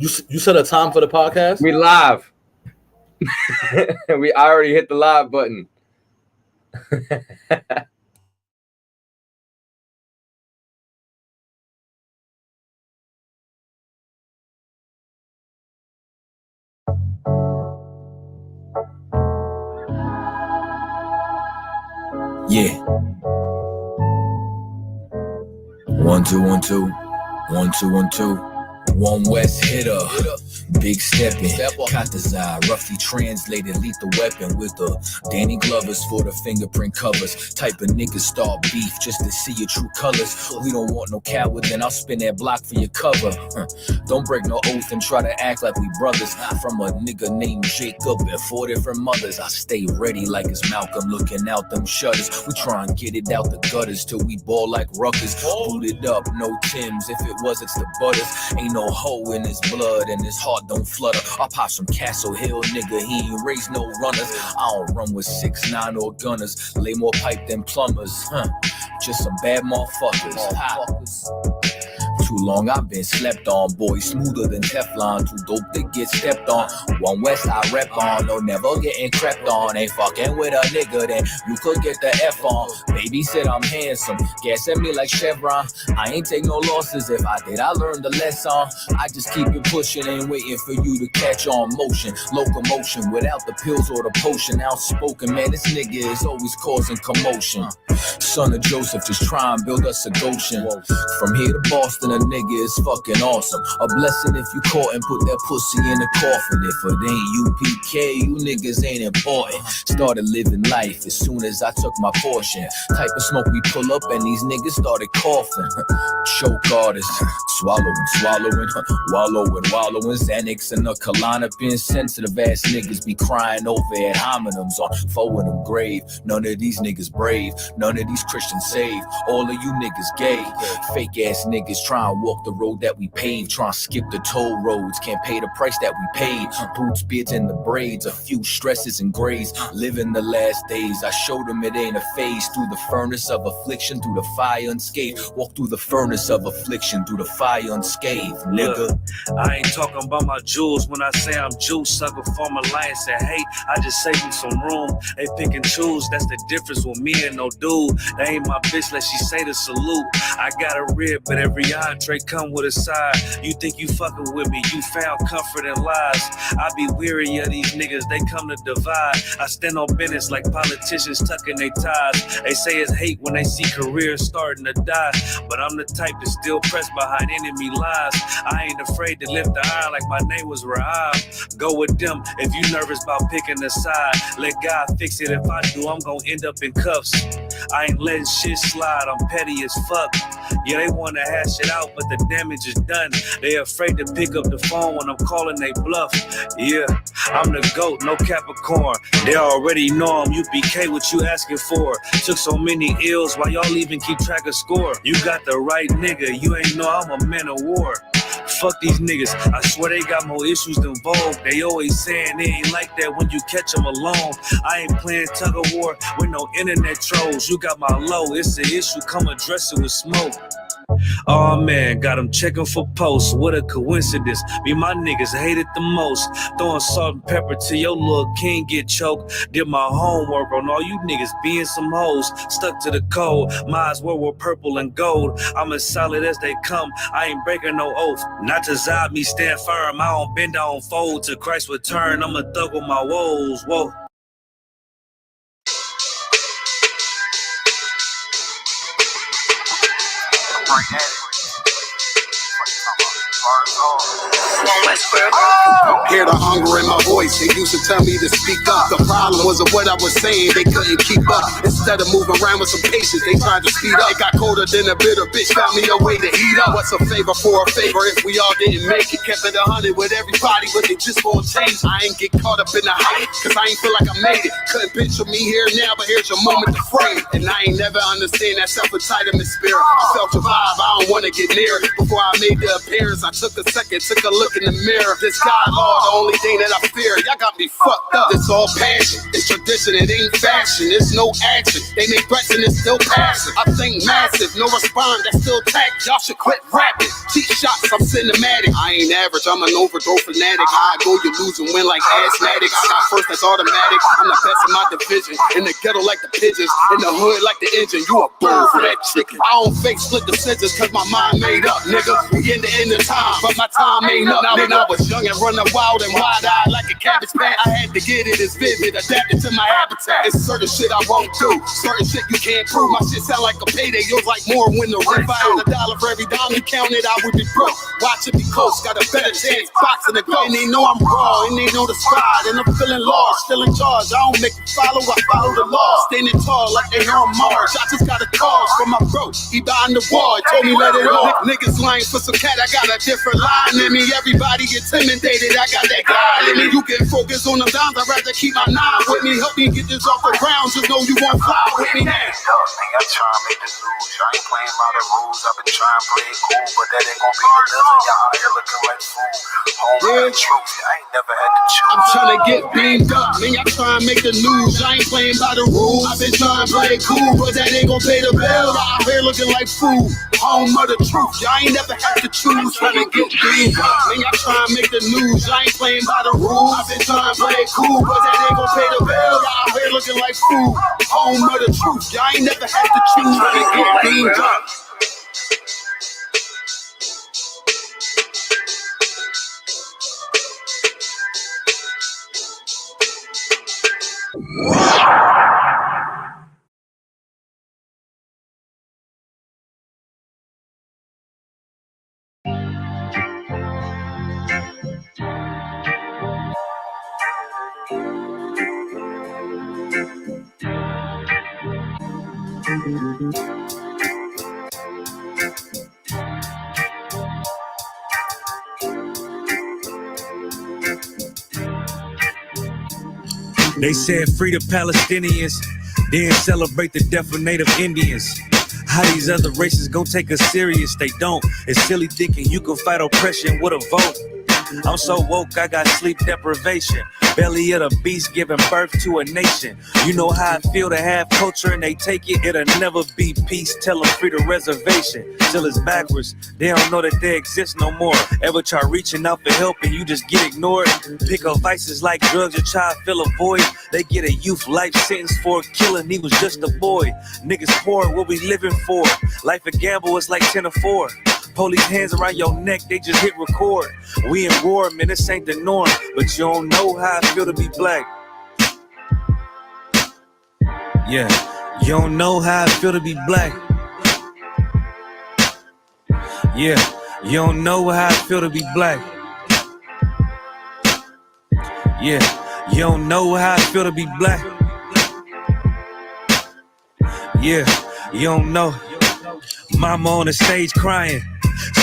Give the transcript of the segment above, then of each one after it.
You set a time for the podcast? We live. I already hit the live button. Yeah. 1 2 1 2 1 2 1 2. One West hitter, big steppin', Katazai, roughly translated lethal weapon with the Danny Glovers for the fingerprint covers. Type of niggas start beef just to see your true colors. We don't want no coward, then I'll spin that block for your cover. Don't break no oath and try to act like we brothers. From a nigga named Jacob and 4 different mothers. I stay ready like it's Malcolm looking out them shutters. We try and get it out the gutters till we ball like ruckers. Booted up, no Timbs, if it was it's the butters. Ain't no hoe in his blood and his heart don't flutter. I pop some Castle Hill nigga, he ain't raised no runners. I don't run with 6'9" or gunners, lay more pipe than plumbers. Just some bad motherfuckers. Too long I've been slept on, boy, smoother than Teflon. Too dope to get stepped on. One West I rep on, no never getting crept on. Ain't fucking with a nigga, then you could get the F on. Baby said I'm handsome, gas at me like Chevron. I ain't take no losses, if I did I learned the lesson. I just keep it pushing, ain't waiting for you to catch on. Motion, locomotion, without the pills or the potion. Outspoken, man, this nigga is always causing commotion. Son of Joseph, just try and build us a Goshen. From here to Boston, a nigga is fucking awesome. A blessing if you caught and put that pussy in the coffin. If it ain't UPK, you niggas ain't important. Started living life as soon as I took my portion. Type of smoke we pull up and these niggas started coughing. Choke artists, swallowing, wallowing. Xanax and a Klonopin. Sensitive ass niggas be crying over at homonyms on forward them grave. None of these niggas brave, none of these Christians saved. All of you niggas gay. Fake ass niggas try and walk the road that we paved. Try and skip the toll roads, can't pay the price that we paid. Boots, beards, and the braids, a few stresses and grades. Living the last days, I showed them it ain't a phase. Through the furnace of affliction, through the fire unscathed. Walk through the furnace of affliction, through the fire unscathed, nigga. I ain't talking about my jewels when I say I'm juice. Sucker from alliance and hate, I just save me some room. They pick and choose, that's the difference with me and no dude. That ain't my bitch, let she say the salute. I got a rib, but every entree come with a side. You think you fucking with me, you found comfort in lies. I be weary of these niggas, they come to divide. I stand on business like politicians tucking their ties. They say it's hate when they see careers starting to die. But I'm the type to still press behind enemy lines. I ain't afraid to lift the iron like my name was Rahab. Go with them if you nervous about picking a side. Let God fix it, if I do, I'm gonna end up in cuffs. I ain't letting shit slide, I'm petty as fuck. Yeah, they wanna hash it out, but the damage is done. They afraid to pick up the phone when I'm calling they bluff. Yeah, I'm the GOAT, no Capricorn. They already know I'm UPK, what you asking for? Took so many ills, why y'all even keep track of score? You got the right nigga, you ain't know I'm a man of war. Fuck these niggas, I swear they got more issues than Vogue. They always saying they ain't like that when you catch them alone. I ain't playing tug of war with no internet trolls. You got my low, it's an issue, come address it with smoke. Oh man, got them checking for posts. What a coincidence. Me, my niggas hate it the most. Throwing salt and pepper till your little king get choked. Did my homework on all you niggas being some hoes. Stuck to the code, might as well wear purple and gold. I'm as solid as they come, I ain't breaking no oath. Not to zod me, stand firm. I don't bend, I don't fold. To Christ's return, I'm a thug with my woes. Whoa. Hear the hunger in my voice, they used to tell me to speak up. The problem wasn't what I was saying, they couldn't keep up. Instead of moving around with some patience, they tried to speed up. It got colder than a bitter bitch, found me a way to heat up. What's a favor for a favor if we all didn't make it? Kept it 100 with everybody, but they just won't change. I ain't get caught up in the hype, cause I ain't feel like I made it. Couldn't picture me here now, but here's your moment to frame. And I ain't never understand that self-entitlement spirit. I felt your vibe, I don't wanna get near it. Before I made the parents. I took a second, took a look in the mirror. This God, Lord, the only thing that I fear. Y'all got me fucked up. It's all passion. It's tradition. It ain't fashion. It's no action. They make threats and it's still passive. I think massive. No respond. That's still tact. Y'all should quit rapping. Cheap shots. I'm cinematic. I ain't average. I'm an overthrow fanatic. How I go, you lose and win like asthmatics. I got first. That's automatic. I'm the best in my division. In the ghetto like the pigeons. In the hood like the engine. You a bird for that chicken. I don't fake split decisions cause my mind made up, nigga. We in the end of time, but my time ain't up. Now when I was young and running wild and wide-eyed like a cabbage patch, I had to get it as vivid, adapted to my habitat. It's certain shit I won't do, certain shit you can't prove. My shit sound like a payday, yours like more when the rent. If I had $1 for every dime you counted, I would be broke. Watch it be close, got a better chance, boxing the ghost. And they know I'm raw, and they know the squad, and I'm feeling lost, still in charge. I don't make you follow, I follow the law. Standing tall like they hear on Mars. I just got a call from my bro, he behind the wall, he told me let it off. Niggas lying for some cat, I got a different line in me. Everybody intimidated, I got that guy in me. You can focus on the dimes, I'd rather keep my nine with me. Help me get this off the ground, just know you won't fly with me now. I'm trying to make the news, I ain't playing by the rules. I've been trying to play it cool, but that ain't gonna be the devil. Y'all out here looking like fool. Home the truth, I ain't never had to choose. I'm trying to get beamed up, man, y'all trying to make the news. I ain't playing by the rules. I've been trying to play it cool, but that ain't gonna pay the bill. Y'all out here looking like fool. Home of the truth, y'all ain't never had to choose. Trying to get beamed up, man, y'all trying to make the news. I ain't playing by the rules. I've been trying to play it cool, but that ain't gonna pay the bill. Y'all out here looking like fool. Home of the truth, y'all ain't never had to choose. Trying to get beamed up. They said free the Palestinians, then celebrate the death of Native Indians. How these other races gon' take us serious? They don't. It's silly thinking you can fight oppression with a vote. I'm so woke, I got sleep deprivation. Belly of the beast giving birth to a nation. You know how I feel to have culture and they take it. It'll never be peace. Tell them free the reservation. Till it's backwards. They don't know that they exist no more. Ever try reaching out for help and you just get ignored? Pick up vices like drugs, your child fill a void. They get a youth life sentence for a killing. He was just a boy. Niggas poor, what we living for? Life a gamble, it's like 10 or 4. Police hands around your neck, they just hit record. We in war, man, this ain't the norm. But you don't know how I feel to be black. Yeah, you don't know how I feel to be black. Yeah, you don't know how I feel to be black. Yeah, you don't know how I feel to be black. Yeah, you don't know. Mama on the stage crying.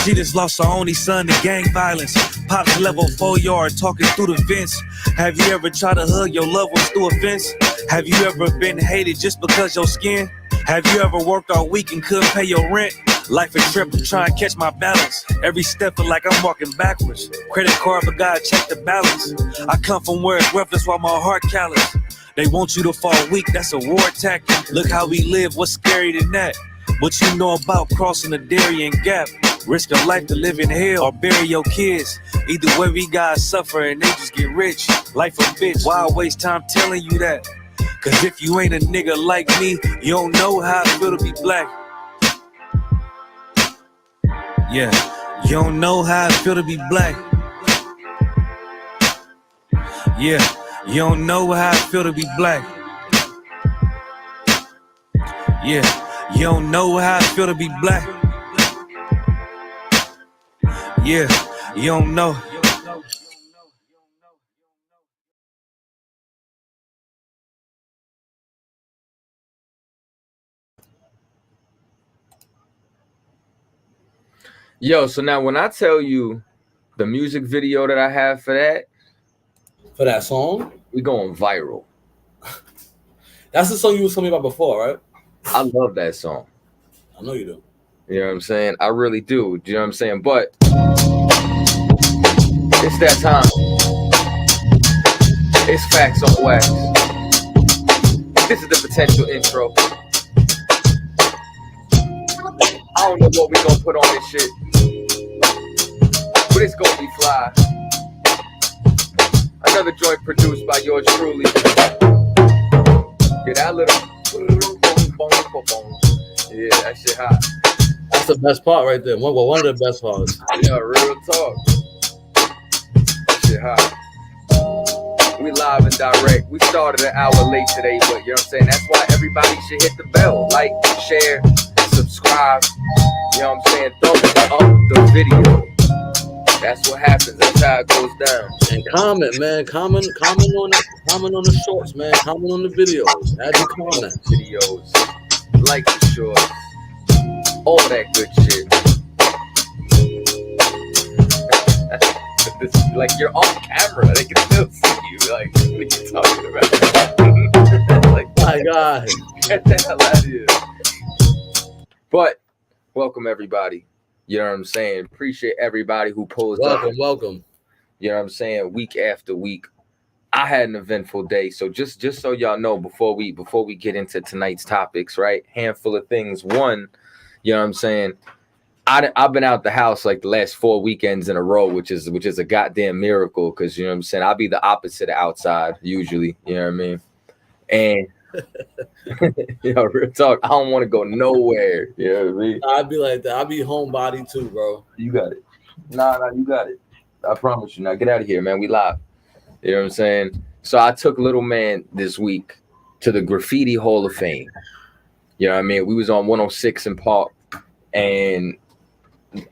She just lost her only son to gang violence. Pops level 4 yard talking through the vents. Have you ever tried to hug your loved ones through a fence? Have you ever been hated just because your skin? Have you ever worked all week and couldn't pay your rent? Life a trip, I'm trying to catch my balance. Every step feel like I'm walking backwards. Credit card, but gotta check the balance. I come from where it's rough, that's why my heart callous. They want you to fall weak, that's a war tactic. Look how we live, what's scary than that? What you know about crossing the Darien Gap? Risk your life to live in hell or bury your kids. Either way we gotta suffer and they just get rich. Life a bitch, why I waste time telling you that? Cause if you ain't a nigga like me, you don't know how I feel to be black. Yeah, you don't know how I feel to be black. Yeah, you don't know how I feel to be black. Yeah, you don't know how I feel to be black. Yeah, you don't know. Yo, so now when I tell you the music video that I have for that song, we going viral. That's the song you was telling me about before, right? I love that song. I know you do. You know what I'm saying? I really do. You know what I'm saying? But it's that time. It's Facts on Wax. This is the potential intro. I don't know what we gonna put on this shit, but it's gonna be fly. Another joint produced by yours truly. Yeah, that little yeah, that shit hot. That's the best part right there. One of the best parts. Yeah, real talk. That shit hot. We live and direct. We started an hour late today, but you know what I'm saying? That's why everybody should hit the bell. Like, share, subscribe. You know what I'm saying? Thumbs up the video. That's what happens. That's how it goes down. And comment, man. Comment on the shorts, man. Comment on the videos. Add your comments. Videos. Like the shorts. All that good shit. This, like, you're on camera. They can still see you. Like, what are you talking about? Like, My God. get the hell out of here. But welcome everybody. You know what I'm saying? Appreciate everybody who pulls up. Welcome. You know what I'm saying? Week after week. I had an eventful day. So just so y'all know, before we get into tonight's topics, right? Handful of things. One, you know what I'm saying? I've been out the house like the last 4 weekends in a row, which is a goddamn miracle, because you know what I'm saying, I'll be the opposite of outside usually, you know what I mean? And you know, real talk, I don't want to go nowhere. You know what I mean? I'd be like that. I'd be homebody too, bro. You got it. Nah, you got it. I promise you. Now get out of here, man. We live. You know what I'm saying? So I took little man this week to the Graffiti Hall of Fame. You know what I mean? We was on 106 in Park, and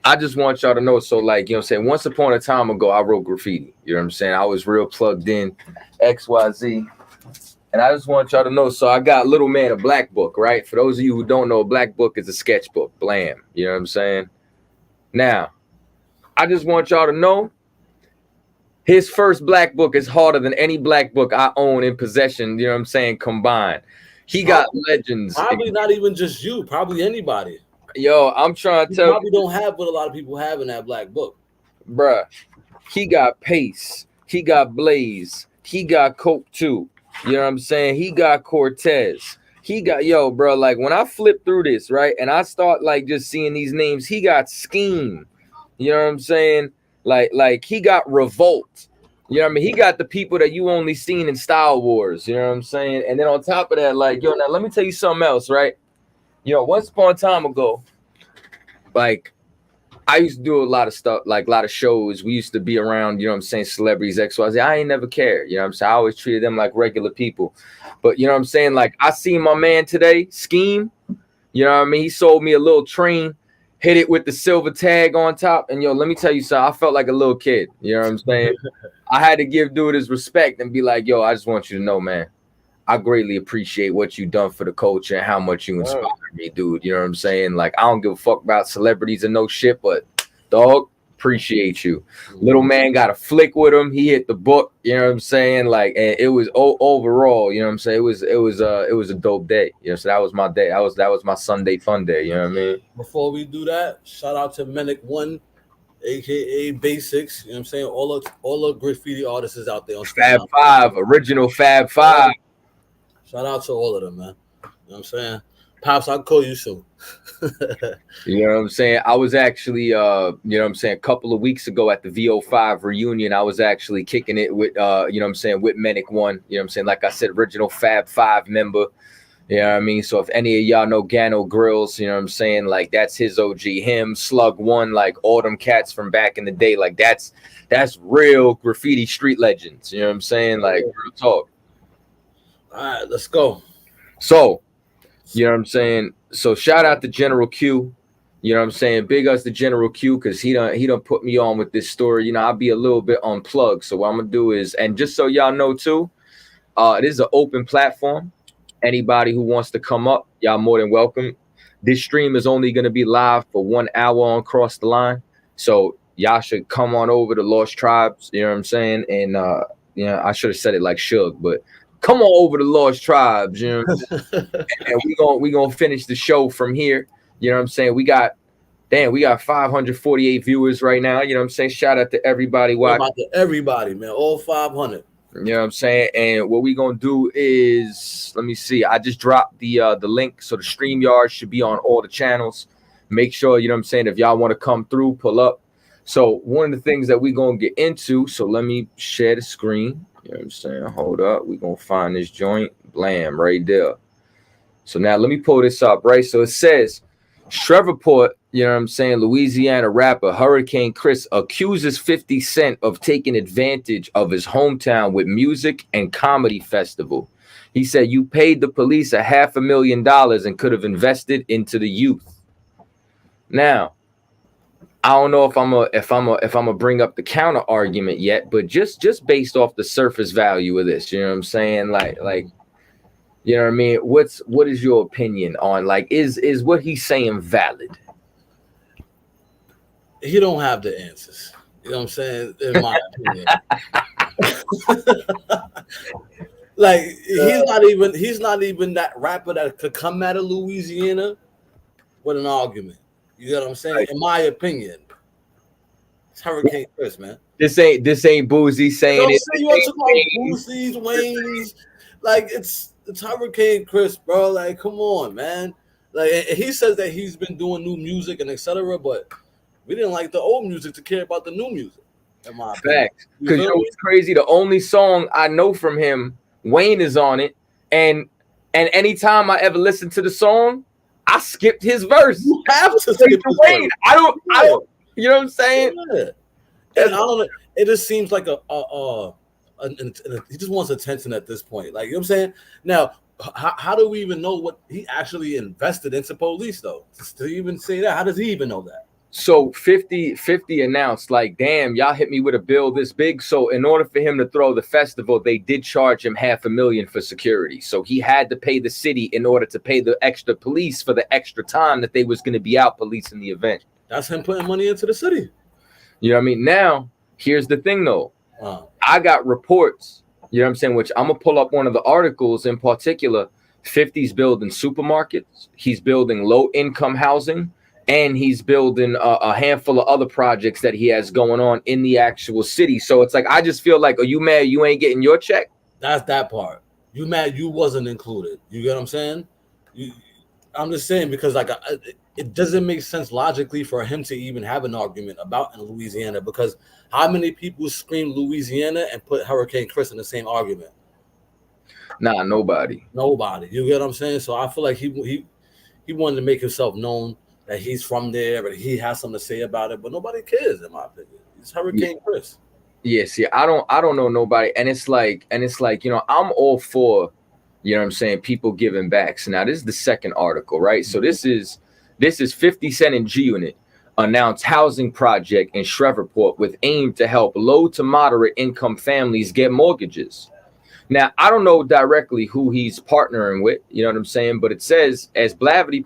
I just want y'all to know. So, like, you know what I'm saying? Once upon a time ago, I wrote graffiti. You know what I'm saying? I was real plugged in, XYZ. And I just want y'all to know. So I got little man a black book, right? For those of you who don't know, a black book is a sketchbook. Blam. You know what I'm saying? Now, I just want y'all to know his first black book is harder than any black book I own in possession. You know what I'm saying? Combined. He got legends. Probably not even just you. Probably anybody. Yo, I'm trying to tell you. Probably don't have what a lot of people have in that black book. Bruh, he got Pace. He got Blaze. He got Coke too. You know what I'm saying? He got Cortez. He got, yo, bro, like when I flip through this, right, and I start like just seeing these names, he got Scheme. You know what I'm saying? Like he got Revolt. You know what I mean? He got the people that you only seen in Star Wars. You know what I'm saying? And then on top of that, like, yo, now let me tell you something else, right? You know, once upon a time ago, like, I used to do a lot of stuff, like a lot of shows. We used to be around, you know what I'm saying, celebrities, XYZ. I ain't never cared. You know what I'm saying? I always treated them like regular people. But, you know what I'm saying? Like, I seen my man today, Scheme. You know what I mean? He sold me a little train, hit it with the silver tag on top. And, yo, let me tell you something. I felt like a little kid. You know what I'm saying? I had to give dude his respect and be like, yo, I just want you to know, man, I greatly appreciate what you done for the culture and how much you inspired me, dude. You know what I'm saying? Like, I don't give a fuck about celebrities and no shit, but dog, appreciate you. Little man got a flick with him. He hit the book. You know what I'm saying? Like, and it was overall. You know what I'm saying? It was a dope day. You know, so that was my day. That was my Sunday fun day. You know what I mean? Before we do that, shout out to Menic One, aka Basics. You know what I'm saying? All the graffiti artists out there on Fab Five, original Fab Five. Shout out to all of them, man. You know what I'm saying? Pops, I'll call you soon. You know what I'm saying? I was actually, you know what I'm saying, a couple of weeks ago at the VO5 reunion, I was actually kicking it with, you know what I'm saying, with Menic One. You know what I'm saying? Like I said, original Fab Five member. You know what I mean? So if any of y'all know Gano Grills, you know what I'm saying? Like, that's his OG. Him, Slug One, like all them cats from back in the day. Like, that's real graffiti street legends. You know what I'm saying? Like, real talk. All right, let's go. So, you know what I'm saying? So shout out to General Q. You know what I'm saying? Big ups to General Q, because he done put me on with this story. You know, I'll be a little bit unplugged. So what I'm gonna do is, and just so y'all know too, it is an open platform. Anybody who wants to come up, y'all more than welcome. This stream is only gonna be live for 1 hour on Cross the Line. So y'all should come on over to Lost Tribes, you know what I'm saying? And you know, I should have said it like Suge, but come on over to Lost Tribes, you know what I'm saying? And we gonna finish the show from here. You know what I'm saying? We got Damn, we got 548 viewers right now. You know what I'm saying? Shout out to everybody watching. Shout out to everybody, man. All 500. You know what I'm saying? And what we gonna do is, let me see. I just dropped the link, so the StreamYard should be on all the channels. Make sure, you know what I'm saying, if y'all want to come through, pull up. So one of the things that we gonna get into, so let me share the screen. You know what I'm saying? Hold up. We gonna find this joint. Blam, right there. So now let me pull this up, right? So it says Shreveport, you know what I'm saying, Louisiana rapper Hurricane Chris accuses 50 Cent of taking advantage of his hometown with music and comedy festival. He said, you paid the police $500,000 and could have invested into the youth. Now, I don't know if I'm a bring up the counter argument yet, but just based off the surface value of this, you know what I'm saying? Like, you know what I mean? What is your opinion on, like, is what he's saying valid? He don't have the answers. You know what I'm saying? In my opinion. Like, he's not even that rapper that could come out of Louisiana with an argument. You know what I'm saying? Right. In my opinion. It's Hurricane Chris, man. This ain't Boozy saying it. You want to talk about Boozie's, Wayne's, like it's Hurricane Chris, bro. Like, come on, man. Like, he says that he's been doing new music and etc., but we didn't like the old music to care about the new music. In my facts. Because you know what's crazy? The only song I know from him, Wayne is on it, and anytime I ever listen to the song, I skipped his verse. You have to skip his Wayne. Verse. I don't. You know what I'm saying? Yeah. And I don't know. It just seems like he just wants attention at this point. Like, you know what I'm saying? Now, how do we even know what he actually invested into police, though? To even say that, how does he even know that? So 50 announced, like, damn, y'all hit me with a bill this big. So in order for him to throw the festival, they did charge him $500,000 for security. So he had to pay the city in order to pay the extra police for the extra time that they was going to be out policing the event. That's him putting money into the city. You know what I mean? Now, here's the thing, though. I got reports, you know what I'm saying, which I'm going to pull up one of the articles in particular. 50's building supermarkets. He's building low-income housing. And he's building a handful of other projects that he has going on in the actual city. So it's like, I just feel like, are you mad you ain't getting your check? That's that part. You mad you wasn't included. You get what I'm saying? I'm just saying, because like it doesn't make sense logically for him to even have an argument about in Louisiana, because how many people scream Louisiana and put Hurricane Chris in the same argument? Nah, nobody. You get what I'm saying? So I feel like he wanted to make himself known that he's from there, but he has something to say about it, but nobody cares, in my opinion. It's Hurricane Chris. Yes, yeah. I don't know nobody. And it's like, you know, I'm all for, you know what I'm saying, people giving back. So now this is the second article, right? So this is 50 Cent and G-Unit announced housing project in Shreveport with aim to help low to moderate income families get mortgages. Now, I don't know directly who he's partnering with, you know what I'm saying? But it says, as Blavity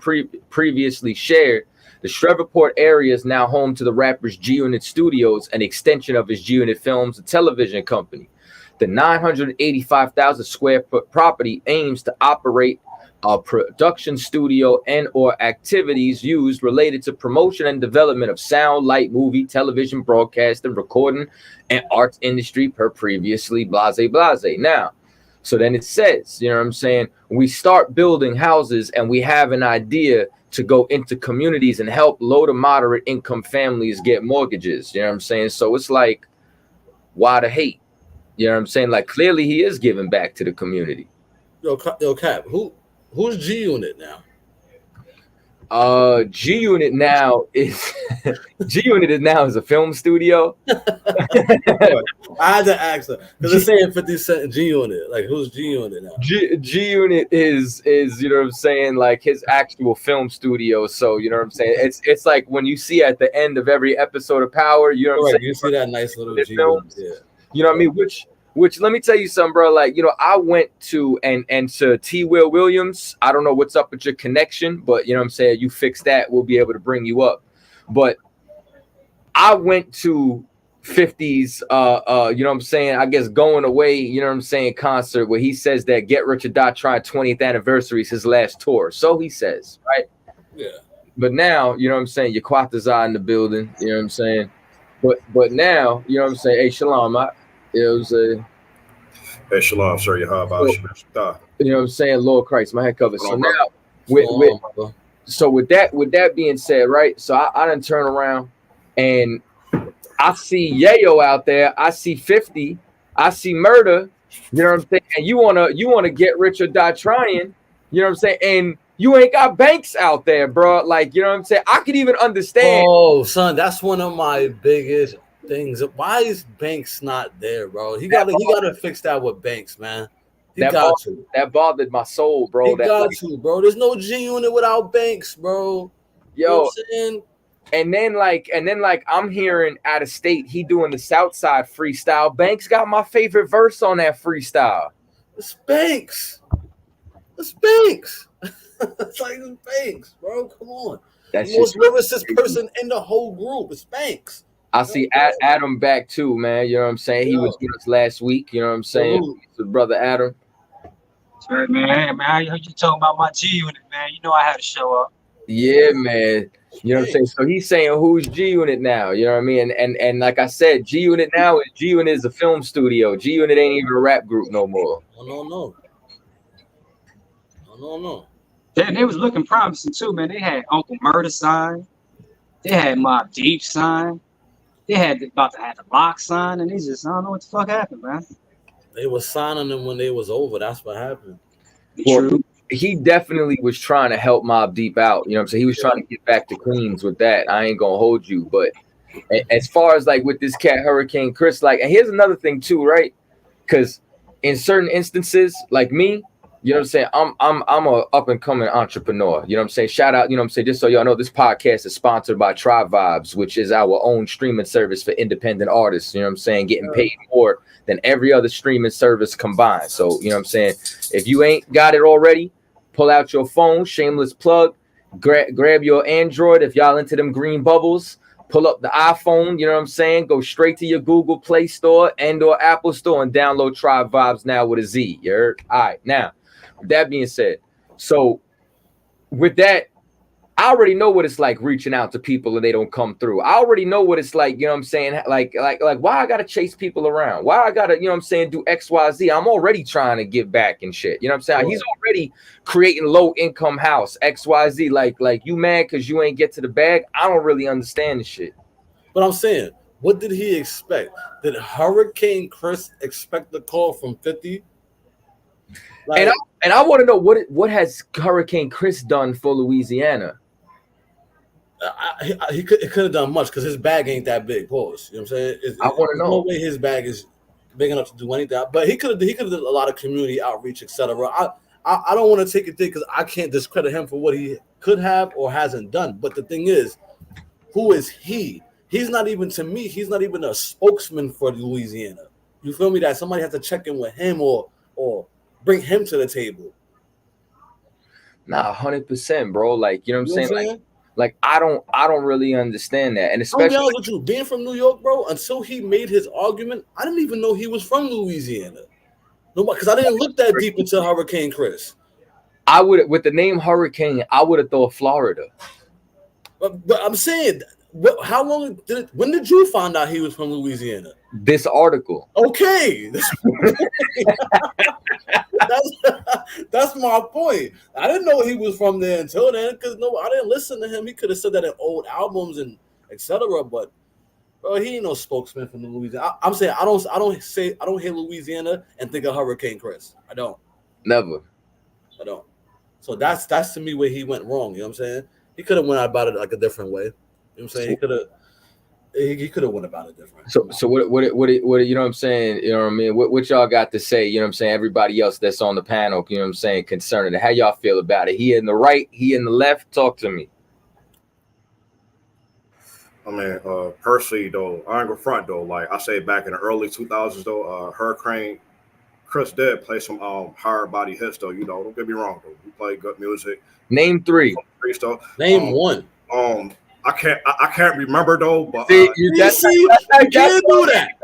previously shared, the Shreveport area is now home to the rapper's G-Unit Studios, an extension of his G-Unit Films, a television company. The 985,000 square foot property aims to operate a production studio and or activities used related to promotion and development of sound, light, movie, television, broadcasting, recording, and arts industry per previously blase. Now, so then it says, you know what I'm saying, we start building houses and we have an idea to go into communities and help low to moderate income families get mortgages. You know what I'm saying? So it's like, why the hate? You know what I'm saying? Like, clearly he is giving back to the community. Yo, Cap, who's G-Unit now? G-Unit now is a film studio. I had to ask her because it's saying 50 Cent G-Unit. Like, who's G-Unit now? G-Unit is you know what I'm saying, like his actual film studio. So you know what I'm saying. It's like when you see at the end of every episode of Power, you know what I'm saying. You see that nice little G-Unit. Yeah. You know what I mean? Which let me tell you something, bro. Like, you know, I went to and to T. Will Williams. I don't know what's up with your connection, but you know what I'm saying, you fix that, we'll be able to bring you up. But I went to 50's you know what I'm saying, I guess going away, you know what I'm saying, concert where he says that Get Rich or Die Trying 20th anniversary is his last tour. So he says, right? Yeah. but now, you know what I'm saying, Yaquata's in the building, you know what I'm saying? But now, you know what I'm saying, hey, Shalom, it was a Hey, Shalom, sir. You know what I'm saying, Lord Christ, my head covered. So bro. now with that being said, right? So I done turn around and I see Yayo out there, I see 50, I see Murder, you know what I'm saying? And you wanna get rich or die trying, you know what I'm saying? And you ain't got Banks out there, bro. Like, you know what I'm saying? I could even understand. Oh, son, that's one of my biggest things. Why is Banks not there, bro? He gotta fix that with Banks, man. That bothered my soul, bro. Bro. There's no G Unit without Banks, bro. Yo, you know what I'm saying? And then like I'm hearing out of state, he doing the Southside freestyle. Banks got my favorite verse on that freestyle. It's Banks. It's Banks. It's like it's Banks, bro. Come on. That's the most lyricist person in the whole group. It's Banks. I see Adam back too, man. You know what I'm saying? He was with us last week. You know what I'm saying? The brother Adam. That's right, man. Hey, man, I heard you talking about my G Unit, man. You know I had to show up. Yeah, man. You know what I'm saying? So he's saying who's G Unit now? You know what I mean? And like I said, G Unit now is a film studio. G Unit ain't even a rap group no more. No. They was looking promising too, man. They had Uncle Murder sign. They had Mobb Deep sign. They had about to have the Lock sign, and they just, I don't know what the fuck happened, man. They was signing them when they was over. That's what happened. Well, he definitely was trying to help Mobb Deep out. You know what I'm saying? He was trying to get back to Queens with that. I ain't gonna hold you. But as far as like with this cat Hurricane Chris, like, and here's another thing too, right? Because in certain instances, like me, you know what I'm saying? I'm a up and coming entrepreneur. You know what I'm saying? Shout out, you know what I'm saying? Just so y'all know, this podcast is sponsored by Tribe Vibes, which is our own streaming service for independent artists. You know what I'm saying? Getting paid more than every other streaming service combined. So, you know what I'm saying? If you ain't got it already, pull out your phone, shameless plug, grab your Android. If y'all into them green bubbles, pull up the iPhone, you know what I'm saying? Go straight to your Google Play Store and or Apple Store and download Tribe Vibes now with a Z. You heard? All right, now. That being said, so with that, I already know what it's like reaching out to people and they don't come through. I already know what it's like, you know what I'm saying? Like why I gotta chase people around? Why I gotta, you know what I'm saying, do XYZ? I'm already trying to give back and shit. You know what I'm saying? He's already creating low income house, XYZ. Like you mad because you ain't get to the bag? I don't really understand the shit. But I'm saying, what did he expect? Did Hurricane Chris expect the call from 50? Like, and I want to know what has Hurricane Chris done for Louisiana? He could have done much because his bag ain't that big. Pause. You know what I'm saying? I want to know. No way his bag is big enough to do anything. But he could have done a lot of community outreach, etc. I don't want to take it there because I can't discredit him for what he could have or hasn't done. But the thing is, who is he? He's not even, to me, he's not even a spokesman for Louisiana. You feel me? That somebody has to check in with him or bring him to the table. Nah, 100%, bro. Like, you know what I'm saying? Like I don't really understand that. And especially, I'll be honest with you, being from New York, bro, until he made his argument, I didn't even know he was from Louisiana. No, because I didn't look that deep into Hurricane Chris. I would, with the name Hurricane, I would have thought Florida. But I'm saying, how long when did you find out he was from Louisiana? This article. Okay. That's my point. I didn't know he was from there until then because I didn't listen to him. He could have said that in old albums and etc. But bro, he ain't no spokesman from Louisiana. I'm saying I don't hear Louisiana and think of Hurricane Chris. I don't. Never. I don't. So that's to me where he went wrong. You know what I'm saying? He could have went about it like a different way. You know what I'm saying? He could have went about it different. So what you know what I'm saying? You know what I mean? What y'all got to say? You know what I'm saying? Everybody else that's on the panel, you know what I'm saying, concerning it. How y'all feel about it? He in the right, he in the left. Talk to me. I mean, personally though, I ain't gonna front though. Like I say, back in the early 2000s though, Hurricane Chris did play some hard body hits though. You know, don't get me wrong though. He played good music. Name three. Name one. I can't remember though, but you can't do that.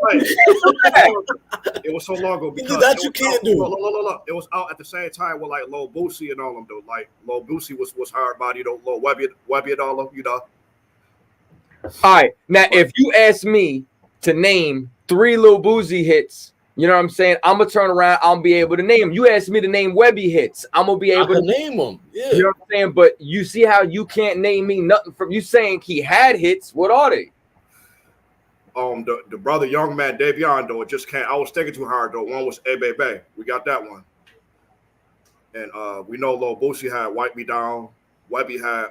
It was so long ago because that you can't do. Look. It was out at the same time with like Lil Boosie and all them though. Like Lil Boosie was hard body though, Lil Webby and all them, you know. All right, now if you ask me to name 3 Lil Boosie hits, you know what I'm saying? I'm gonna turn around. I'm gonna be able to name them. You ask me to name Webby hits, I'm gonna be able to name them. Yeah, you know what I'm saying. But you see how you can't name me nothing from you saying he had hits. What are they? The brother Young Man Davion though, it just can't. I was thinking too hard though. One was A Baby. We got that one, and we know Lil Boosie had Wipe Me Down. Webby had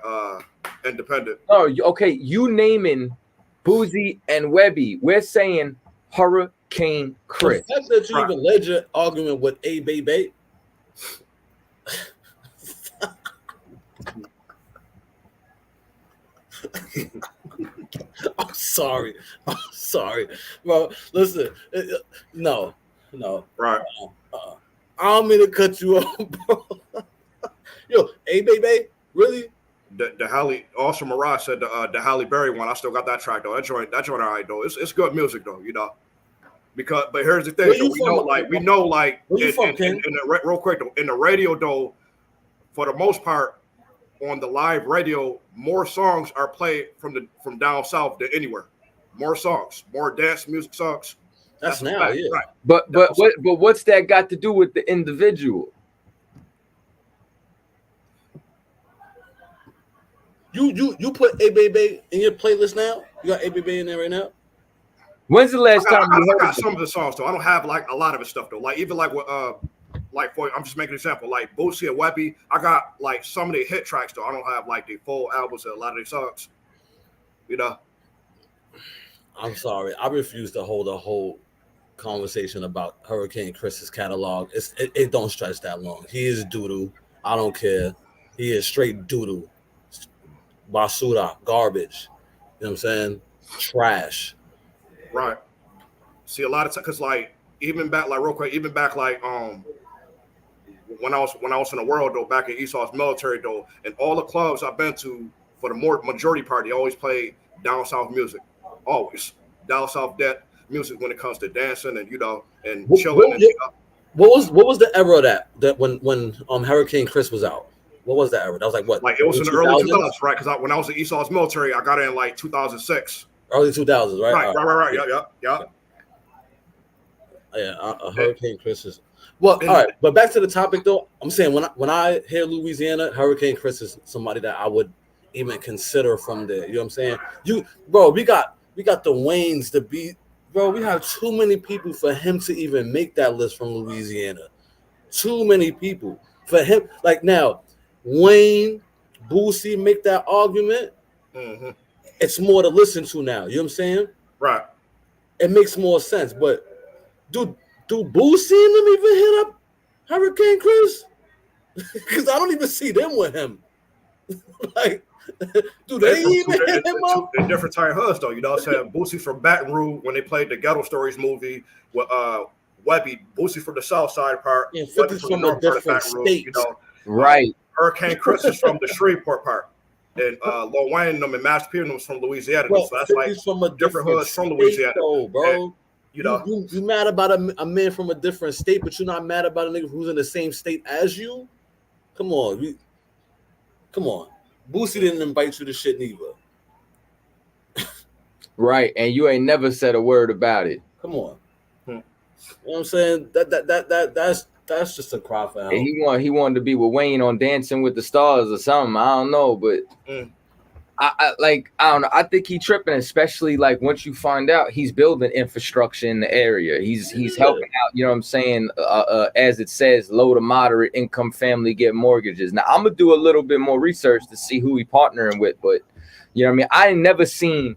Independent. Oh, okay. You naming Boosie and Webby. We're saying Hurricane Chris. The fact that you even led your argument with A Baby. I'm sorry, bro. Listen, no, right. I don't mean to cut you off, bro. Yo, A Baby, really? The Halle, also Mirage said the Halle Berry one. I still got that track though. That joint all right though. It's good music though, you know. But here's the thing, though, we know like real quick though, in the radio though, for the most part, on the live radio, more songs are played from down south than anywhere. More songs, more dance music songs. That's now, yeah. Right. But what's that got to do with the individual? You put A Baby in your playlist now? You got A Baby in there right now? When's the last time you heard I got some of the songs though? I don't have like a lot of his stuff though. Like even like with like for I'm just making an example, like Boosie and Webby, I got like some of the hit tracks though. I don't have like the full albums of a lot of these songs. You know. I'm sorry. I refuse to hold a whole conversation about Hurricane Chris's catalog. It don't stretch that long. He is doo-doo. I don't care. He is straight doo-doo. Basura, garbage. You know what I'm saying? Trash. Right. See, a lot of times, because like even back like when I was in the world though, back in Esau's military though, and all the clubs I've been to for the majority part, they always play down south music. Always down south music when it comes to dancing and chilling. What was the era that when Hurricane Chris was out? What was that era? That was like what? Like it was in the early 2000s, right? Because when I was in Esau's military, I got in like 2006. Early 2000s, right? Right. Yeah. Hurricane Chris is all right. But back to the topic though. I'm saying when I hear Louisiana, Hurricane Chris is somebody that I would even consider from there. You know what I'm saying? We got the Waynes to be. Bro, we have too many people for him to even make that list from Louisiana. Too many people for him. Like now, Wayne, Boosie make that argument. Mm-hmm. It's more to listen to now. You know what I'm saying? Right. It makes more sense. But do Boosie and them even hit up Hurricane Chris? Because I don't even see them with him. Like, do they even hit him up? They're different type hoods, though. You know what I'm saying? Boosie from Baton Rouge when they played the Ghetto Stories movie with Webby. Boosie from the South Side part. Yeah, 50's from a different state. You know, right. Hurricane Chris is from the Shreveport part. And Lil Wayne and Master P was from Louisiana. Well, so that's like from a different hoods from Louisiana. Though, bro. And, you know, you mad about a man from a different state, but you're not mad about a nigga who's in the same state as you? Come on. Come on. Boosie didn't invite you to shit neither. Right, and you ain't never said a word about it. Come on. You know what I'm saying? That's just a cry for help. And he wanted to be with Wayne on Dancing with the Stars or something. I don't know, but I don't know. I think he tripping, especially like once you find out he's building infrastructure in the area. He's helping out, you know what I'm saying? As it says, low to moderate income family get mortgages. Now I'm gonna do a little bit more research to see who he partnering with, but you know what I mean? I ain't never seen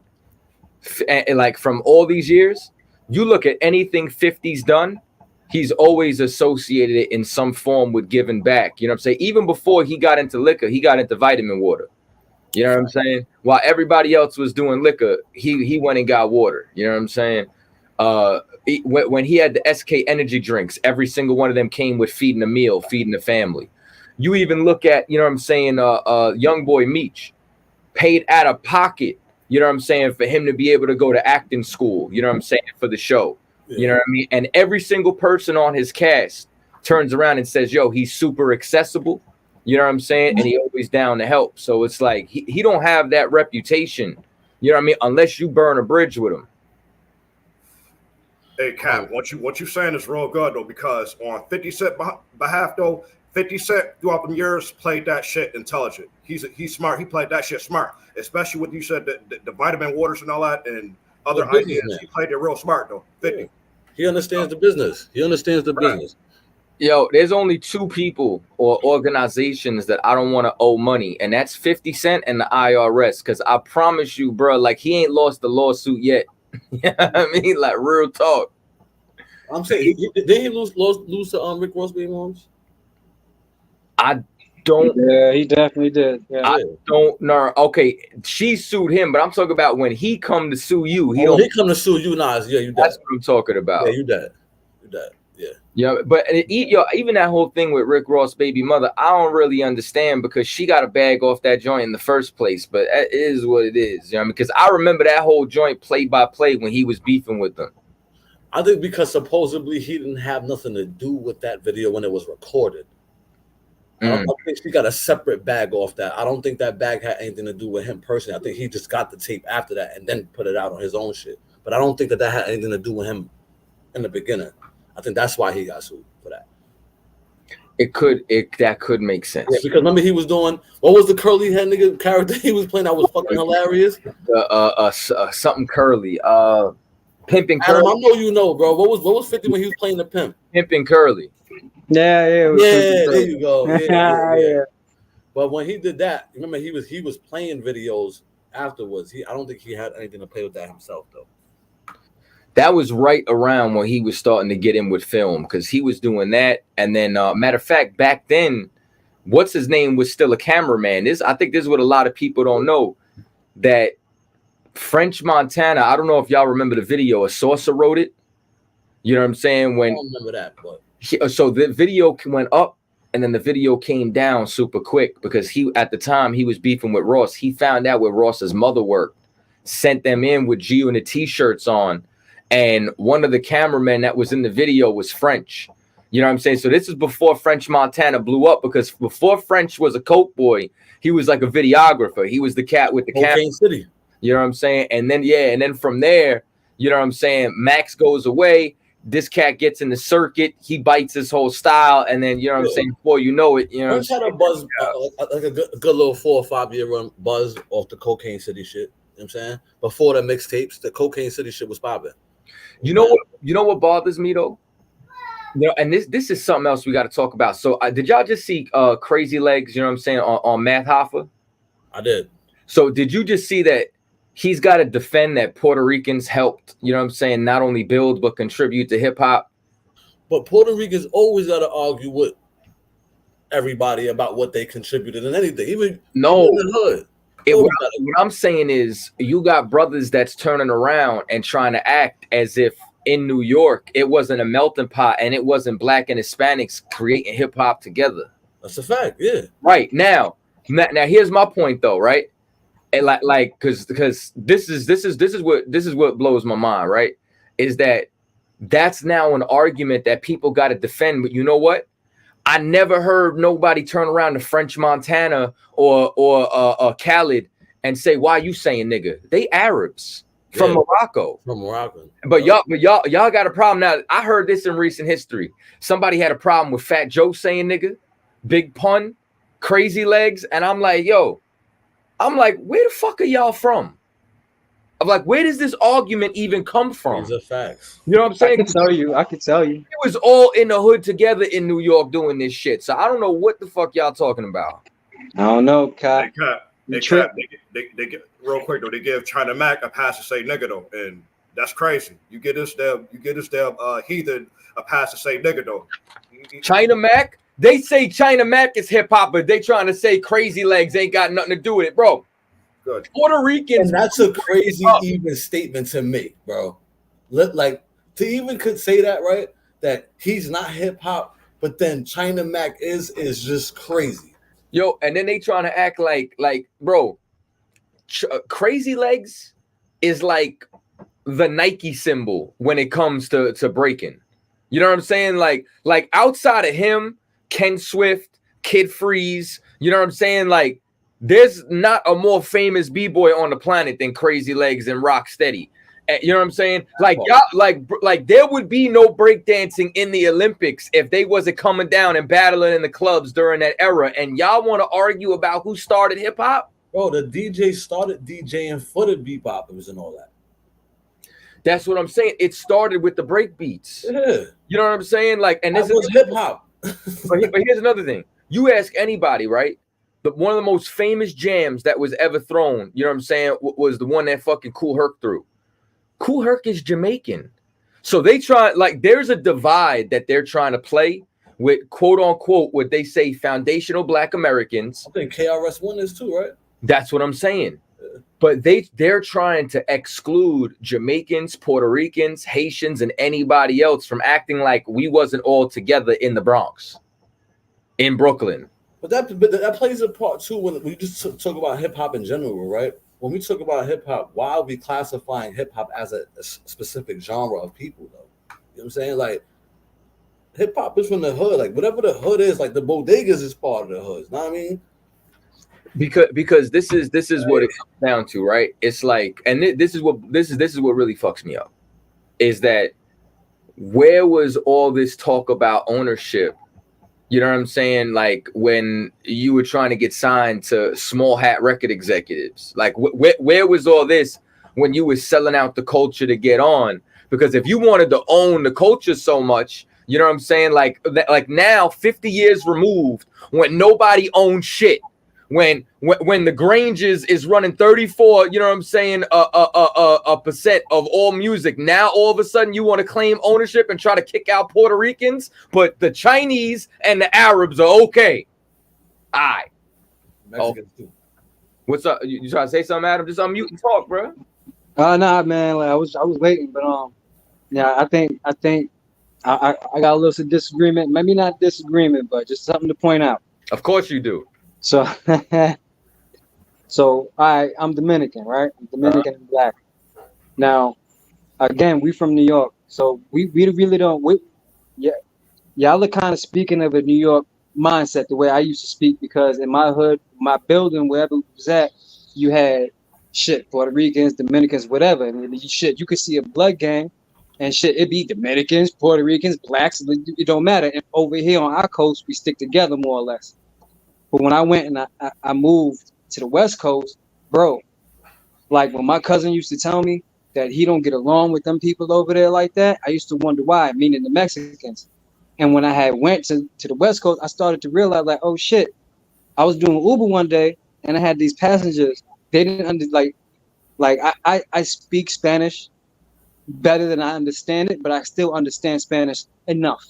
like from all these years, you look at anything 50's done, he's always associated it in some form with giving back. You know what I'm saying? Even before he got into liquor, he got into vitamin water. You know what I'm saying? While everybody else was doing liquor, he went and got water. You know what I'm saying? When he had the SK energy drinks, every single one of them came with feeding a meal, feeding the family. You even look at, you know what I'm saying, young boy Meech paid out of pocket, you know what I'm saying, for him to be able to go to acting school, you know what I'm saying, for the show. You know what I mean? And every single person on his cast turns around and says, yo, he's super accessible. You know what I'm saying? And he always down to help. So it's like he don't have that reputation, you know what I mean, unless you burn a bridge with him. Hey, Cap, what you saying is real good, though, because on 50 Cent behalf, though, 50 Cent throughout the years played that shit intelligent. He's smart. He played that shit smart, especially what you said, the vitamin waters and all that and other ideas. Man. He played it real smart, though. 50. Yeah. He understands the business. He understands the business. Yo, there's only two people or organizations that I don't want to owe money, and that's 50 Cent and the IRS. Because I promise you, bro, like he ain't lost the lawsuit yet. You know what I mean? Like real talk. I'm saying, did he lose to Rick Ross baby moms? I don't. Yeah, he definitely did. Yeah. I don't know. Okay, she sued him, but I'm talking about when he come to sue you. He come to sue you, Nas. Yeah, you dead. That's what I'm talking about. Yeah, you dead. You dead. Yeah. Yeah, but even that whole thing with Rick Ross' baby mother, I don't really understand because she got a bag off that joint in the first place. But it is what it is, you know. Because I remember that whole joint play by play when he was beefing with them. I think because supposedly he didn't have nothing to do with that video when it was recorded. I think she got a separate bag off that. I don't think that bag had anything to do with him personally. I think he just got the tape after that and then put it out on his own shit. But I don't think that had anything to do with him in the beginning. I think that's why he got sued for that. That could make sense. Yeah, because remember he was doing, what was the curly head nigga character he was playing that was fucking hilarious? Something curly. Pimping Adam, Curly. I know you know, bro. What was 50 when he was playing the pimp? Pimping Curly. Yeah, there you go. Yeah. But when he did that, remember he was playing videos afterwards. I don't think he had anything to play with that himself though. That was right around when he was starting to get in with film because he was doing that. And then, matter of fact, back then, what's his name was still a cameraman. I think this is what a lot of people don't know, that French Montana, I don't know if y'all remember the video, a saucer wrote it. You know what I'm saying? I don't remember that, but so the video went up and then the video came down super quick because at the time he was beefing with Ross. He found out where Ross's mother worked, sent them in with G Unit t-shirts on. And one of the cameramen that was in the video was French. You know what I'm saying? So this is before French Montana blew up because before French was a coke boy, he was like a videographer. He was the cat with the camera. City. You know what I'm saying? And then from there, you know what I'm saying? Max goes away. This cat gets in the circuit. He bites his whole style. And then, you know what I'm saying? Before you know it, you know. French had a buzz, like a good little 4 or 5 year run buzz off the Cocaine City shit. You know what I'm saying? Before the mixtapes, the Cocaine City shit was popping. You know what bothers me though? You know, and this is something else we got to talk about. So did y'all just see Crazy Legs, you know what I'm saying, on Math Hoffa? I did. So did you just see that he's got to defend that Puerto Ricans helped, you know what I'm saying, not only build but contribute to hip hop? But Puerto Ricans always got to argue with everybody about what they contributed in anything, even in the hood. What I'm saying is you got brothers that's turning around and trying to act as if in New York it wasn't a melting pot and it wasn't black and Hispanics creating hip hop together. That's a fact, yeah. Right now here's my point though, right? And like because this is what blows my mind, right? Is that's now an argument that people got to defend. But you know what? I never heard nobody turn around to French Montana or Khaled and say, "Why you saying nigga?" They Arabs from Morocco. From Morocco. But y'all got a problem now. I heard this in recent history. Somebody had a problem with Fat Joe saying nigga, Big Pun, Crazy Legs, and I'm like, where the fuck are y'all from? I'm like, where does this argument even come from? These are facts. You know what I'm saying? I can tell you. It was all in the hood together in New York doing this shit. So I don't know what the fuck y'all talking about. I don't know, Cat. They get real quick though. They give China Mac a pass to say nigga though, and that's crazy. You get this damn heathen a pass to say nigga though. China Mac, they say China Mac is hip hop, but they trying to say Crazy Legs ain't got nothing to do with it, bro. Good. Puerto Ricans. And that's a crazy even statement to make, bro. Like to even could say that, right? That he's not hip hop, but then China Mac is just crazy. Yo, and then they trying to act like, bro, Crazy Legs is like the Nike symbol when it comes to breaking. You know what I'm saying? Like outside of him, Ken Swift, Kid Freeze, you know what I'm saying? Like there's not a more famous b-boy on the planet than Crazy Legs and Rocksteady. You know what I'm saying? Like y'all, like there would be no breakdancing in the Olympics if they wasn't coming down and battling in the clubs during that era. And y'all want to argue about who started hip hop? Bro, the DJ started DJing for the beatboppers and all that. That's what I'm saying. It started with the break beats. Yeah. You know what I'm saying? Like, and this was hip hop. but here's another thing. You ask anybody, right? One of the most famous jams that was ever thrown, you know what I'm saying, was the one that fucking Kool Herc threw. Kool Herc is Jamaican. So they try, like, there's a divide that they're trying to play with, quote unquote, what they say foundational Black Americans. I think KRS-One is too, right? That's what I'm saying. Yeah. But they're trying to exclude Jamaicans, Puerto Ricans, Haitians, and anybody else from acting like we wasn't all together in the Bronx, in Brooklyn. But that plays a part too when we just talk about hip hop in general, right? When we talk about hip hop, why are we classifying hip hop as a specific genre of people, though? You know what I'm saying? Like, hip hop is from the hood. Like, whatever the hood is, like the bodegas is part of the hood. You know what I mean? Because this is what it comes down to, right? It's like, and this is what really fucks me up, is that where was all this talk about ownership? You know what I'm saying? Like when you were trying to get signed to small hat record executives, like where was all this when you were selling out the culture to get on? Because if you wanted to own the culture so much, you know what I'm saying? Like now, 50 years removed, when nobody owns shit, when the Granges is running 34, you know what I'm saying, a percent of all music. Now all of a sudden you want to claim ownership and try to kick out Puerto Ricans, but the Chinese and the Arabs are okay. All right. Mexicans too. What's up? You trying to say something, Adam? Just unmute and talk, bro. Nah, man. Like I was waiting, but yeah, I think I got a little disagreement. Maybe not disagreement, but just something to point out. Of course you do. So, I'm Dominican, right? I'm Dominican and Black. Now, again, we from New York, so we really don't. Y'all are kind of speaking of a New York mindset the way I used to speak, because in my hood, my building, wherever it was at, you had shit, Puerto Ricans, Dominicans, whatever, and you could see a blood gang, and shit, it be Dominicans, Puerto Ricans, Blacks, it don't matter. And over here on our coast, we stick together more or less. But when I went and I moved to the West Coast, bro, like when my cousin used to tell me that he don't get along with them people over there like that, I used to wonder why, meaning the Mexicans. And when I had went to the West Coast, I started to realize, like, oh shit, I was doing Uber one day and I had these passengers. They didn't I speak Spanish better than I understand it, but I still understand Spanish enough.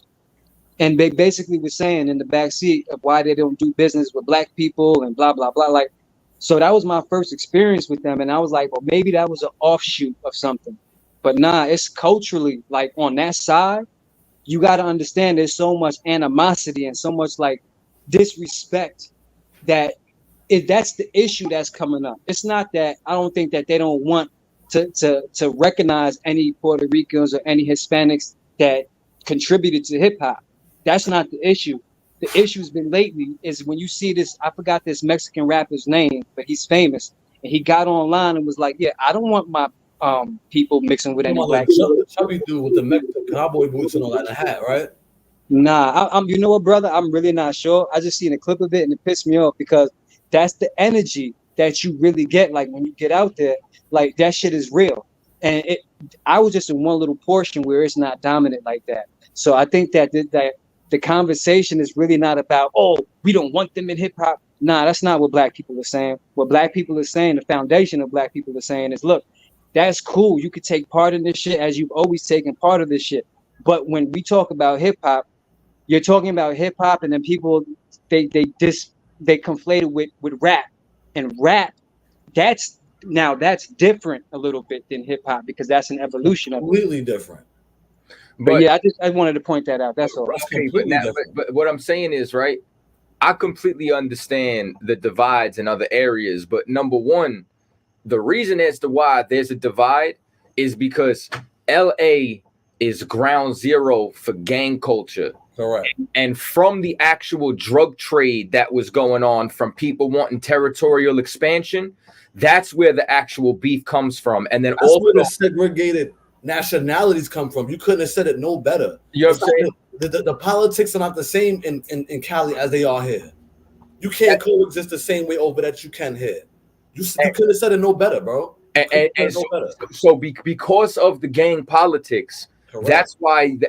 And they basically were saying in the back seat of why they don't do business with Black people and blah, blah, blah. Like, so that was my first experience with them. And I was like, well, maybe that was an offshoot of something. But nah, it's culturally, like on that side, you got to understand there's so much animosity and so much like disrespect that that's the issue that's coming up. It's not that I don't think that they don't want to recognize any Puerto Ricans or any Hispanics that contributed to hip hop. That's not the issue. The issue's been lately is when you see this, I forgot this Mexican rapper's name, but he's famous. And he got online and was like, yeah, I don't want my people mixing with any Black people. Chubby dude with the cowboy boots and all that in the hat, right? Nah, I'm you know what, brother? I'm really not sure. I just seen a clip of it and it pissed me off because that's the energy that you really get. Like when you get out there, like that shit is real. And I was just in one little portion where it's not dominant like that. So I think that the conversation is really not about, oh, we don't want them in hip hop. Nah, that's not what Black people are saying. What Black people are saying, the foundation of Black people are saying is, look, that's cool. You could take part in this shit as you've always taken part of this shit. But when we talk about hip hop, you're talking about hip hop, and then people they conflate it with rap, and rap that's different a little bit than hip hop because that's an evolution of completely different. But yeah, I wanted to point that out. That's all. Okay, but what I'm saying is, right, I completely understand the divides in other areas. But number one, the reason as to why there's a divide is because LA is ground zero for gang culture. Correct. And from the actual drug trade that was going on from people wanting territorial expansion, that's where the actual beef comes from. And then that's where the segregated nationalities come from. You couldn't have said it no better. You know what I'm saying? The politics are not the same in Cali as they are here. You can't coexist the same way over that you can here. You could have said it no better, bro. So because of the gang politics, correct.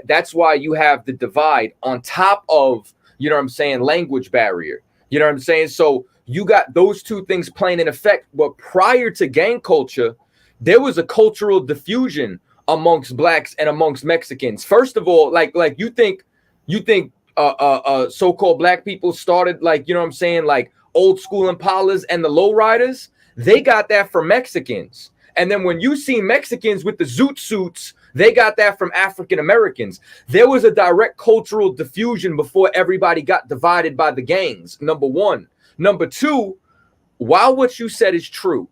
That's why you have the divide on top of, you know what I'm saying, language barrier. You know what I'm saying? So you got those two things playing in effect. But prior to gang culture, there was a cultural diffusion amongst blacks and amongst Mexicans. First of all, like you think so-called black people started, like, you know what I'm saying, like old school Impalas and the lowriders, they got that from Mexicans. And then when you see Mexicans with the zoot suits, they got that from African Americans. There was a direct cultural diffusion before everybody got divided by the gangs, number one. Number two, while what you said is true,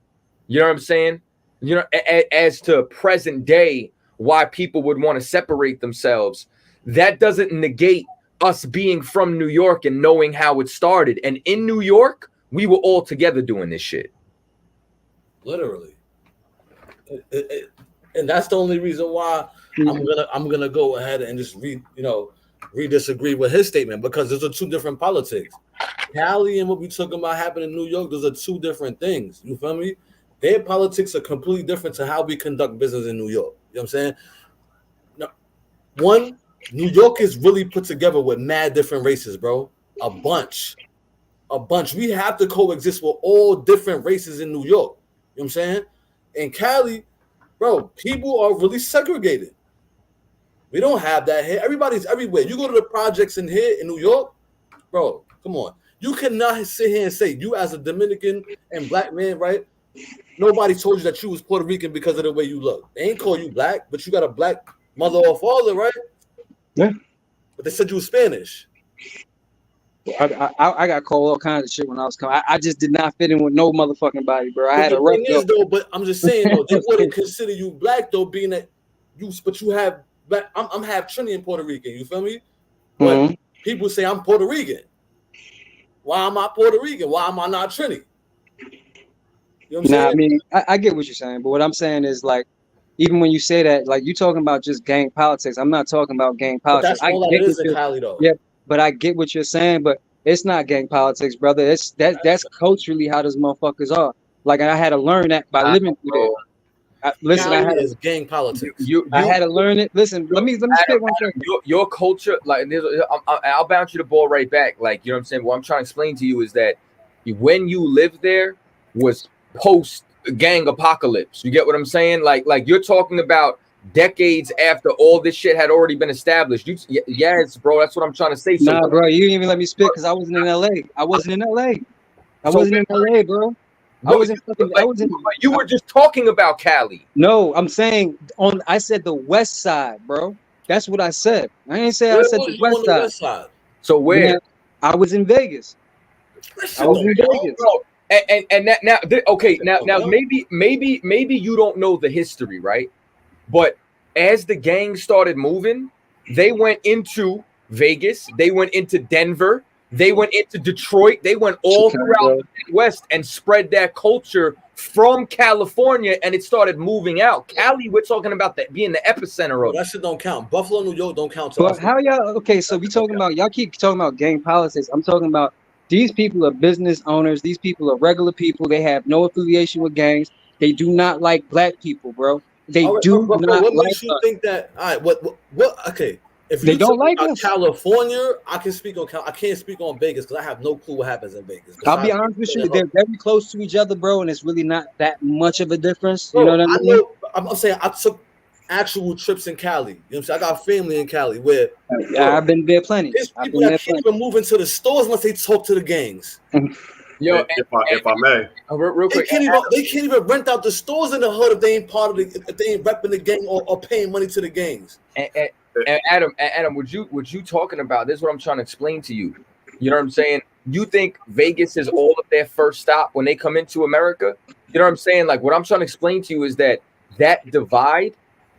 you know what I'm saying? You know, as to present day, why people would want to separate themselves, that doesn't negate us being from New York and knowing how it started. And in New York, we were all together doing this shit. Literally. And that's the only reason why I'm gonna go ahead and just disagree with his statement, because those are two different politics. Cali and what we talking about happening in New York, those are two different things. You feel me? Their politics are completely different to how we conduct business in New York. You know what I'm saying? Now, one, New York is really put together with mad different races, bro. A bunch. We have to coexist with all different races in New York. You know what I'm saying? In Cali, bro, people are really segregated. We don't have that here. Everybody's everywhere. You go to the projects in here in New York, bro, come on. You cannot sit here and say, you as a Dominican and black man, right? Nobody told you that you was Puerto Rican because of the way you look. They ain't call you black, but you got a black mother or father, right? Yeah. But they said you were Spanish. I got called all kinds of shit when I was coming. I just did not fit in with no motherfucking body, bro. I had a rough though, but I'm just saying though, they wouldn't consider you black though, being that you have black. I'm half Trinidad and Puerto Rican. You feel me? But people say I'm Puerto Rican. Why am I Puerto Rican? Why am I not Trinidad? You know what I'm saying? I mean, I get what you're saying, but what I'm saying is, like, even when you say that, like, you're talking about just gang politics. I'm not talking about gang politics. But that's all that is in Cali, though. Yeah, but I get what you're saying, but it's not gang politics, brother. That's culturally how those motherfuckers are. Like, I had to learn that by living through that. Listen, I had gang politics. I had to learn it. Listen, let me say one thing. Your culture, like, I'll bounce you the ball right back. Like, you know what I'm saying? What I'm trying to explain to you is that when you lived there was post gang apocalypse. You get what I'm saying? Like you're talking about decades after all this shit had already been established. Yes, bro, that's what I'm trying to say. So, nah, bro, you didn't even let me spit because I wasn't in LA. I wasn't in LA, bro. You were just talking about Cali. No, I'm saying I said the west side, bro. That's what I said. I ain't say I said the west side. So where? Yeah, I was in Vegas. I was in Vegas. Bro. And now maybe you don't know the history, right? But as the gang started moving, they went into Vegas, they went into Denver, they went into Detroit, they went all throughout the Midwest and spread that culture from California, and it started moving out. Cali, we're talking about that being the epicenter of that shit. Don't count. Buffalo, New York don't count. But how y'all? Okay, so we talking about, y'all keep talking about gang politics. I'm talking about these people are business owners. These people are regular people. They have no affiliation with gangs. They do not like black people, bro. They do not like us. What makes you think that? All right, what? Okay, if they don't like us, California, I can speak on. I can't speak on Vegas because I have no clue what happens in Vegas. I'll be honest with you, they're very close to each other, bro, and it's really not that much of a difference. You know what I mean? I'm saying I took actual trips in Cali. You know what I'm saying? I got family in Cali where I've been there plenty. There's people that can't even move into the stores unless they talk to the gangs. Yo, if I may, real quick, they can't even rent out the stores in the hood if they ain't part of if they ain't repping the gang or paying money to the gangs. And Adam, would you talking about this? Is what I'm trying to explain to you. You know what I'm saying? You think Vegas is all of their first stop when they come into America? You know what I'm saying? Like what I'm trying to explain to you is that divide,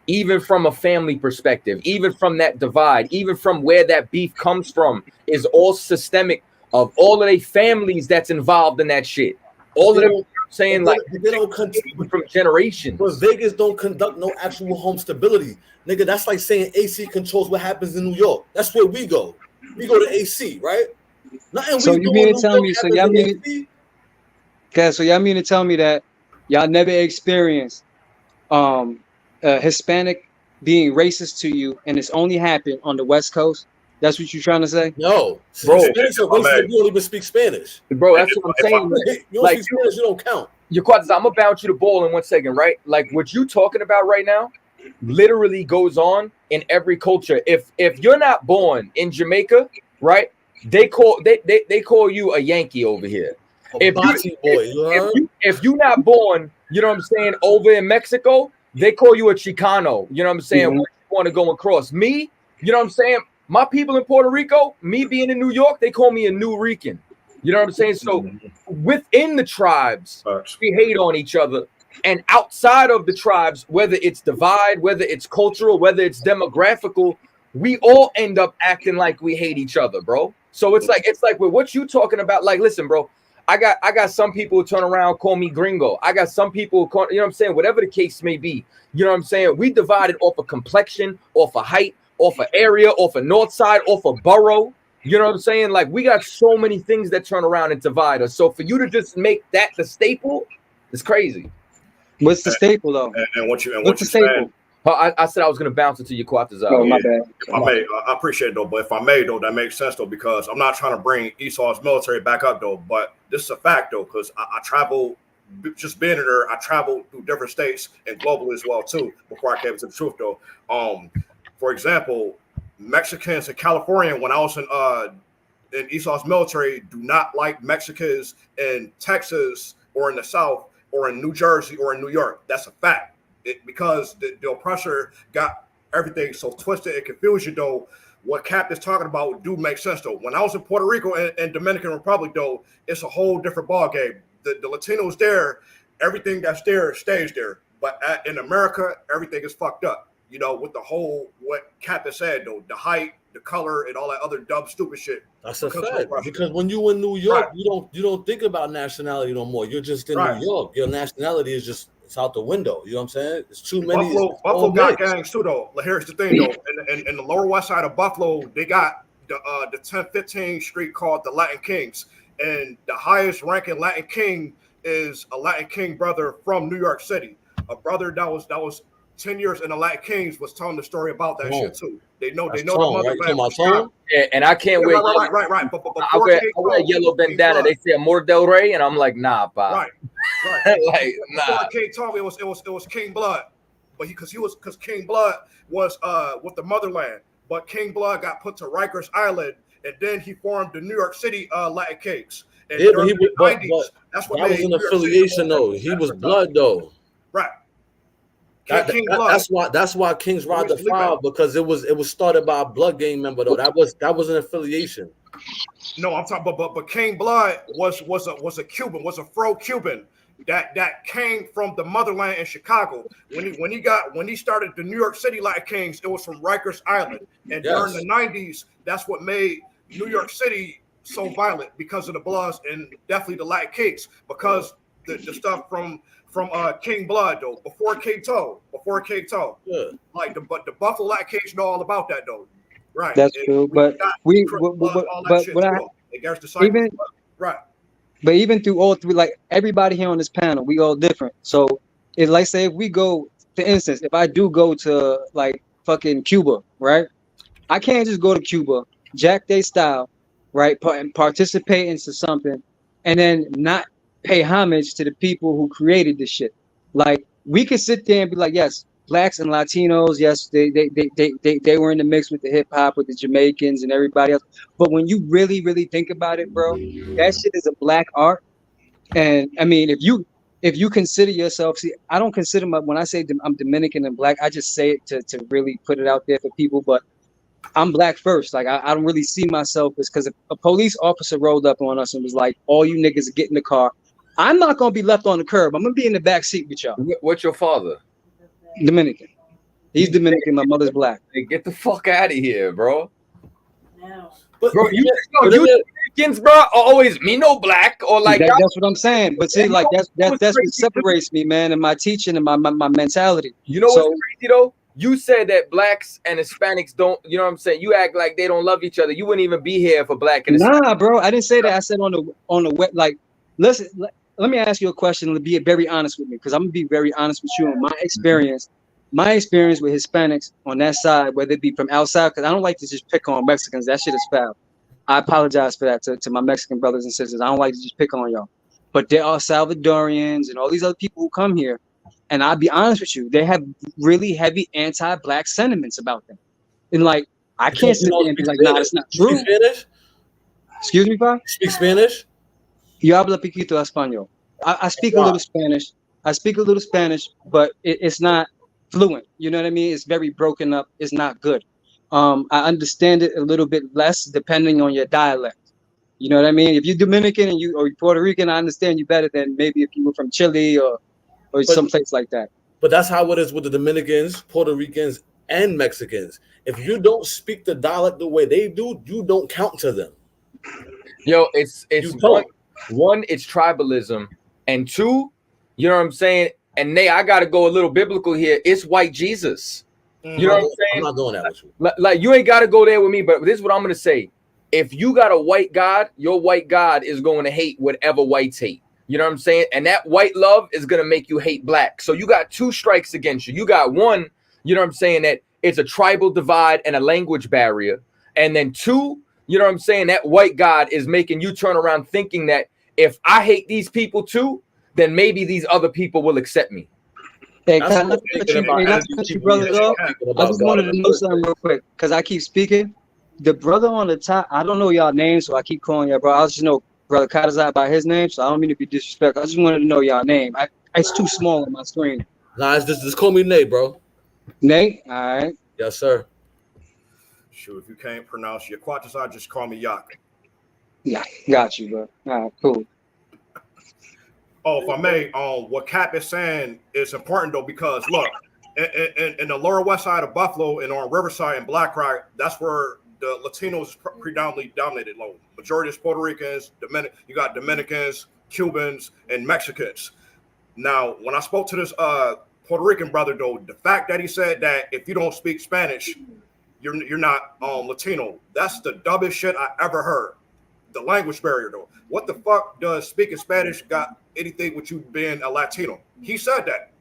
even from a family perspective, even from that divide, even from where that beef comes from, is all systemic of all of the families that's involved in that shit. All of them saying like they don't from generations. But Vegas don't conduct no actual home stability. Nigga, that's like saying AC controls what happens in New York. That's where we go. We go to AC, right? Nothing so you mean to tell me, so y'all mean to tell me that y'all never experienced Hispanic being racist to you, and it's only happened on the West Coast? That's what you're trying to say? No, bro. Hispanics are racist. You don't even speak Spanish, bro. That's what I'm saying. You don't speak Spanish, you don't count. I'm gonna bounce you the ball in 1 second, right? Like what you talking about right now, literally goes on in every culture. If you're not born in Jamaica, right? They call you a Yankee over here. If you're not born, you know what I'm saying, over in Mexico, they call you a Chicano. You know what I'm saying? When you want to go across. Me, you know what I'm saying? My people in Puerto Rico, me being in New York, they call me a New Rican. You know what I'm saying? So within the tribes, we hate on each other. And outside of the tribes, whether it's divide, whether it's cultural, whether it's demographical, we all end up acting like we hate each other, bro. So it's like with what you talking about. Like, listen, bro, I got some people who turn around, call me gringo. I got some people who call, you know what I'm saying? Whatever the case may be, you know what I'm saying? We divided off of complexion, off of height, off of area, off of north side, off of borough. You know what I'm saying? Like, we got so many things that turn around and divide us. So for you to just make that the staple, it's crazy. What's the staple though? What's the staple? I said I was gonna bounce it to you, Quatazar. Oh, my bad. If I may, I appreciate it though, but if I may though, that makes sense though, because I'm not trying to bring Esau's military back up though, but this is a fact though, because I traveled, just being there, I traveled through different states and globally as well too, before I came to the truth though. For example, Mexicans in California, when I was in Esau's military, do not like Mexicans in Texas or in the South or in New Jersey or in New York. That's a fact. Because the oppressor got everything so twisted and confused, though. What Cap is talking about do make sense though. When I was in Puerto Rico and Dominican Republic though, it's a whole different ball game. The Latinos there, everything that's there stays there. But in America, everything is fucked up. You know, with the whole, what Captain said though, the height, the color, and all that other dumb, stupid shit. That's a fact. Because when you in New York, right, you don't think about nationality no more. You're just in New York. Your nationality is just, it's out the window. You know what I'm saying? It's too many. Buffalo got gangs too though. Here's the thing though. In the lower west side of Buffalo, they got the 1015 street called the Latin Kings, and the highest ranking Latin king is a Latin king brother from New York City. A brother that was 10 years in the Latin Kings was telling the story about that shit too. They know the motherland. Yeah, and I can't wait. Right. But I wear yellow bandana. They say Amor del Rey, and I'm like, nah, pa. Right. Like, nah. Before King told me it was King Blood, but because King Blood was with the motherland, but King Blood got put to Rikers Island, and then he formed the New York City Latin Kings. And yeah, but that's what that was an affiliation though. He was Blood though. Right. That's why Kings ride the file, because it was started by a Blood gang member though. That was an affiliation. No, I'm talking but King Blood was a Cuban, was a Afro-Cuban that came from the motherland in Chicago. When he started the New York City Latin Kings, it was from Rikers Island. And during the 90s, that's what made New York City so violent, because of the Bloods and definitely the Latin Kings, because the stuff from King Blood though, before King Toe. Yeah. Like the Buffalo Latin Kings know all about that though. Right. That's true. But even through all three, like everybody here on this panel, we all different. So if, like, say if we go, for instance, if I do go to like fucking Cuba, right? I can't just go to Cuba, jack their style, right? And participate into something, and then not pay homage to the people who created this shit. Like, we could sit there and be like, yes, blacks and Latinos, yes, they were in the mix with the hip hop, with the Jamaicans and everybody else. But when you really, really think about it, bro, that shit is a black art. And I mean, if you consider yourself, see, I don't consider when I say I'm Dominican and black, I just say it to really put it out there for people. But I'm black first. Like, I don't really see myself as, because if a police officer rolled up on us and was like, all you niggas get in the car, I'm not gonna be left on the curb. I'm gonna be in the back seat with y'all. What's your father? Dominican. He's Dominican. My mother's black. Hey, get the fuck out of here, bro. No. Bro, you Dominicans, bro, are always me no black or like that's what I'm saying. But see, like that's what separates me, man, and my teaching and my mentality. You know what's crazy though? You said that blacks and Hispanics don't, you know what I'm saying? You act like they don't love each other. You wouldn't even be here for black and Hispanic. Nah, bro, I didn't say that. I said on the web, like, listen, let me ask you a question and be very honest with me, because I'm gonna be very honest with you on my experience with Hispanics on that side, whether it be from outside, because I don't like to just pick on Mexicans. That shit is foul. I apologize for that to my Mexican brothers and sisters. I don't like to just pick on y'all. But there are Salvadorians and all these other people who come here. And I'll be honest with you, they have really heavy anti-black sentiments about them. And like, I can't sit there and be like, nah, it's not true. Speak Spanish? Excuse me, Pa? Speak Spanish? Yo hablo poquito español. I speak a little Spanish. I speak a little Spanish, but it's not fluent. You know what I mean? It's very broken up. It's not good. I understand it a little bit less depending on your dialect. You know what I mean? If you're Dominican and or Puerto Rican, I understand you better than maybe if you were from Chile or someplace like that. But that's how it is with the Dominicans, Puerto Ricans, and Mexicans. If you don't speak the dialect the way they do, you don't count to them. Yo, it's one, it's tribalism, and two, you know what I'm saying? And I gotta go a little biblical here. It's white Jesus. You know what I'm saying? I'm not doing that with you. Like you ain't gotta go there with me, but this is what I'm gonna say. If you got a white God, your white God is going to hate whatever whites hate. You know what I'm saying? And that white love is going to make you hate black. So you got two strikes against you. You got one, you know what I'm saying, that it's a tribal divide and a language barrier. And then two, you know what I'm saying, that white God is making you turn around thinking that if I hate these people too, then maybe these other people will accept me. Hey, can I cut you, brother, off? I just wanted to know something real quick because I keep speaking. The brother on the top, I don't know y'all names, so I keep calling y'all, bro. I just know Brother Kadazai by his name, so I don't mean to be disrespectful. I just wanted to know y'all name. It's too small on my screen. Nah, it's just call me Nate, bro. Nate? All right. Yes, sir. Shoot, if you can't pronounce your Quatazai, just call me Yak. Yeah, got you, bro. All right, cool. Oh, if I may, what Cap is saying is important, though, because, look, in the lower west side of Buffalo and on Riverside and Black Rock, that's where the Latinos predominantly dominated. Majority is Puerto Ricans, you got Dominicans, Cubans, and Mexicans. Now, when I spoke to this Puerto Rican brother, though, the fact that he said that if you don't speak Spanish, you're not Latino, that's the dumbest shit I ever heard. The language barrier, though. What the fuck does speaking Spanish got anything with you being a Latino? He said that.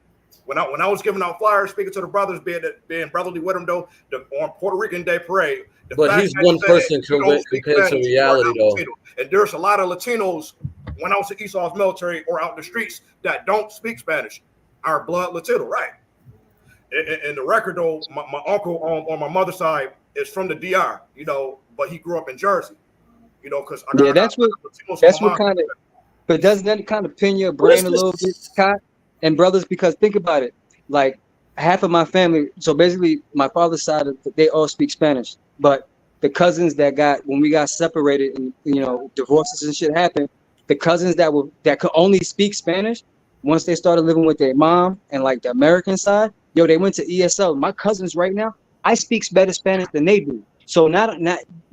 When I was giving out flyers, speaking to the brothers, being brotherly with them, though, on Puerto Rican Day Parade. But he's one person compared to reality, though. And there's a lot of Latinos, when I was in Esau's military or out in the streets, that don't speak Spanish, are blood Latino, right? And the record, though, my uncle on my mother's side is from the DR, you know, but he grew up in Jersey, you know, because that's what kind of. But doesn't that kind of pin your brain a little bit, Scott? And brothers, because think about it, like half of my family, so basically my father's side, they all speak Spanish, but the cousins when we got separated and, you know, divorces and shit happened, the cousins that could only speak Spanish, once they started living with their mom and like the American side, they went to ESL. My cousins right now, I speak better Spanish than they do. So not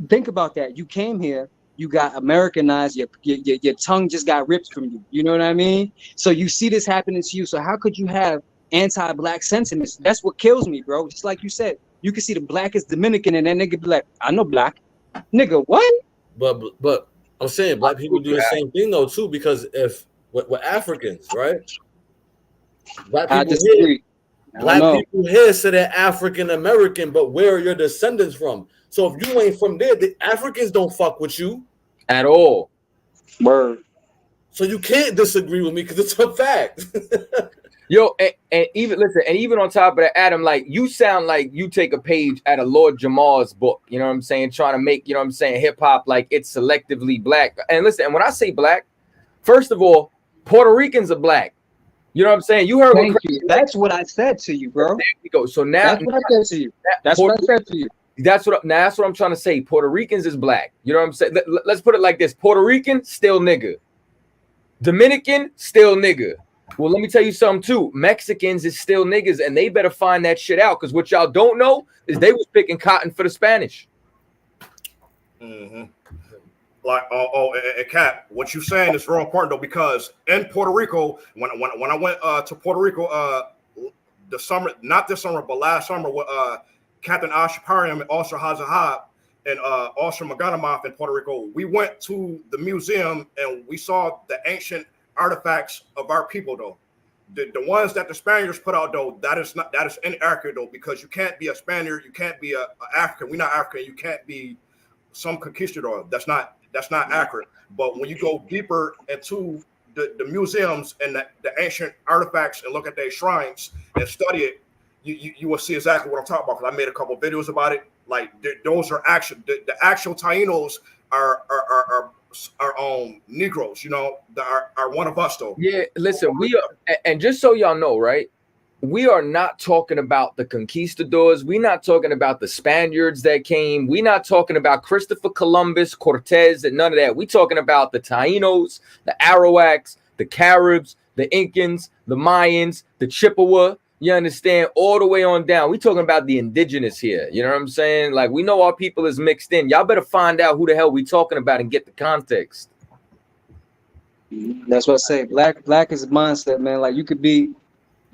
think about that. You came here, you got Americanized, your tongue just got ripped from you. You know what I mean? So you see this happening to you. So how could you have anti-black sentiments? That's what kills me, bro. Just like you said, you can see the blackest Dominican and that nigga be like, I know black. Nigga, what? But I'm saying black people do the same thing though too, because if with Africans, right? Black people here say they're African American, but where are your descendants from? So if you ain't from there, the Africans don't fuck with you at all. Word. So you can't disagree with me because it's a fact. Yo, and even on top of that, Adam, like you sound like you take a page out of Lord Jamal's book. You know what I'm saying? Trying to make, you know what I'm saying, hip hop like it's selectively black. And listen, and when I say black, first of all, Puerto Ricans are black. You know what I'm saying? You heard. Thank you. That's what I said to you, bro. There we go. So now that's what I said to you. That's what I said to you. That's what I'm trying to say. Puerto Ricans is black. You know what I'm saying? Let's put it like this: Puerto Rican, still nigga. Dominican, still nigga. Well, let me tell you something too. Mexicans is still niggas, and they better find that shit out. Because what y'all don't know is they was picking cotton for the Spanish. Mm-hmm. Like, and Cap, what you saying is very important though, because in Puerto Rico, when I went to Puerto Rico, the summer, not this summer, but last summer with Captain Ashapariam and Officer Hazahab and Officer Maganamath in Puerto Rico, we went to the museum and we saw the ancient artifacts of our people though. The ones that the Spaniards put out though, that is inaccurate though, because you can't be a Spaniard, you can't be a African. We're not African. You can't be some conquistador. That's not accurate. But when you go deeper into the museums and the ancient artifacts and look at their shrines and study it, you will see exactly what I'm talking about. Because I made a couple of videos about it. Like those are actual the actual Tainos are Negroes, you know, that are one of us though. Yeah, listen, we are, and just so y'all know, right? We are not talking about the conquistadors. We're not talking about the Spaniards that came. We're not talking about Christopher Columbus, Cortez, and none of that. We're talking about the Tainos, the Arawaks, the Caribs, the Incans, the Mayans, the Chippewa. You understand? All the way on down. We're talking about the indigenous here. You know what I'm saying? Like, we know our people is mixed in. Y'all better find out who the hell we talking about and get the context. That's what I say. Black is a mindset, man. Like, you could be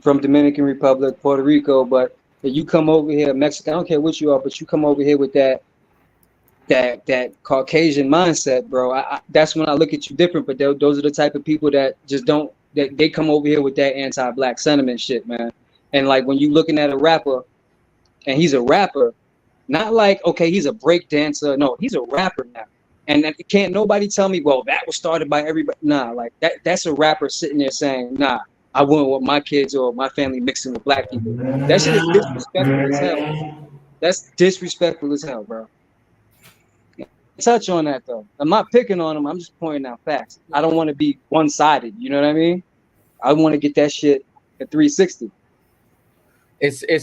from Dominican Republic, Puerto Rico, but if you come over here, Mexico, I don't care what you are, but you come over here with that Caucasian mindset, bro. That's when I look at you different. But those are the type of people that just don't. That they come over here with that anti-black sentiment shit, man. And like when you looking at a rapper, and he's a rapper, not like okay, he's a break dancer. No, he's a rapper now. And can't nobody tell me, well, that was started by everybody. Nah, like that's a rapper sitting there saying, nah, I wouldn't want my kids or my family mixing with black people. That shit is disrespectful as hell. That's disrespectful as hell, bro. Touch on that though. I'm not picking on them. I'm just pointing out facts. I don't want to be one-sided. You know what I mean? I want to get that shit at 360. It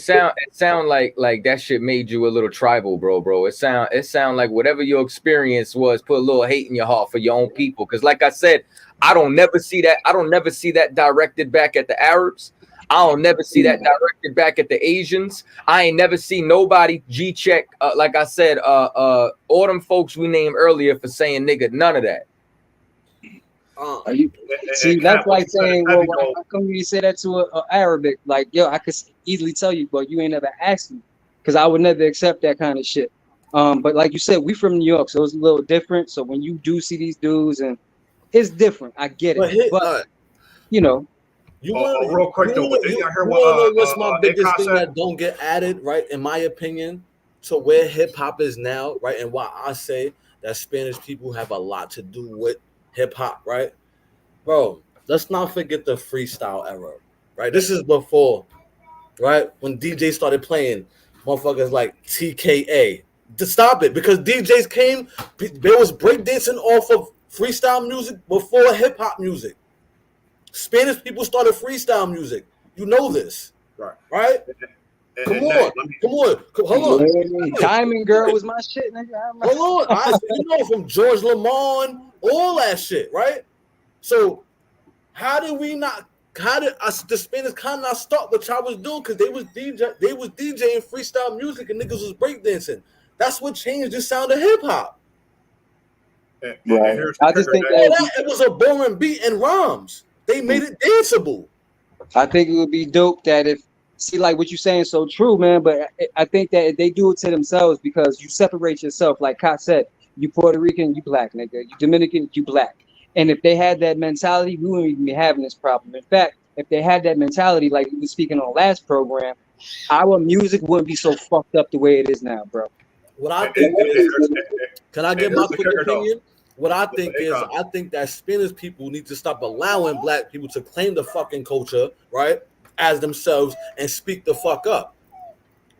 sound like that shit made you a little tribal, bro. It sound like whatever your experience was, put a little hate in your heart for your own people. Because like I said, I don't never see that directed back at the Arabs. I don't never see that directed back at the Asians. I ain't never see nobody G-check, like I said, all them folks we named earlier for saying nigga, none of that. See, that's like saying, well, how come you say that to a Arabic? Like, yo, I could easily tell you, but you ain't never asked me, because I would never accept that kind of shit. But like you said, we from New York, so it's a little different. So when you do see these dudes, and it's different, I get it. But you know, you want real quick though. What's my biggest thing that don't get added, right? In my opinion, to where hip hop is now, right, and why I say that Spanish people have a lot to do with hip hop, right, bro? Let's not forget the freestyle era, right? This is before, right, when DJs started playing motherfuckers like TKA. To stop it, because DJs came, there was breakdancing off of freestyle music before hip hop music. Spanish people started freestyle music. You know this, right? Come on. Diamond Girl was my shit, nigga. Hold on, you know, from George Lamond, all that shit, right? So how did the Spanish kind of not start what y'all was doing? Because they was DJing freestyle music and niggas was breakdancing. That's what changed the sound of hip hop. Right. I just think that it was a boring beat and rhymes. They made it danceable. I think it would be dope that if, see, like what you're saying is so true, man. But I think that if they do it to themselves, because you separate yourself, like Kai said, you Puerto Rican, you black, nigga. You Dominican, you black. And if they had that mentality, we wouldn't even be having this problem. In fact, if they had that mentality, like we were speaking on last program, our music wouldn't be so fucked up the way it is now, bro. What I think is, can I give my quick opinion? What I think is, I think that Spanish people need to stop allowing black people to claim the fucking culture, right, as themselves and speak the fuck up.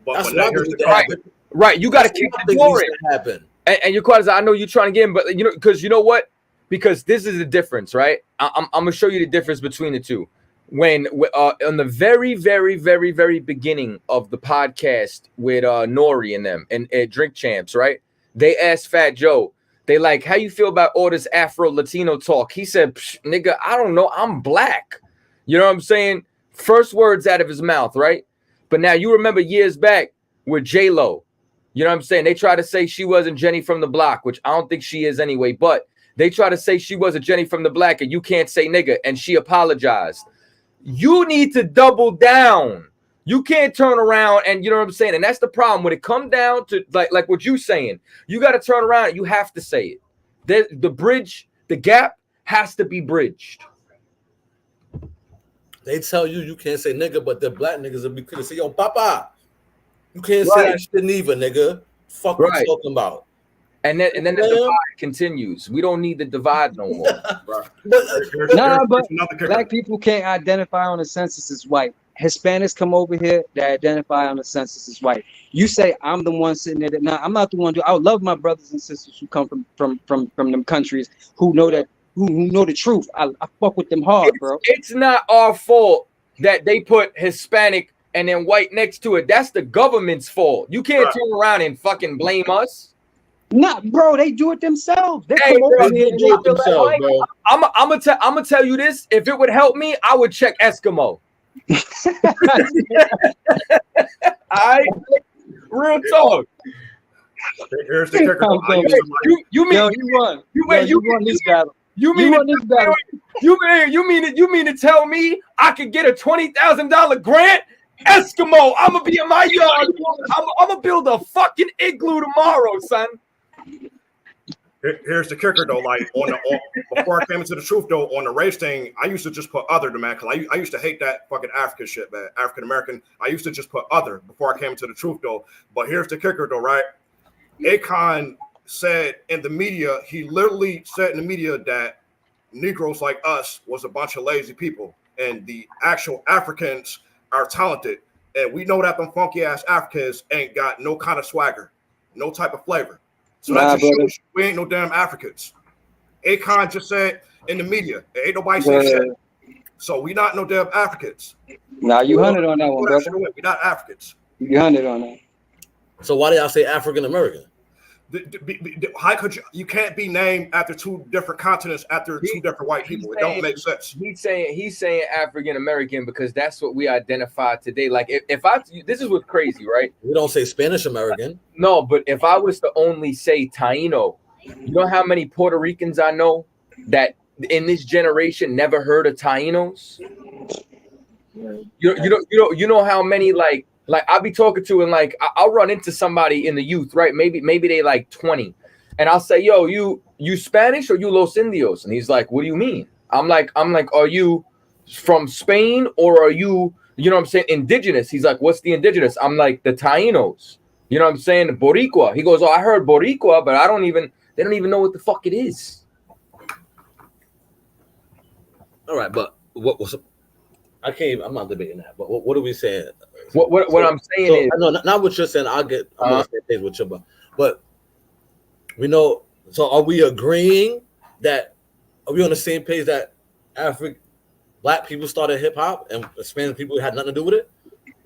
That's what I think. Right. You got to keep the door in. And your question, I know you're trying to get in, but you know, because you know what? Because this is the difference, right? I'm gonna show you the difference between the two. When on the very, very, very, very beginning of the podcast with Nori and them and Drink Champs, right? They asked Fat Joe, They like, how you feel about all this Afro Latino talk? He said, nigga, I don't know. I'm black. You know what I'm saying? First words out of his mouth, right? But now you remember years back with J-Lo. You know what I'm saying? They try to say she wasn't Jenny from the block, which I don't think she is anyway. But they try to say she wasn't Jenny from the block and you can't say nigga. And she apologized. You need to double down. You can't turn around and you know what I'm saying? And that's the problem when it comes down to like what you saying. You got to turn around and you have to say it. The bridge, the gap has to be bridged. They tell you can't say nigga, but the black niggas will be quick to say, yo, papa. You can't say that shit neither, nigga. Fuck what you talking about. And then the divide continues. We don't need the divide no more. But black people can't identify on the census as white. Hispanics come over here, they identify on the census as white. You say I'm the one sitting there. Nah, I'm not the one. I would love my brothers and sisters who come from them countries who know that who know the truth. I fuck with them hard, bro. It's not our fault that they put Hispanic and then white next to it. That's the government's fault. You can't turn around and fucking blame us. Nah, bro, they do it themselves. They come over here and do it themselves, bro. I'm gonna tell you this. If it would help me, I would check Eskimo. I real talk. Here's the kicker. You won this battle. You mean to tell me I could get a $20,000 grant? Eskimo, I'm gonna be in my yard. I'm gonna build a fucking igloo tomorrow, son. Here's the kicker though. Like before I came into the truth though, on the race thing, I used to just put other to man because I used to hate that fucking African shit, man. African American. I used to just put other before I came into the truth though. But here's the kicker though, right? Akon said in the media, he literally said in the media that Negroes like us was a bunch of lazy people, and the actual Africans are talented, and we know that them funky ass Africans ain't got no kind of swagger, no type of flavor. So that just shows we ain't no damn Africans. Akon just said in the media, ain't nobody saying shit. So we not no damn Africans. Nah, you hunted on that one, brother. We not Africans. You hunted on that. So why did y'all say African American? How could you can't be named after two different continents after two different white people? It don't make sense. He's saying African American because that's what we identify today. Like if this is what's crazy, right? We don't say Spanish American. No, but if I was to only say Taino, you know how many Puerto Ricans I know that in this generation never heard of Tainos? You know how many like I'll be talking to and like I'll run into somebody in the youth, right? Maybe they like 20, and I'll say, "Yo, you Spanish or you Los Indios?" And he's like, "What do you mean?" I'm like, "Are you from Spain or are you know what I'm saying, indigenous?" He's like, "What's the indigenous?" I'm like, "The Tainos." You know what I'm saying? Boricua. He goes, "Oh, I heard Boricua, but they don't even know what the fuck it is." All right, but I'm not debating that. But what are we saying? What I'm saying is no, not what you're saying. I'm on the same page with you, but we know. So are we agreeing that? Are we on the same page that black people started hip hop and Spanish people had nothing to do with it?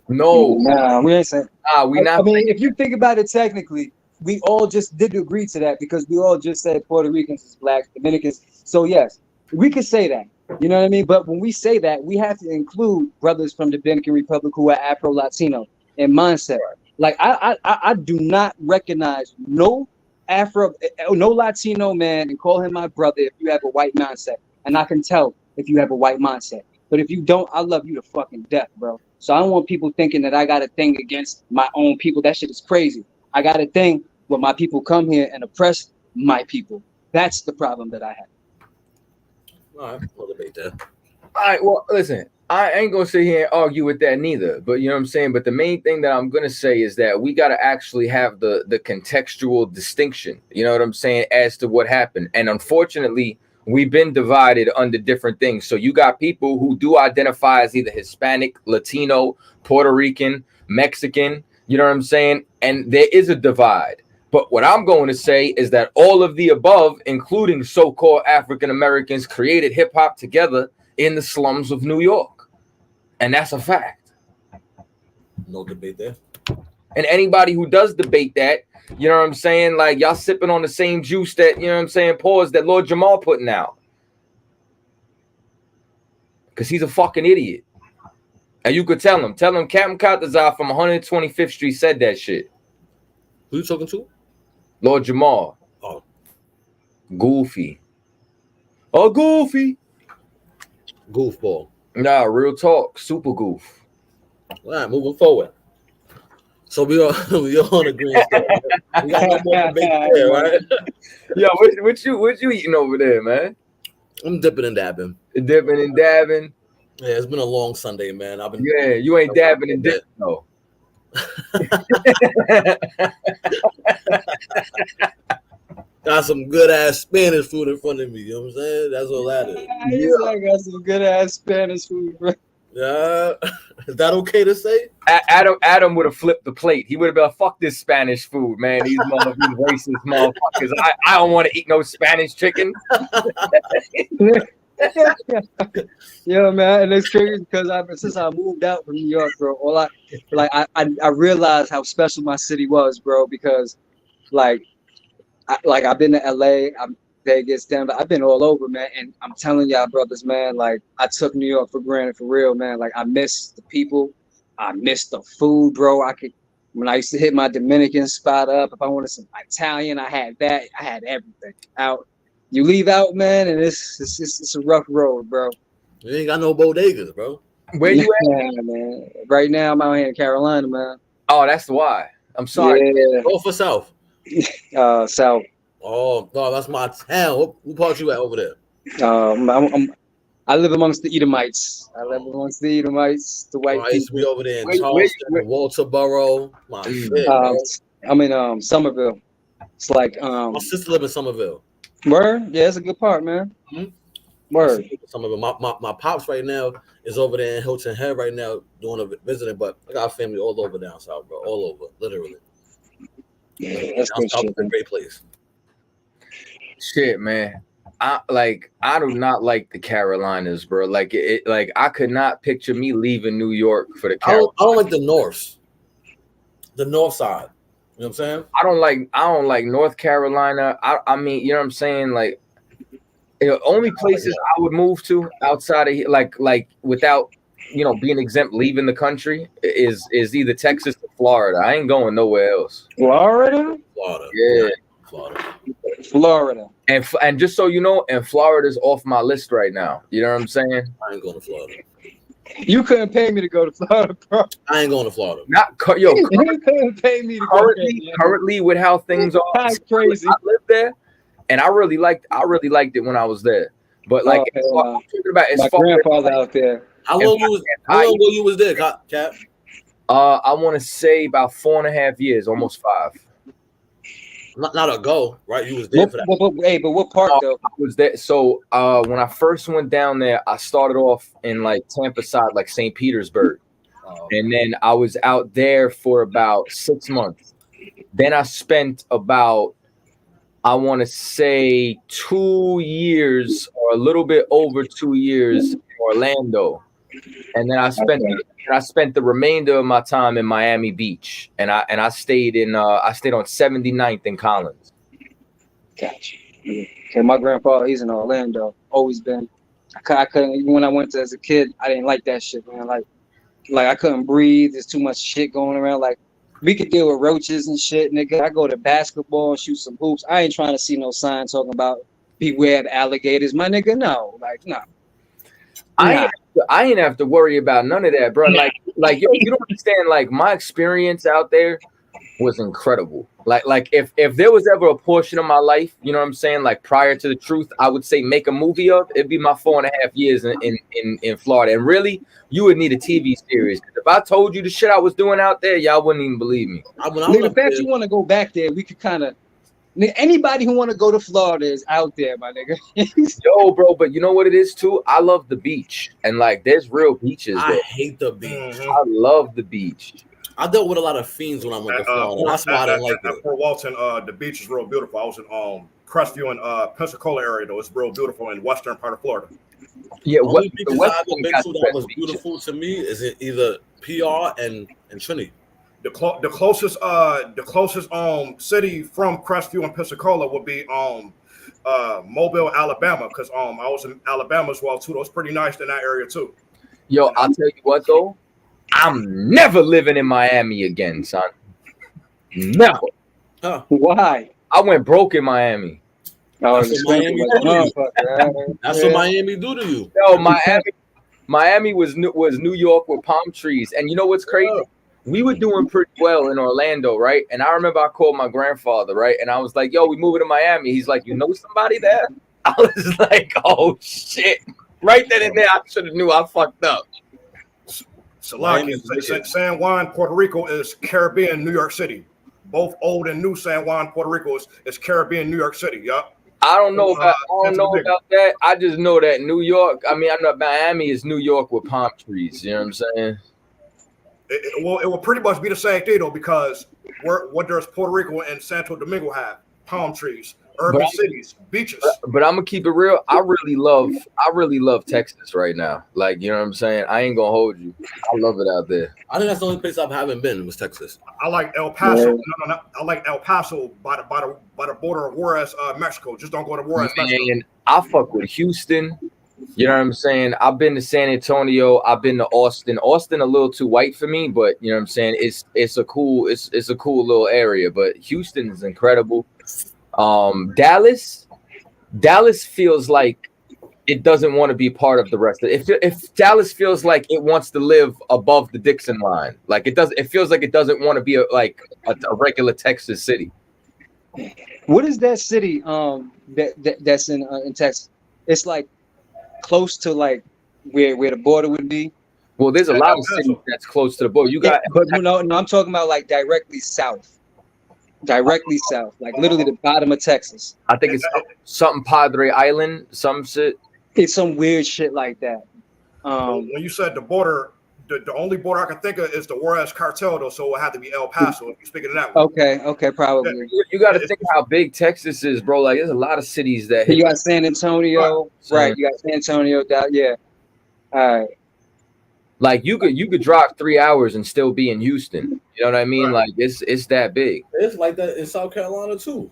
No, nah, we ain't saying. We not. I mean, if you think about it technically, we all just did agree to that because we all just said Puerto Ricans is black, Dominicans. So yes, we could say that. You know what I mean? But when we say that, we have to include brothers from the Dominican Republic who are Afro-Latino in mindset. Like I do not recognize no Latino man and call him my brother if you have a white mindset. And I can tell if you have a white mindset. But if you don't, I love you to fucking death, bro. So I don't want people thinking that I got a thing against my own people. That shit is crazy. I got a thing where my people come here and oppress my people. That's the problem that I have. All right, we'll debate that. All right, well, listen, I ain't gonna sit here and argue with that neither. But you know what I'm saying? But the main thing that I'm gonna say is that we gotta actually have the contextual distinction, you know what I'm saying, as to what happened. And unfortunately, we've been divided under different things. So you got people who do identify as either Hispanic, Latino, Puerto Rican, Mexican, you know what I'm saying? And there is a divide. But what I'm going to say is that all of the above, including so-called African Americans, created hip hop together in the slums of New York. And that's a fact. No debate there. And anybody who does debate that You know what I'm saying? Like y'all sipping on the same juice that, you know what I'm saying, pause, that Lord Jamal putting out. Because he's a fucking idiot. And you could tell him Captain Katazar from 125th Street said that shit. Who you talking to? Lord Jamal. Oh. Goofy. Oh, Goofy. Goofball. Nah, real talk. Super goof. All right, moving forward. So we are on a green stuff. We got no more debate there, right? Yo, what you eating over there, man? I'm dipping and dabbing. Dipping and dabbing. Yeah, it's been a long Sunday, man. Yeah, you ain't dabbing and dipping though. Got some good ass Spanish food in front of me. You know what I'm saying? That's all that is. Yeah. I got some good ass Spanish food, bro. Yeah, is that okay to say? Adam would have flipped the plate. He would have been like, "Fuck this Spanish food, man. These racist motherfuckers. I don't want to eat no Spanish chicken." Yeah, man, and it's crazy because since I moved out from New York, bro, I realized how special my city was, bro. Because I've been to LA, I'm Vegas, Denver, I've been all over, man. And I'm telling y'all, brothers, man, like I took New York for granted, for real, man. Like I miss the people, I miss the food, bro. When I used to hit my Dominican spot up, if I wanted some Italian, I had that. I had everything out. You leave out, man, and it's a rough road, bro. You ain't got no bodegas, bro. Where you at, man? Right now, I'm out here in Carolina, man. Oh, that's why. I'm sorry. Yeah. Go for South. South. Oh no, that's my town. What part you at over there? I live amongst the Edomites. The white I used to be over there in Charleston, Walterboro. My shit, I'm in Somerville. It's like my sister lives in Somerville. Word? Yeah, it's a good part, man. Mm-hmm. Word. Somerville. My pops right now is over there in Hilton Head right now doing a visiting, but I got family all over down south, bro. All over, literally. Yeah, that's good shit. A great place. Shit, man. I do not like the Carolinas, bro. Like I could not picture me leaving New York for the Carolinas. I don't like the north side. You know what I'm saying? I don't like North Carolina. I mean, you know what I'm saying? Like, only places I would move to outside of like without, you know, being exempt leaving the country is either Texas or Florida. I ain't going nowhere else. Florida? Yeah. Florida. And just so you know, and Florida's off my list right now. You know what I'm saying? I ain't going to Florida. You couldn't pay me to go to Florida, bro. I ain't going to Florida. You couldn't pay me to go there. Currently, with how things are, that's crazy. I lived there, and I really liked it when I was there. But like, I'm talking about my grandfather out there. How long ago you was there, Cap? I want to say about 4.5 years, almost 5. Not ago, right? You was there for that. But what part though? I was there. So when I first went down there, I started off in like Tampa side, like St. Petersburg. And then I was out there for about 6 months. Then I spent about, I want to say 2 years or a little bit over 2 years in Orlando. And then I spent the remainder of my time in Miami Beach, and I stayed on 79th in Collins. Gotcha. Okay, my grandfather, he's in Orlando. Always been. I couldn't, even when I went to as a kid, I didn't like that shit, man. Like I couldn't breathe. There's too much shit going around. Like we could deal with roaches and shit, nigga. I go to basketball and shoot some hoops. I ain't trying to see no sign talking about beware of alligators, my nigga. No, like no. I ain't have to worry about none of that, bro. Like yo, you don't understand. Like my experience out there was incredible. Like if there was ever a portion of my life, you know what I'm saying, like prior to the truth, I would say make a movie of, it'd be my 4.5 years in Florida. And really, you would need a TV series. If I told you the shit I was doing out there, y'all wouldn't even believe me. The fact you want to go back there, we could kind of. Anybody who want to go to Florida is out there, my nigga. Yo, bro, but you know what it is too? I love the beach, and like there's real beaches there. I hate the beach. Mm-hmm. I love the beach. I dealt with a lot of fiends when I went to Florida. That's why I didn't like it. Fort Walton, the beach is real beautiful. I was in Crestview and Pensacola area though. It's real beautiful in western part of Florida. Yeah, what the West I've been to that was beautiful to me is either PR and Trinity. The closest city from Crestview and Pensacola would be Mobile, Alabama, because I was in Alabama as well too. That was pretty nice in that area too. Yo, I'll tell you what though, I'm never living in Miami again, son. Never. Huh. Why? I went broke in Miami. Oh, That's what Miami do to you. That's what Miami do to you. Yo, Miami was New York with palm trees, and you know what's crazy? We were doing pretty well in Orlando, right? And I remember I called my grandfather, right? And I was like, yo, we moving to Miami. He's like, you know somebody there? I was like, oh, shit. Right then and there, I should have knew I fucked up. San Juan, Puerto Rico is Caribbean, New York City. Both old and new San Juan, Puerto Rico is Caribbean, New York City. Yup. I don't know about that. I just know that New York, I know Miami is New York with palm trees. You know what I'm saying? It will pretty much be the same thing though, because what does Puerto Rico and Santo Domingo have? Palm trees, urban cities, beaches. But I'm gonna keep it real. I really love Texas right now. Like, you know what I'm saying? I ain't gonna hold you. I love it out there. I think that's the only place I haven't been was Texas. I like El Paso. No. I like El Paso by the border of Juarez, Mexico. Just don't go to Juarez, Mexico. And I fuck with Houston. You know what I'm saying? I've been to San Antonio. I've been to Austin. Austin a little too white for me, but you know what I'm saying? It's a cool little area. But Houston is incredible. Dallas feels like it doesn't want to be part of the rest of it. If Dallas feels like it wants to live above the Dixon line, like it feels like it doesn't want to be a regular Texas city. What is that city that's in Texas? It's like close to like where the border would be. Well, there's a lot of cities that's close to the border. You got, but no, I'm talking about like directly south, like literally the bottom of Texas. I think it's something Padre Island, some shit. It's some weird shit like that. When you said the border, the only border I can think of is the Juarez cartel, though, so it would have to be El Paso if you're speaking of that one. Okay, probably. You got to think how big Texas is, bro. Like, there's a lot of cities that you got San Antonio, right? You got San Antonio, yeah. All right. Like you could drive 3 hours and still be in Houston. You know what I mean? Right. Like it's that big. It's like that in South Carolina too.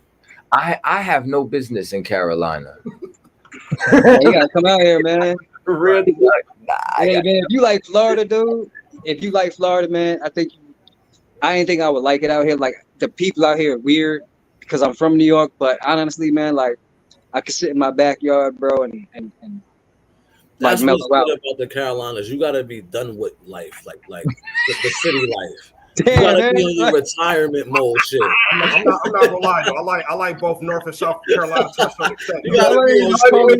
I have no business in Carolina. You gotta come out here, man. Really? Hey, man, if you like Florida, dude. If you like Florida, man, I didn't think I would like it out here. Like the people out here are weird because I'm from New York, but honestly, man, like I could sit in my backyard, bro, and that's like what's good about the Carolinas. You gotta be done with life, like the city life. Damn, you gotta be on your retirement mode, shit. I'm not gonna lie though. I like both North and South Carolina. You gotta be on your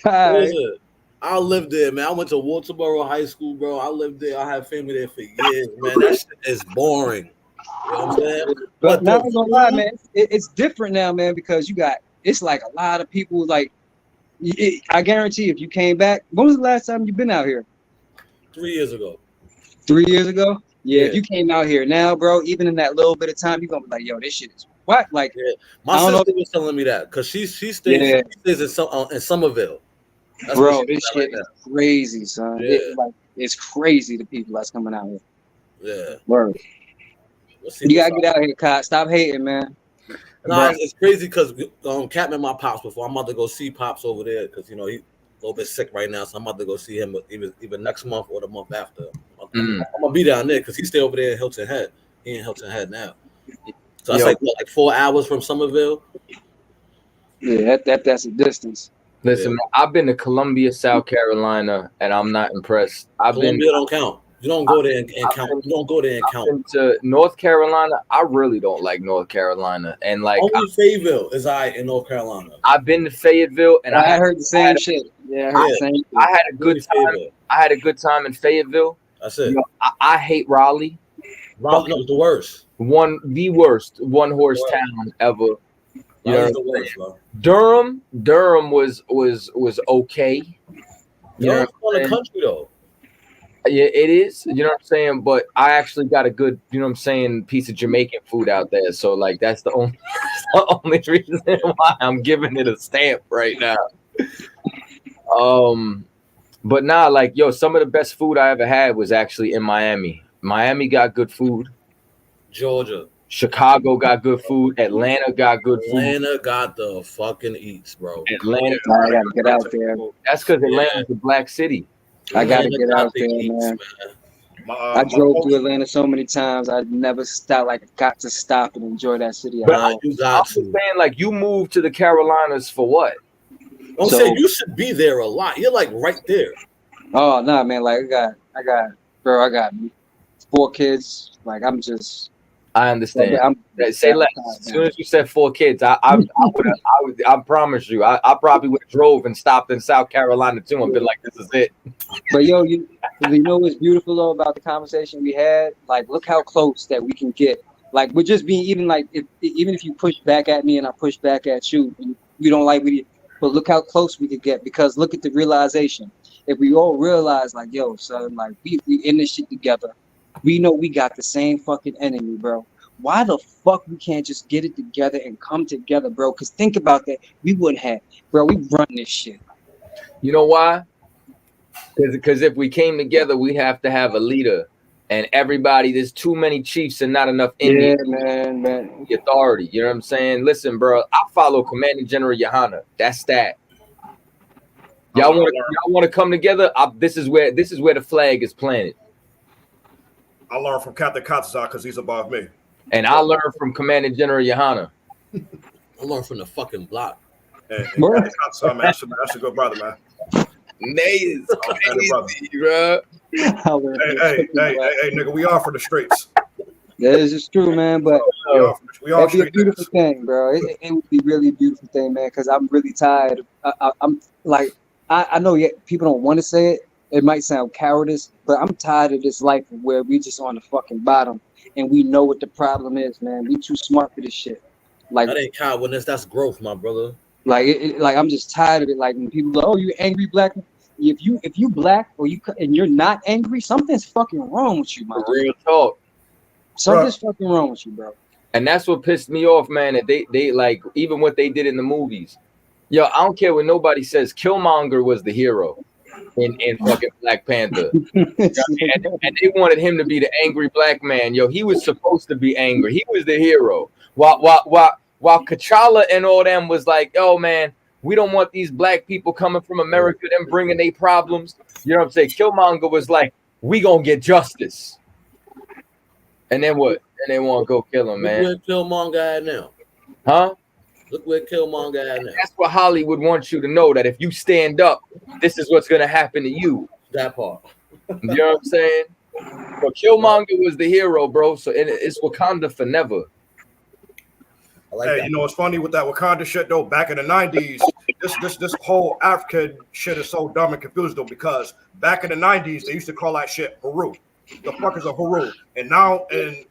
Listen, I lived there, man. I went to Walterboro High School, bro. I lived there. I had family there for years, man. That shit is boring. You know what I'm saying? But not gonna lie, man, it's different now, man, because it's like a lot of people. Like, I guarantee, if you came back, when was the last time you've been out here? 3 years ago. 3 years ago? Yeah. If you came out here now, bro, even in that little bit of time, you're gonna be like, yo, this shit is what? Like, my sister was telling me that because she stays in Somerville. That's bro, this shit is crazy, son. Yeah. It's crazy the people that's coming out here. Yeah. Word. You gotta get out here, Kai. Stop hating, man. No, it's crazy because Cat met my pops before. I'm about to go see Pops over there because he's a little bit sick right now, so I'm about to go see him either next month or the month after. I'm gonna be down there because he stay over there in Hilton Head. He in Hilton Head now, so it's like 4 hours from Somerville. Yeah, that's a distance. Listen, I've been to Columbia, South Carolina, and I'm not impressed. Columbia don't count. You don't go there and count. You don't go there and count. I've been to North Carolina. I really don't like North Carolina, and like only Fayetteville is in North Carolina. I've been to Fayetteville, and I heard the same shit. Yeah, I heard the same shit. I had a good time. I had a good time in Fayetteville. That's it. I hate Raleigh. Raleigh's the worst. The worst one horse town ever. You know, the worst, bro. Durham was okay. You know in the country though. Yeah, it is. You know what I'm saying? But I actually got a good, piece of Jamaican food out there. So like that's the only reason why I'm giving it a stamp right now. But nah, like yo, some of the best food I ever had was actually in Miami. Miami got good food. Georgia. Chicago got good food. Atlanta got good food. Atlanta got the fucking eats, bro. Atlanta. I gotta get out there. That's because Atlanta's a black city. I gotta get out there, man. I drove through Atlanta so many times. I never stopped. Like, got to stop and enjoy that city. But I'm saying, like, you moved to the Carolinas for what? I'm saying you should be there a lot. You're like right there. Oh no, man! Like I got 4 kids. Like I understand. Say less. As soon as you said 4 kids, I promise you, I probably would have drove and stopped in South Carolina too and been like, this is it. But yo, you know what's beautiful though about the conversation we had? Like, look how close that we can get. Like, we're just being even if you push back at me and I push back at you, and we don't like me, but look how close we could get, because look at the realization. If we all realize, like, yo, son, like we in this shit together. We know we got the same fucking enemy, bro. Why the fuck we can't just get it together and come together, bro? Because think about that. We wouldn't have, bro. We run this shit. You know why? Because if we came together, we have to have a leader. And everybody, there's too many chiefs and not enough Indians. Yeah, man. The authority. You know what I'm saying? Listen, bro. I follow Commanding General Yohana. That's that. Y'all want to come together? This is where the flag is planted. I learned from Captain Katsuzak because he's above me. And I learned from Commanding General Yohana. I learned from the fucking block. And Captain Katsuzak, man, that's a good brother, man. Nays, crazy, bro. Hey, nigga, we are for the streets. That is just true, man. But we are it'd be a beautiful thing, bro. It would be really a beautiful thing, man. Because I'm really tired. I'm like, I know people don't want to say it. It might sound cowardice, but I'm tired of this life where we just on the fucking bottom and we know what the problem is, man. We too smart for this shit. Like, that ain't cowardness, that's growth, my brother. Like, like I'm just tired of it. Like when people go, "Oh, you angry black?" If you black or and you're not angry, something's fucking wrong with you, my dude. Real talk. Something's fucking wrong with you, bro. And that's what pissed me off, man. That they like even what they did in the movies. Yo, I don't care what nobody says. Killmonger was the hero in fucking Black Panther. and they wanted him to be the angry black man. Yo, he was supposed to be angry. He was the hero. While T'Challa and all them was like, "Oh man, we don't want these black people coming from America, them bringing their problems." You know what I'm saying? Killmonger was like, "We gonna get justice." And then what? And they want to go kill him, man. Look where Killmonger at now. Huh? Look where Killmonger at now. That's what Hollywood wants you to know, that if you stand up, this is what's gonna happen to you. That part. You know what I'm saying? But Killmonger was the hero, bro. So it's Wakanda for never. Hey, you know what's funny with that Wakanda shit though? Back in the 90s, this whole African shit is so dumb and confused though, because back in the 90s they used to call that shit Haru. The fuck is a Haru? And now in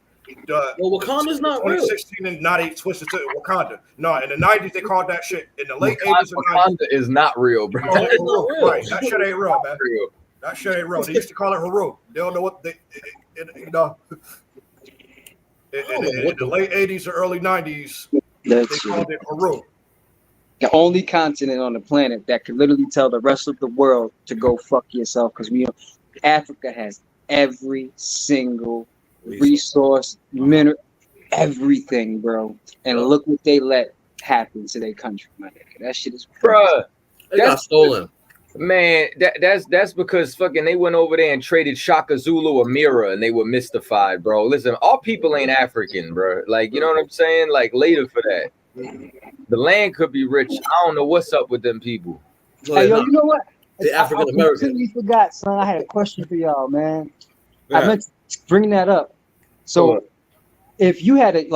Wakanda's not real. 2016 and now they twisted to Wakanda. No, in the 90s they called that shit. In the late 80s and 90s, Wakanda is not real, bro. Right, that shit ain't real, man. That shit ain't real. They used to call it Haru. They don't know what they, you know. In the late 80s or early 90s, they called it Haru. The only continent on the planet that could literally tell the rest of the world to go fuck yourself, because Africa has every single resource, mineral, everything, bro. And look what they let happen to their country, my nigga. That shit is crazy. Bruh, they got stolen. Man, that's because fucking they went over there and traded Shaka Zulu a mirror and they were mystified, bro. Listen, all people ain't African, bro. Like, you know what I'm saying? Like, later for that. The land could be rich. I don't know what's up with them people. Hey, yo, you know what? The African American. I completely forgot, son. I had a question for y'all, man. Yeah. I meant to bring that up. So, if you had it,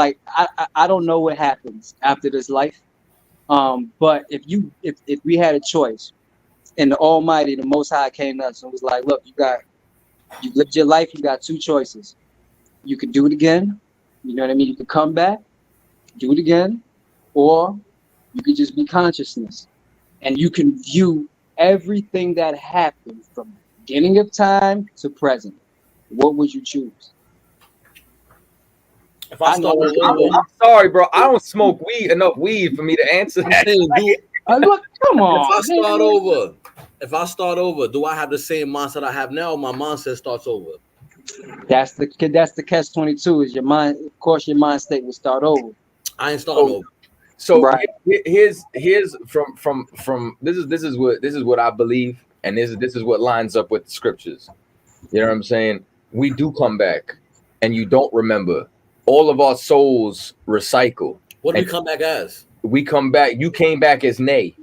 I don't know what happens after this life, but if we had a choice, and the Almighty, the Most High, came to us and was like, "Look, you lived your life. You got 2 choices. You could do it again. You know what I mean? You could come back, do it again, or you could just be consciousness, and you can view everything that happened from beginning of time to present. What would you choose?" If I'm sorry, bro. I don't smoke enough weed for me to answer that. Look, come on. If I start over, if I start over, do I have the same mindset I have now? Or my mindset starts over. That's the catch-22. Is your mind? Of course, your mind state will start over. I ain't starting over. So right. here's from this is what I believe, and this is what lines up with the scriptures. You know what I'm saying? We do come back, and you don't remember. All of our souls recycle. What do we come back as? We come back. You came back as Nay.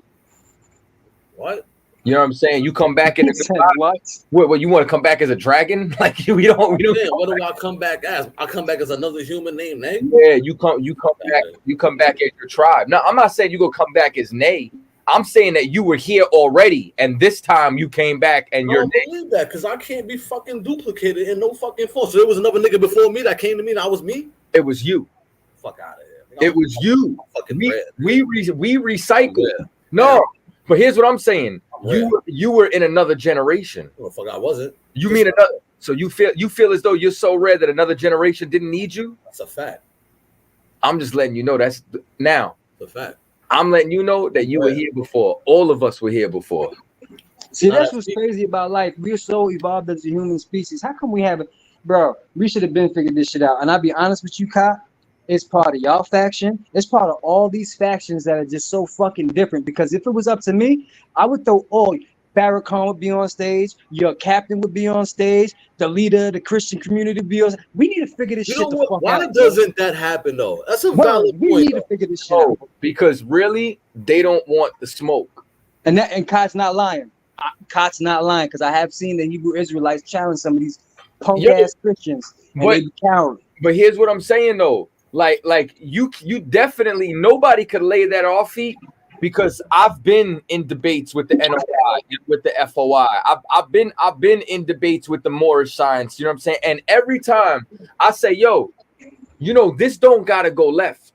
What? You know what I'm saying? You come back in what? What? You want to come back as a dragon? Like we don't. What do I come back as? I come back as another human named Nay. Yeah, you come back. You come back as your tribe. Now, I'm not saying you gonna come back as Nay. I'm saying that you were here already, and this time you came back and you're. I don't believe that because I can't be fucking duplicated in no fucking form. So there was another nigga before me that came to me, and I was me. It was you. Fuck out of here. It was you. We recycle. Yeah. No, but here's what I'm saying. You were in another generation. Oh, fuck, I wasn't. You mean another? So you feel as though you're so rare that another generation didn't need you? That's a fact. I'm just letting you know that's now. That's a fact. I'm letting you know that you were here before. All of us were here before. See, that's what's crazy about life. We're so evolved as a human species. How come we haven't, bro? We should have been figured this shit out. And I'll be honest with you, Kai. It's part of y'all faction. It's part of all these factions that are just so fucking different. Because if it was up to me, I would throw all. Farrakhan would be on stage. Your captain would be on stage. The leader of the Christian community would be on stage. We need to figure this shit the fuck out. Why doesn't that happen, though? That's a valid point. We need to figure this shit out. Because really, they don't want the smoke. And Kot's not lying. Kot's not lying because I have seen the Hebrew Israelites challenge some of these punk-ass Christians. And they be cowardly. But here's what I'm saying, though. Like you definitely, nobody could lay that off feet because I've been in debates with the NOI, with the FOI. I've been in debates with the Moorish Science. You know what I'm saying? And every time I say, yo, you know, this don't gotta go left.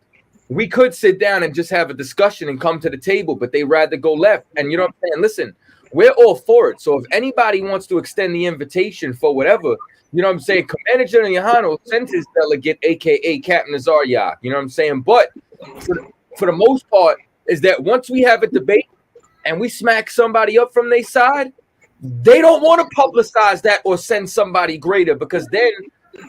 We could sit down and just have a discussion and come to the table, but they rather go left. And you know what I'm saying? Listen, we're all for it. So if anybody wants to extend the invitation for whatever, you know what I'm saying? Commander General Yahano sent his delegate, aka Captain Azariah. You know what I'm saying? But for the most part, is that once we have a debate and we smack somebody up from their side, they don't want to publicize that or send somebody greater because then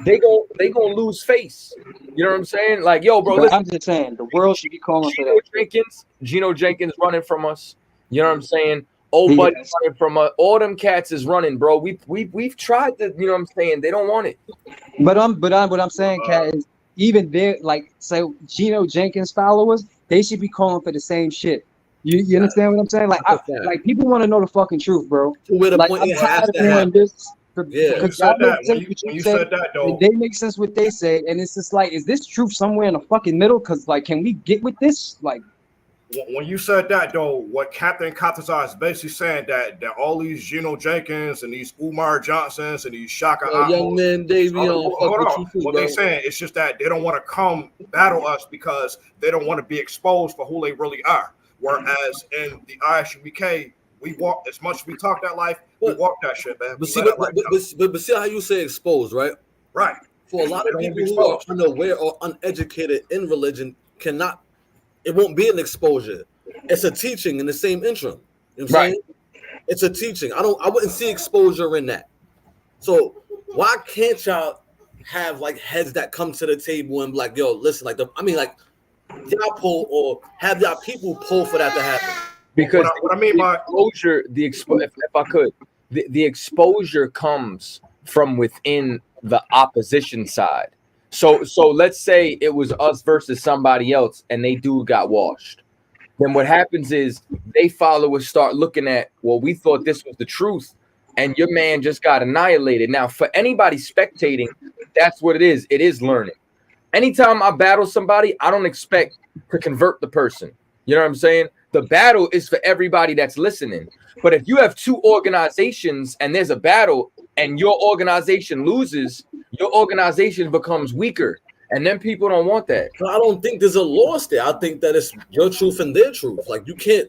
they gonna lose face. You know what I'm saying? Like, yo, bro, listen, I'm just saying the world should be calling for that. Geno Jenkins running from us. You know what I'm saying? Old buddy running from us. All them cats is running, bro. We've tried to, you know what I'm saying? They don't want it. But what I'm saying, Cat, is even there, like, say Geno Jenkins followers, they should be calling for the same shit. You understand what I'm saying? Like, like people want to know the fucking truth, bro. Where the like, point I'm tired of hearing this. You said that, though. They make sense what they say, and it's just like, is this truth somewhere in the fucking middle? Because, like, can we get with this? Like, when you said that, though, what Captain Katazar is basically saying that all these Geno Jenkins and these Umar Johnsons and these Shaka young man Davion, what they saying it's just that they don't want to come battle us because they don't want to be exposed for who they really are. Whereas in the ISUBK, we walk as much as we talk that life, we walk that shit, man. But see how you say exposed, right? Right. For a lot of people who are unaware or uneducated in religion, it won't be an exposure. It's a teaching in the same interim. You know what I'm saying? It's a teaching. I wouldn't see exposure in that. So why can't y'all have like heads that come to the table and be like, yo, listen, like y'all pull or have y'all people pull for that to happen? Because what I mean by exposure, if I could, the exposure comes from within the opposition side. So let's say it was us versus somebody else and they got washed. Then what happens is they followers start looking at, well, we thought this was the truth and your man just got annihilated. Now, for anybody spectating, that's what it is. It is learning. Anytime I battle somebody, I don't expect to convert the person. You know what I'm saying? The battle is for everybody that's listening. But if you have two organizations and there's a battle and your organization loses, your organization becomes weaker. And then people don't want that. But I don't think there's a loss there. I think that it's your truth and their truth. Like you can't,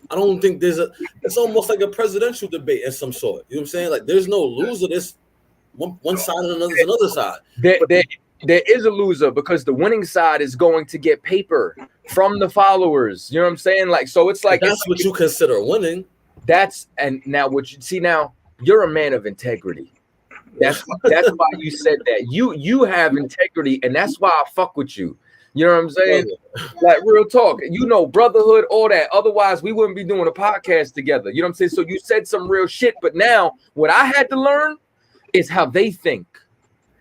I don't think it's almost like a presidential debate in some sort. You know what I'm saying? Like there's no loser. There's one side and another side. There is a loser because the winning side is going to get paper from the followers. You know what I'm saying? Like, so it's like that's what you consider winning. and now what you see now, you're a man of integrity. That's why you said that. You have integrity, and that's why I fuck with you. You know what I'm saying? Like real talk. You know, brotherhood, all that. Otherwise, we wouldn't be doing a podcast together. You know what I'm saying? So you said some real shit, but now what I had to learn is how they think.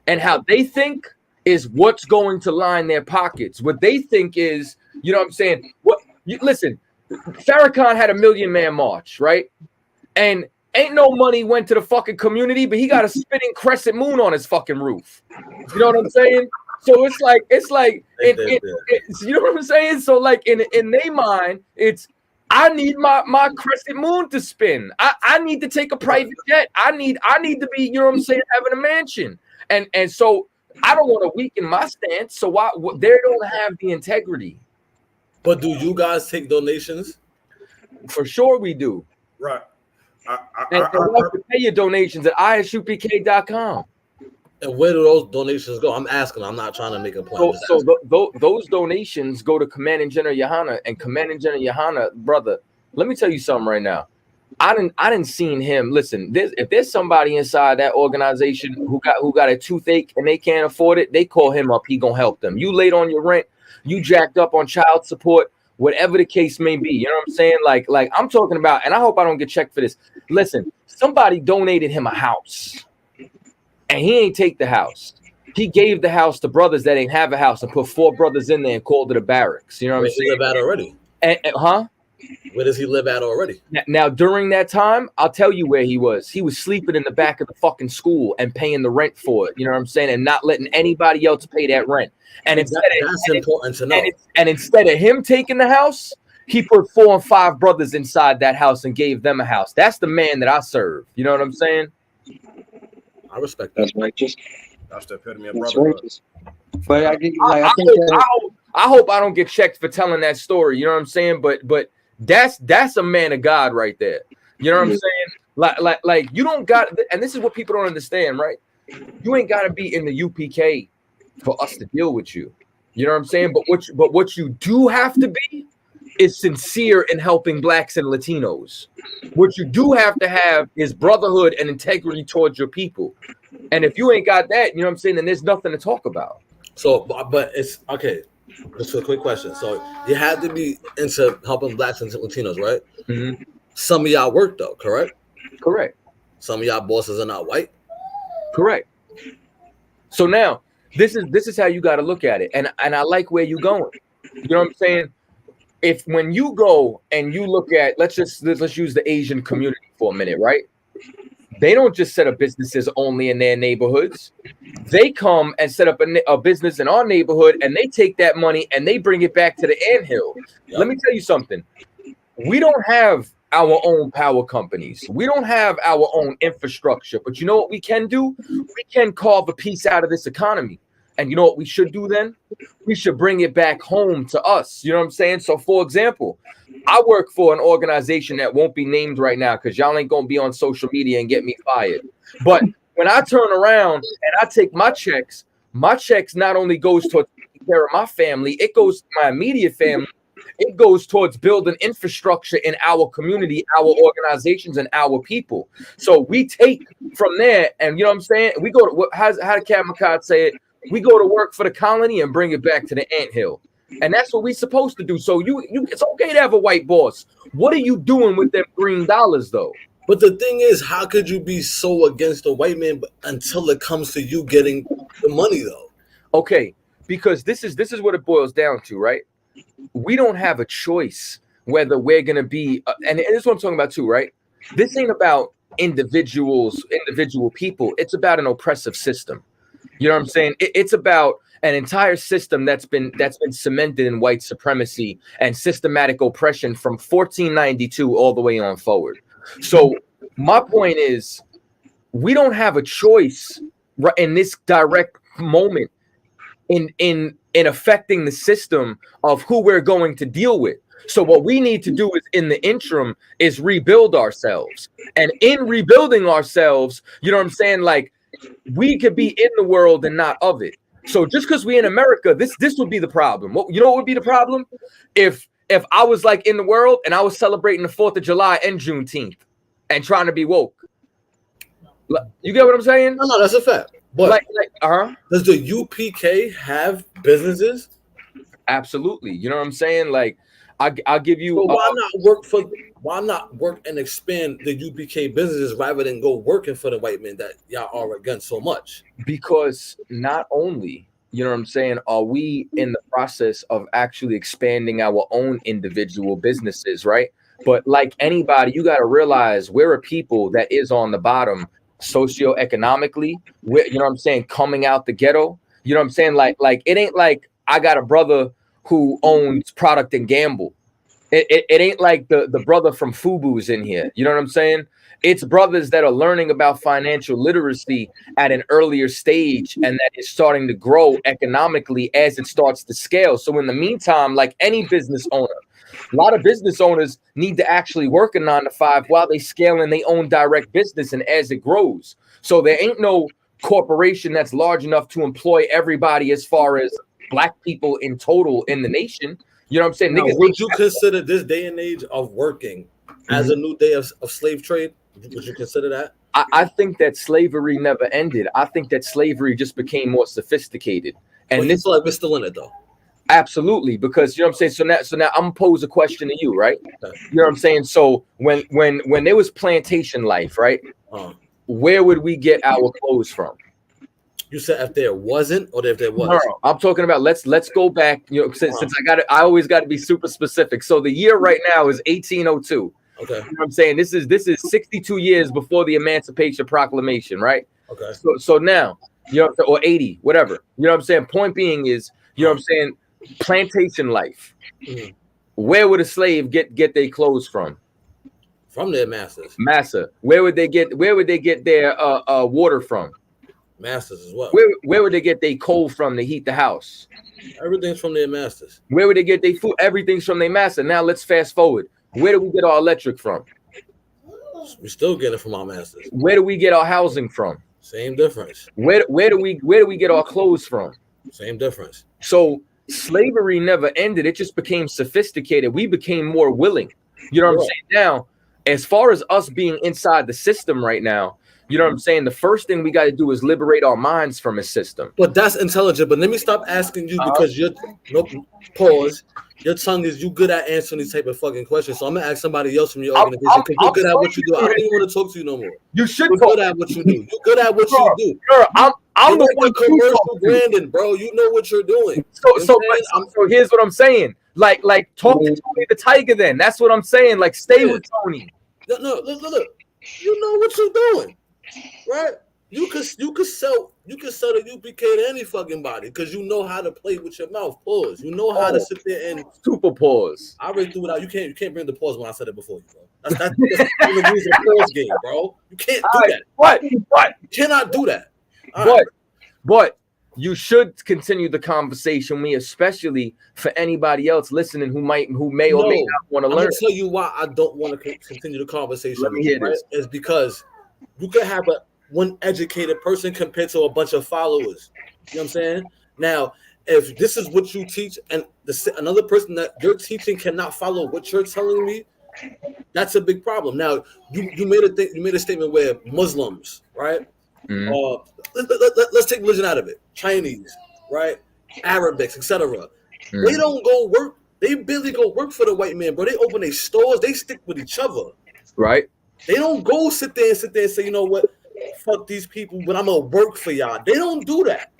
And how they think is what's going to line their pockets. What they think is, you know what I'm saying? Listen, Farrakhan had a 1 million man march, right? And ain't no money went to the fucking community, but he got a spinning crescent moon on his fucking roof. You know what I'm saying? So it's like, you know what I'm saying? So like in their mind, it's I need my crescent moon to spin. I need to take a private jet. I need to be, you know what I'm saying, having a mansion. And so I don't want to weaken my stance. So they don't have the integrity. But do you guys take donations? For sure we do. Right. I have to pay your donations at isupk.com. And where do those donations go? I'm asking. I'm not trying to make a point. Those donations go to Commanding General Yohana, and Commanding General Yohana, brother. Let me tell you something right now. I didn't seen him. Listen, if there's somebody inside that organization who got a toothache and they can't afford it, they call him up. He gonna help them. You late on your rent, you jacked up on child support, whatever the case may be. You know what I'm saying? Like I'm talking about, and I hope I don't get checked for this. Listen, somebody donated him a house. And he ain't take the house. He gave the house to brothers that ain't have a house and put 4 brothers in there and called it a barracks. You know what I'm saying? Where does he live at already? Where does he live at already? Now, during that time, I'll tell you where he was. He was sleeping in the back of the fucking school and paying the rent for it. You know what I'm saying? And not letting anybody else pay that rent. And that's important to know. And instead of him taking the house, he put 4 and 5 brothers inside that house and gave them a house. That's the man that I serve. You know what I'm saying? I respect that. That's righteous. That's the epitome of brotherhood. But I hope I don't get checked for telling that story. You know what I'm saying? But that's a man of God right there. You know what I'm saying? Like you don't got, and this is what people don't understand, right? You ain't got to be in the UPK for us to deal with you. You know what I'm saying? But what you do have to be is sincere in helping blacks and Latinos. What you do have to have is brotherhood and integrity towards your people. And if you ain't got that, you know what I'm saying, then there's nothing to talk about. So, but it's okay. Just a quick question. So you had to be into helping blacks and Latinos, right? Mm-hmm. Some of y'all work though, correct? Correct. Some of y'all bosses are not white. Correct. So now this is how you got to look at it. And I like where you're going. You know what I'm saying? If when you go and you look at, let's use the Asian community for a minute, right? They don't just set up businesses only in their neighborhoods. They come and set up a business in our neighborhood, and they take that money and they bring it back to the anthill. Yep. Let me tell you something. We don't have our own power companies. We don't have our own infrastructure. But you know what we can do? We can carve a piece out of this economy. And you know what we should do then? We should bring it back home to us. You know what I'm saying? So, for example, I work for an organization that won't be named right now because y'all ain't going to be on social media and get me fired. But when I turn around and I take my checks not only goes towards taking care of my family, it goes to my immediate family. It goes towards building infrastructure in our community, our organizations, and our people. So we take from there, and you know what I'm saying? We go to, how did Cat McCott say it? We go to work for the colony and bring it back to the anthill. And that's what we're supposed to do. So it's okay to have a white boss. What are you doing with them green dollars, though? But the thing is, how could you be so against the white man until it comes to you getting the money, though? Okay, because this is what it boils down to, right? We don't have a choice whether we're going to be, and this is what I'm talking about too, right? This ain't about individual people. It's about an oppressive system. You know what I'm saying? It's about an entire system that's been cemented in white supremacy and systematic oppression from 1492 all the way on forward. So my point is, we don't have a choice in this direct moment in affecting the system of who we're going to deal with. So what we need to do is, in the interim, is rebuild ourselves. And in rebuilding ourselves, you know what I'm saying? Like, we could be in the world and not of it. So just because we're in America, this would be the problem. You know what would be the problem? If if I was like in the world and I was celebrating the 4th of July and Juneteenth and trying to be woke. You get what I'm saying? No, that's a fact. But does the UPK have businesses? Absolutely. You know what I'm saying? Like, I'll give you. So why not work and expand the UPK businesses rather than go working for the white men that y'all are against so much? Because not only, you know what I'm saying, are we in the process of actually expanding our own individual businesses, right? But like anybody, you got to realize we're a people that is on the bottom socioeconomically. You know what I'm saying? Coming out the ghetto. You know what I'm saying? Like it ain't like I got a brother who owns Product and Gamble. It ain't like the brother from FUBU's in here. You know what I'm saying? It's brothers that are learning about financial literacy at an earlier stage and that is starting to grow economically as it starts to scale. So in the meantime, like any business owner, a lot of business owners need to actually work a 9 to 5 while they scale in their own direct business and as it grows. So there ain't no corporation that's large enough to employ everybody as far as black people in total in the nation. You know what I'm saying? Now, would you consider this day and age of working as a new day of slave trade? Would you consider that? I think that slavery never ended. I think that slavery just became more sophisticated. And this like we're still in it though. Absolutely, because you know what I'm saying. So now I'm gonna pose a question to you, right? You know what I'm saying. So when there was plantation life, right? Where would we get our clothes from? You said if there wasn't, or if there was. No, I'm talking about let's go back. You know, since I always got to be super specific. So the year right now is 1802. Okay. You know what I'm saying? This is 62 years before the Emancipation Proclamation, right? Okay. So now, you know, or 80, whatever. You know what I'm saying? Point being is, you know what I'm saying? Plantation life. Where would a slave get their clothes from? From their masters. Massa. Where would they get their water from? Masters as well. Where would they get their coal from to heat the house? Everything's from their masters. Where would they get their food? Everything's from their master. Now let's fast forward. Where do we get our electric from? We still get it from our masters. Where do we get our housing from? Same difference. Where do we get our clothes from? Same difference. So slavery never ended. It just became sophisticated. We became more willing. You know what I'm saying? Now, as far as us being inside the system right now, you know what I'm saying? The first thing we got to do is liberate our minds from a system. But that's intelligent. But let me stop asking you because you're pause. Your tongue is you good at answering these type of fucking questions. So I'm gonna ask somebody else from your organization because you're good at what you do. I don't even want to talk to you no more. You should. You're good at what you do. You're good at what you do. Girl, I'm the one commercial branding, bro. You know what you're doing. So here's what I'm saying. Like talk to Tony the Tiger. Then that's what I'm saying. Like stay with Tony. No, look. You know what you're doing, right? You could sell the UPK to any fucking body because you know how to play with your mouth. Pause. You know how to sit there and super pause. I already threw it out. You can't bring the pause when I said it before you, bro. That's the pause game, bro. You can't do that. What? You cannot do that. But you should continue the conversation. Especially for anybody else listening who may or may not want to learn. I'm gonna tell you why I don't want to continue the conversation. Let me hear this. Is because you could have one educated person compared to a bunch of followers. You know what I'm saying? Now, if this is what you teach and another person that you're teaching cannot follow what you're telling me, that's a big problem. Now, you made a statement where Muslims, right? Let's take religion out of it. Chinese, right? Arabics, etc. They don't go work. They barely go work for the white man, bro. They open their stores. They stick with each other. Right. They don't go sit there and say, you know what? Fuck these people, but I'm gonna work for y'all. They don't do that.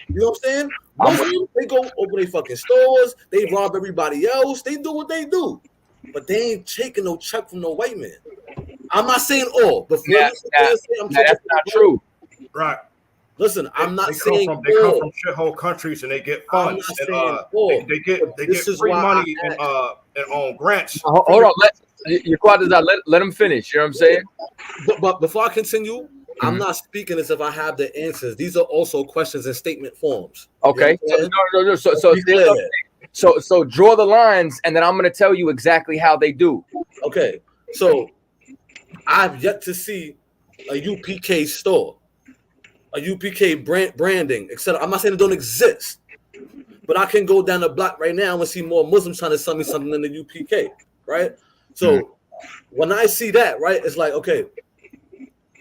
You know what I'm saying? Muslims, they go open their fucking stores, they rob everybody else, they do what they do, but they ain't taking no check from no white man. I'm not saying all, but that's not true. Right. Listen, I'm not they saying come from shithole countries and they get funds and they get free money and on grants. Hold on, let him finish. You know what I'm saying? But before I continue, I'm not speaking as if I have the answers. These are also questions in statement forms. Okay. So draw the lines, and then I'm going to tell you exactly how they do. Okay. So I've yet to see a UPK store, a UPK branding, etc. I'm not saying it don't exist, but I can go down the block right now and see more Muslims trying to sell me something in the UPK, right? So when I see that, right, it's like, okay,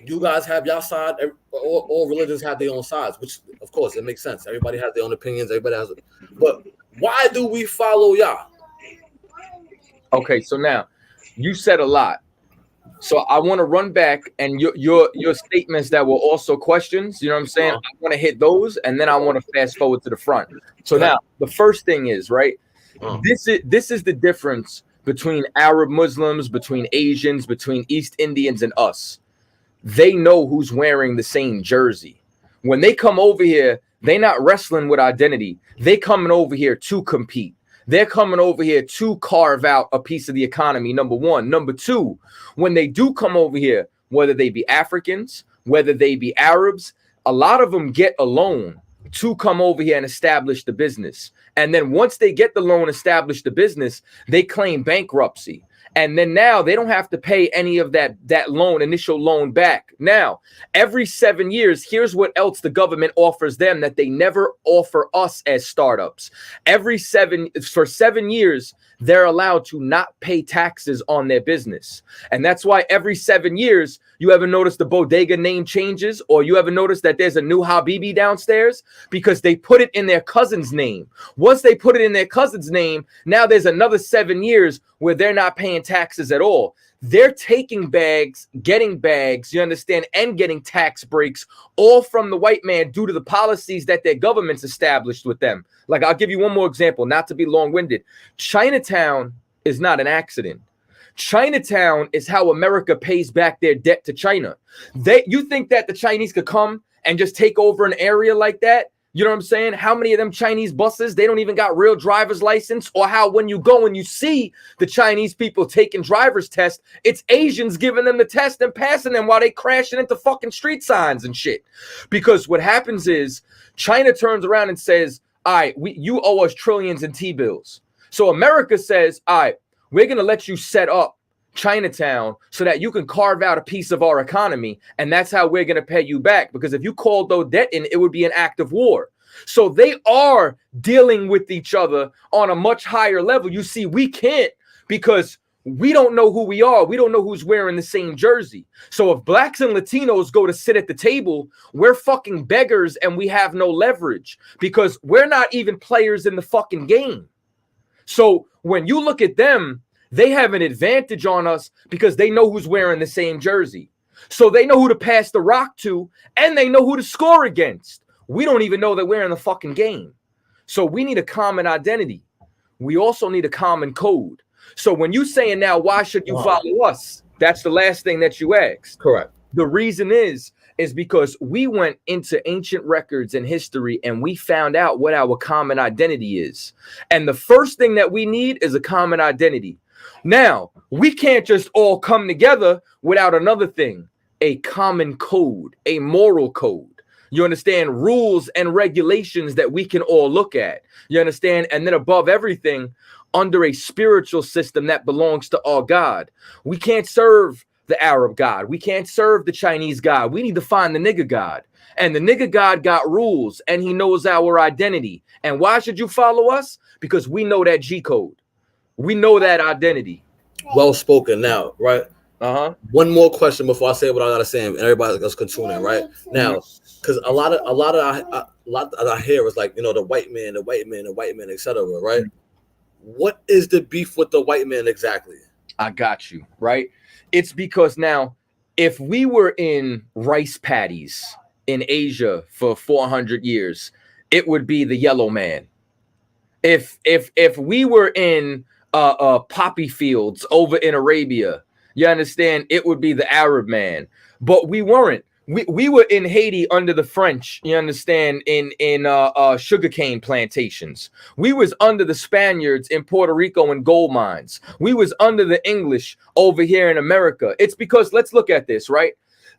you guys have your side. All religions have their own sides, which, of course, it makes sense. Everybody has their own opinions. Everybody has it. But why do we follow y'all? Okay, so now you said a lot. So I want to run back and your statements that were also questions. You know what I'm saying? I want to hit those, and then I want to fast forward to the front. So now the first thing is, right, this is the difference between Arab Muslims, between Asians, between East Indians and us. They know who's wearing the same jersey. When they come over here, they're not wrestling with identity. They coming over here to compete. They're coming over here to carve out a piece of the economy, number one. Number two, when they do come over here, whether they be Africans, whether they be Arabs, a lot of them get a loan to come over here and establish the business. And then once they get the loan, establish the business, they claim bankruptcy. And then now they don't have to pay any of that initial loan back. Now, every 7 years, here's what else the government offers them that they never offer us as startups. For 7 years, they're allowed to not pay taxes on their business. And that's why every 7 years, you ever notice the bodega name changes, or you ever notice that there's a new Habibi downstairs? Because they put it in their cousin's name. Once they put it in their cousin's name, now there's another 7 years where they're not paying taxes at all. They're taking bags, getting bags, you understand, and getting tax breaks all from the white man due to the policies that their government's established with them. Like, I'll give you one more example, not to be long-winded. Chinatown is not an accident. Chinatown is how America pays back their debt to China. You think that the Chinese could come and just take over an area like that? You know what I'm saying? How many of them Chinese buses, they don't even got real driver's license? Or how when you go and you see the Chinese people taking driver's tests, it's Asians giving them the test and passing them while they crashing into fucking street signs and shit. Because what happens is China turns around and says, all right, you owe us trillions in T-bills. So America says, all right, we're going to let you set up Chinatown so that you can carve out a piece of our economy. And that's how we're going to pay you back. Because if you called those debt in, it would be an act of war. So they are dealing with each other on a much higher level. You see, we can't because we don't know who we are. We don't know who's wearing the same jersey. So if blacks and Latinos go to sit at the table, we're fucking beggars and we have no leverage because we're not even players in the fucking game. So when you look at them, they have an advantage on us because they know who's wearing the same jersey. So they know who to pass the rock to and they know who to score against. We don't even know that we're in the fucking game. So we need a common identity. We also need a common code. So when you saying now, why should you follow us? That's the last thing that you asked. Correct. The reason is because we went into ancient records and history and we found out what our common identity is. And the first thing that we need is a common identity. Now, we can't just all come together without another thing, a common code, a moral code. You understand? Rules and regulations that we can all look at. You understand? And then above everything, under a spiritual system that belongs to our God. We can't serve the Arab God. We can't serve the Chinese God. We need to find the nigga God. And the nigga God got rules and he knows our identity. And why should you follow us? Because we know that G code. We know that identity. Well spoken now, right? One more question before I say what I gotta say, and everybody else can tune in, right? Now, because a lot I hear is like, you know, the white man, etc. Right? What is the beef with the white man exactly? I got you, right? It's because now, if we were in rice paddies in Asia for 400 years, it would be the yellow man. If we were in poppy fields over in Arabia, you understand, it would be the Arab man. But we weren't. We were in Haiti under the French, you understand, in sugarcane plantations. We was under the Spaniards in Puerto Rico in gold mines. We was under the English over here in America. It's because, let's look at this, right?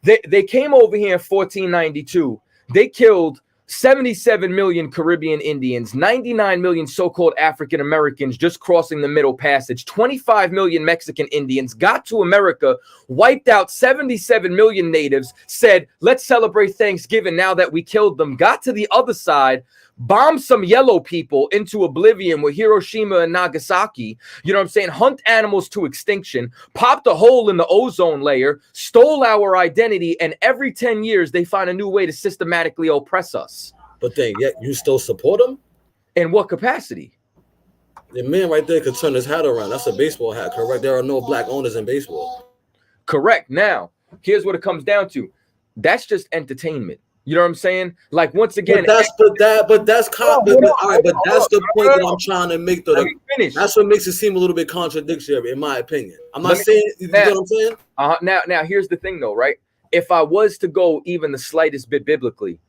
They came over here in 1492. They killed 77 million Caribbean Indians, 99 million so-called African Americans just crossing the Middle Passage, 25 million Mexican Indians got to America, wiped out 77 million natives, said, let's celebrate Thanksgiving now that we killed them, got to the other side, bombed some yellow people into oblivion with Hiroshima and Nagasaki, you know what I'm saying, hunt animals to extinction, popped a hole in the ozone layer, stole our identity, and every 10 years they find a new way to systematically oppress us. But then yet you still support them? In what capacity? The man right there could turn his hat around. That's a baseball hat, correct? There are no black owners in baseball. Correct. Now, here's what it comes down to. That's just entertainment. You know what I'm saying? Like, once again, but that's the point that I'm trying to make. That's what makes it seem a little bit contradictory, in my opinion. I'm not saying, you know what I'm saying? Now, here's the thing, though, right? If I was to go even the slightest bit biblically,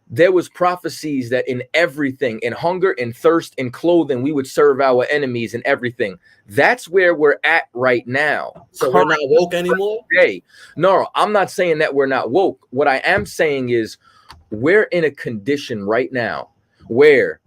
there was prophecies that in everything, in hunger, in thirst, in clothing, we would serve our enemies and everything. That's where we're at right now. So we're not woke anymore? Hey, no, I'm not saying that we're not woke. What I am saying is we're in a condition right now where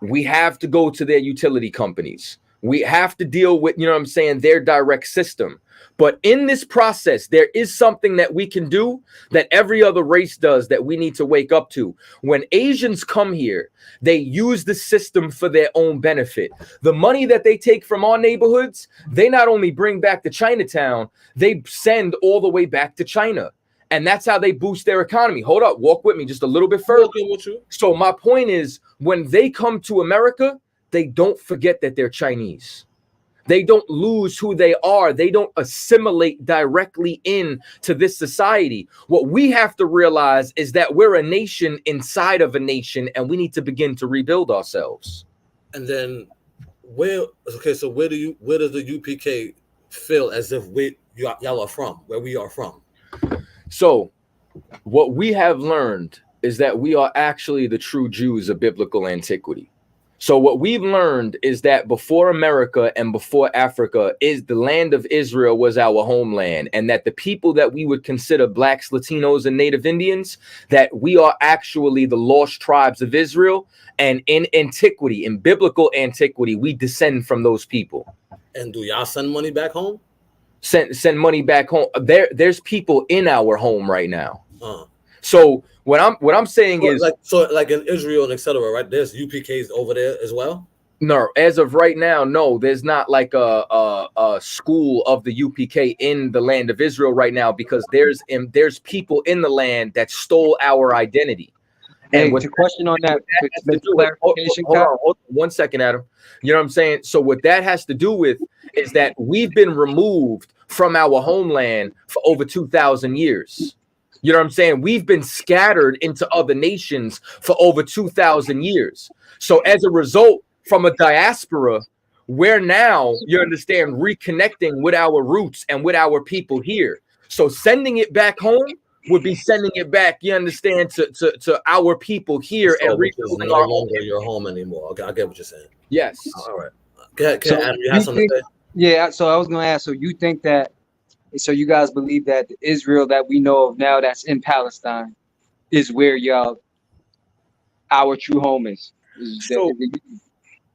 we have to go to their utility companies. We have to deal with, you know what I'm saying, their direct system. But in this process, there is something that we can do that every other race does that we need to wake up to. When Asians come here, they use the system for their own benefit. The money that they take from our neighborhoods, they not only bring back to Chinatown, they send all the way back to China. And that's how they boost their economy. Hold up, walk with me just a little bit further. So my point is, when they come to America, they don't forget that they're Chinese. They don't lose who they are. They don't assimilate directly into this society. What we have to realize is that we're a nation inside of a nation, and we need to begin to rebuild ourselves. And then where does the UPK feel as if y'all are from, where we are from? So what we have learned is that we are actually the true Jews of biblical antiquity. So what we've learned is that before America and before Africa, is the land of Israel was our homeland, and that the people that we would consider blacks, Latinos, and Native Indians, that we are actually the lost tribes of Israel. And in antiquity, in biblical antiquity, we descend from those people. And do y'all send money back home? Send money back home. There's people in our home right now. So what I'm saying is like in Israel and etc. Right? There's UPKs over there as well. No, as of right now, no. There's not like a school of the UPK in the land of Israel right now, because there's people in the land that stole our identity. And what's the question on that? Hold on 1 second, Adam. You know what I'm saying? So what that has to do with is that we've been removed from our homeland for over 2,000 years. You know what I'm saying? We've been scattered into other nations for over 2,000 years. So as a result, from a diaspora, we're now, you understand, reconnecting with our roots and with our people here. So sending it back home would be sending it back, you understand, to our people here. So and rebuilding no longer your home anymore. Okay, I get what you're saying. Yes. All right. So Adam, you have something to say? Yeah, so I was going to ask, so you think that, so you guys believe that the Israel that we know of now that's in Palestine is where our true home is?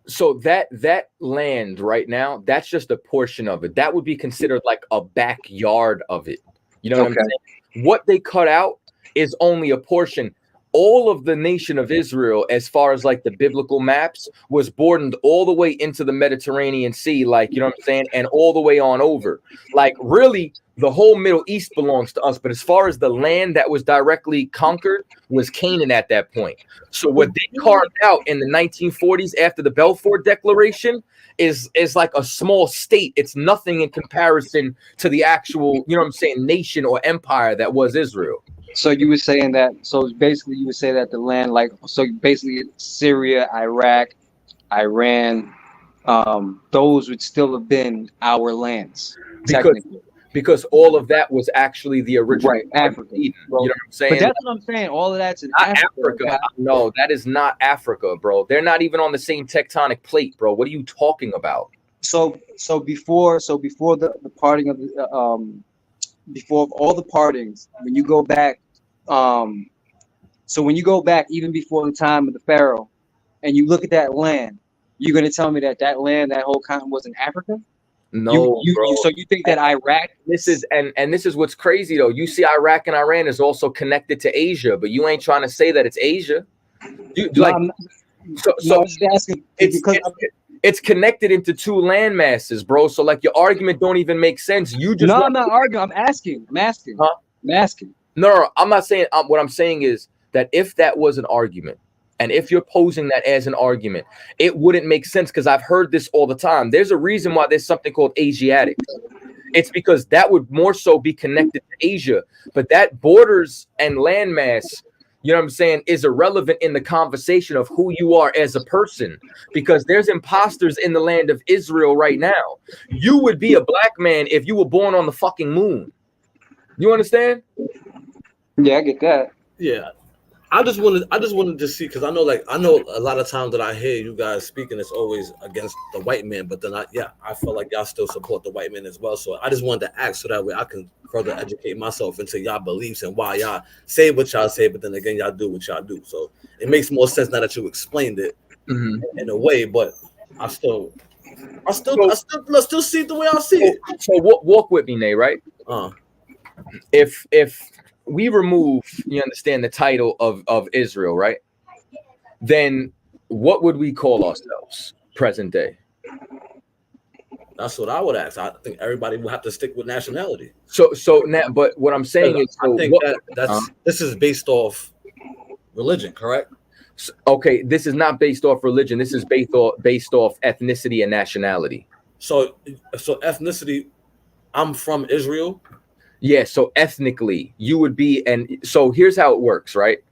So that land right now, that's just a portion of it. That would be considered like a backyard of it. You know what I'm saying? What they cut out is only a portion. All of the nation of Israel, as far as like the biblical maps, was bordered all the way into the Mediterranean Sea, like, you know what I'm saying, and all the way on over. Like, really, the whole Middle East belongs to us. But as far as the land that was directly conquered was Canaan at that point. So what they carved out in the 1940s after the Balfour Declaration is like a small state. It's nothing in comparison to the actual, you know what I'm saying, nation or empire that was Israel. So you were saying that, so basically you would say that the land, like, so basically Syria, Iraq, Iran, those would still have been our lands. Because all of that was actually the original Africa. You know what I'm saying? But that's what I'm saying. All of that's in Africa. No, that is not Africa, bro. They're not even on the same tectonic plate, bro. What are you talking about? So before the parting of the before all the partings, when you go back to So when you go back even before the time of the Pharaoh, and you look at that land, you're gonna tell me that that land, that whole continent, was in Africa? No, bro. So you think that Iraq? This is and this is what's crazy though. You see, Iraq and Iran is also connected to Asia, but you ain't trying to say that it's Asia. I'm just asking it's connected into two land masses, bro. So like your argument don't even make sense. You just I'm not arguing. I'm asking. Huh? I'm asking. No, I'm not saying. What I'm saying is that if that was an argument, and if you're posing that as an argument, it wouldn't make sense because I've heard this all the time. There's a reason why there's something called Asiatic. It's because that would more so be connected to Asia, but that borders and landmass, you know what I'm saying, is irrelevant in the conversation of who you are as a person, because there's imposters in the land of Israel right now. You would be a black man if you were born on the fucking moon. You understand? Yeah, I get that. Yeah. I just wanted to see, because I know a lot of times that I hear you guys speaking, it's always against the white man, but then I feel like y'all still support the white man as well. So I just wanted to ask so that way I can further educate myself into y'all beliefs and why y'all say what y'all say, but then again y'all do what y'all do. So it makes more sense now that you explained it in a way, but I still see it the way I see it. So walk with me, Nay, right? If we remove, you understand, the title of Israel, right? Then what would we call ourselves present day? That's what I would ask. I think everybody will have to stick with nationality. So now, but what I'm saying is, I think this is based off religion, correct? Okay, this is not based off religion. This is based off ethnicity and nationality. So ethnicity, I'm from Israel. Yeah, so ethnically, you would be, and so here's how it works, right?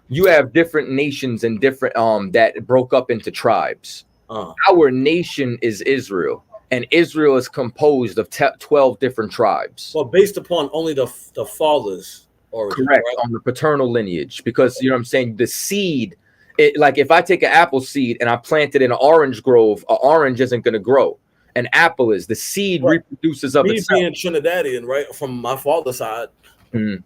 You have different nations and different that broke up into tribes. Our nation is Israel, and Israel is composed of 12 different tribes. Well, based upon only the fathers origin, correct, right? On the paternal lineage, because you know what I'm saying, the seed, like if I take an apple seed and I plant it in an orange grove, an orange isn't going to grow. An apple is the seed reproduces of itself. Me being Trinidadian, right, from my father's side, do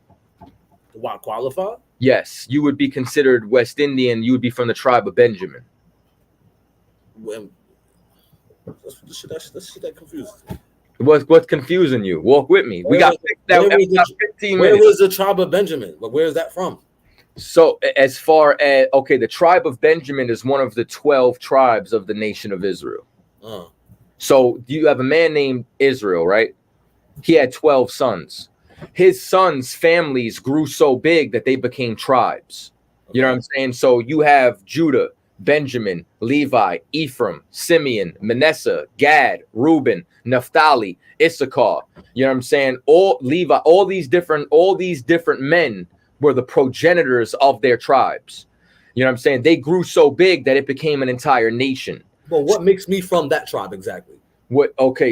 I qualify? Yes, you would be considered West Indian. You would be from the tribe of Benjamin. This shit confuses me. What's confusing you? Walk with me. We got 15 minutes. Where was the tribe of Benjamin? But where is that from? So as far as, the tribe of Benjamin is one of the 12 tribes of the nation of Israel. So you have a man named Israel, right? He had 12 sons. His sons' families grew so big that they became tribes. You know what I'm saying? So you have Judah, Benjamin, Levi, Ephraim, Simeon, Manasseh, Gad, Reuben, Naphtali, Issachar. You know what I'm saying? All these different men were the progenitors of their tribes. You know what I'm saying? They grew so big that it became an entire nation. But what makes me from that tribe exactly?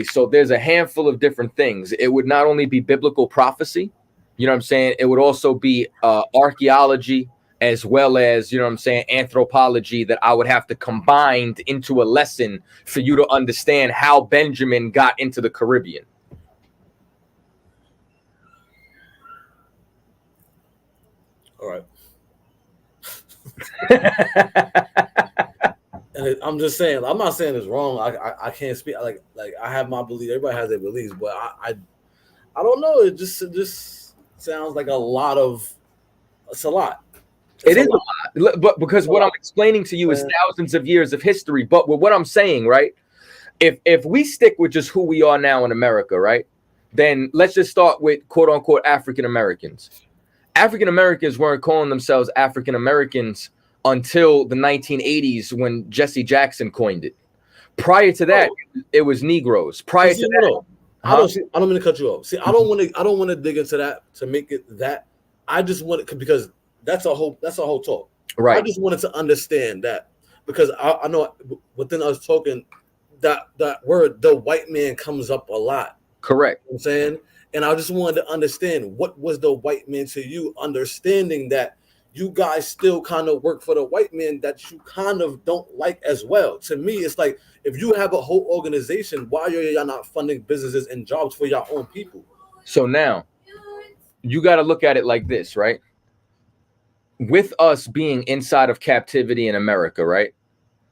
So there's a handful of different things. It would not only be biblical prophecy, you know what I'm saying? It would also be archaeology, as well as, you know what I'm saying, anthropology, that I would have to combine into a lesson for you to understand how Benjamin got into the Caribbean. All right. And I'm just saying, I'm not saying it's wrong. I can't speak like I have my belief. Everybody has their beliefs, but I don't know. It just sounds like it's a lot. It is a lot, but because what I'm explaining to you is thousands of years of history. But with what I'm saying, right? If we stick with just who we are now in America, right? Then let's just start with quote unquote African Americans. African Americans weren't calling themselves African Americans until the 1980s when Jesse Jackson coined it. Prior to that, it was Negroes. Prior to that, I don't mean to cut you off. See, I don't want to dig into that to make it that. I just want it because that's a whole talk. Right. I just wanted to understand that because I know within us talking that word, the white man, comes up a lot. Correct. You know what I'm saying, and I just wanted to understand what was the white man to you, understanding that you guys still kind of work for the white man that you kind of don't like as well. To me, it's like, if you have a whole organization, why are y'all not funding businesses and jobs for your own people? So now you got to look at it like this, right? with us being inside of captivity in America, right?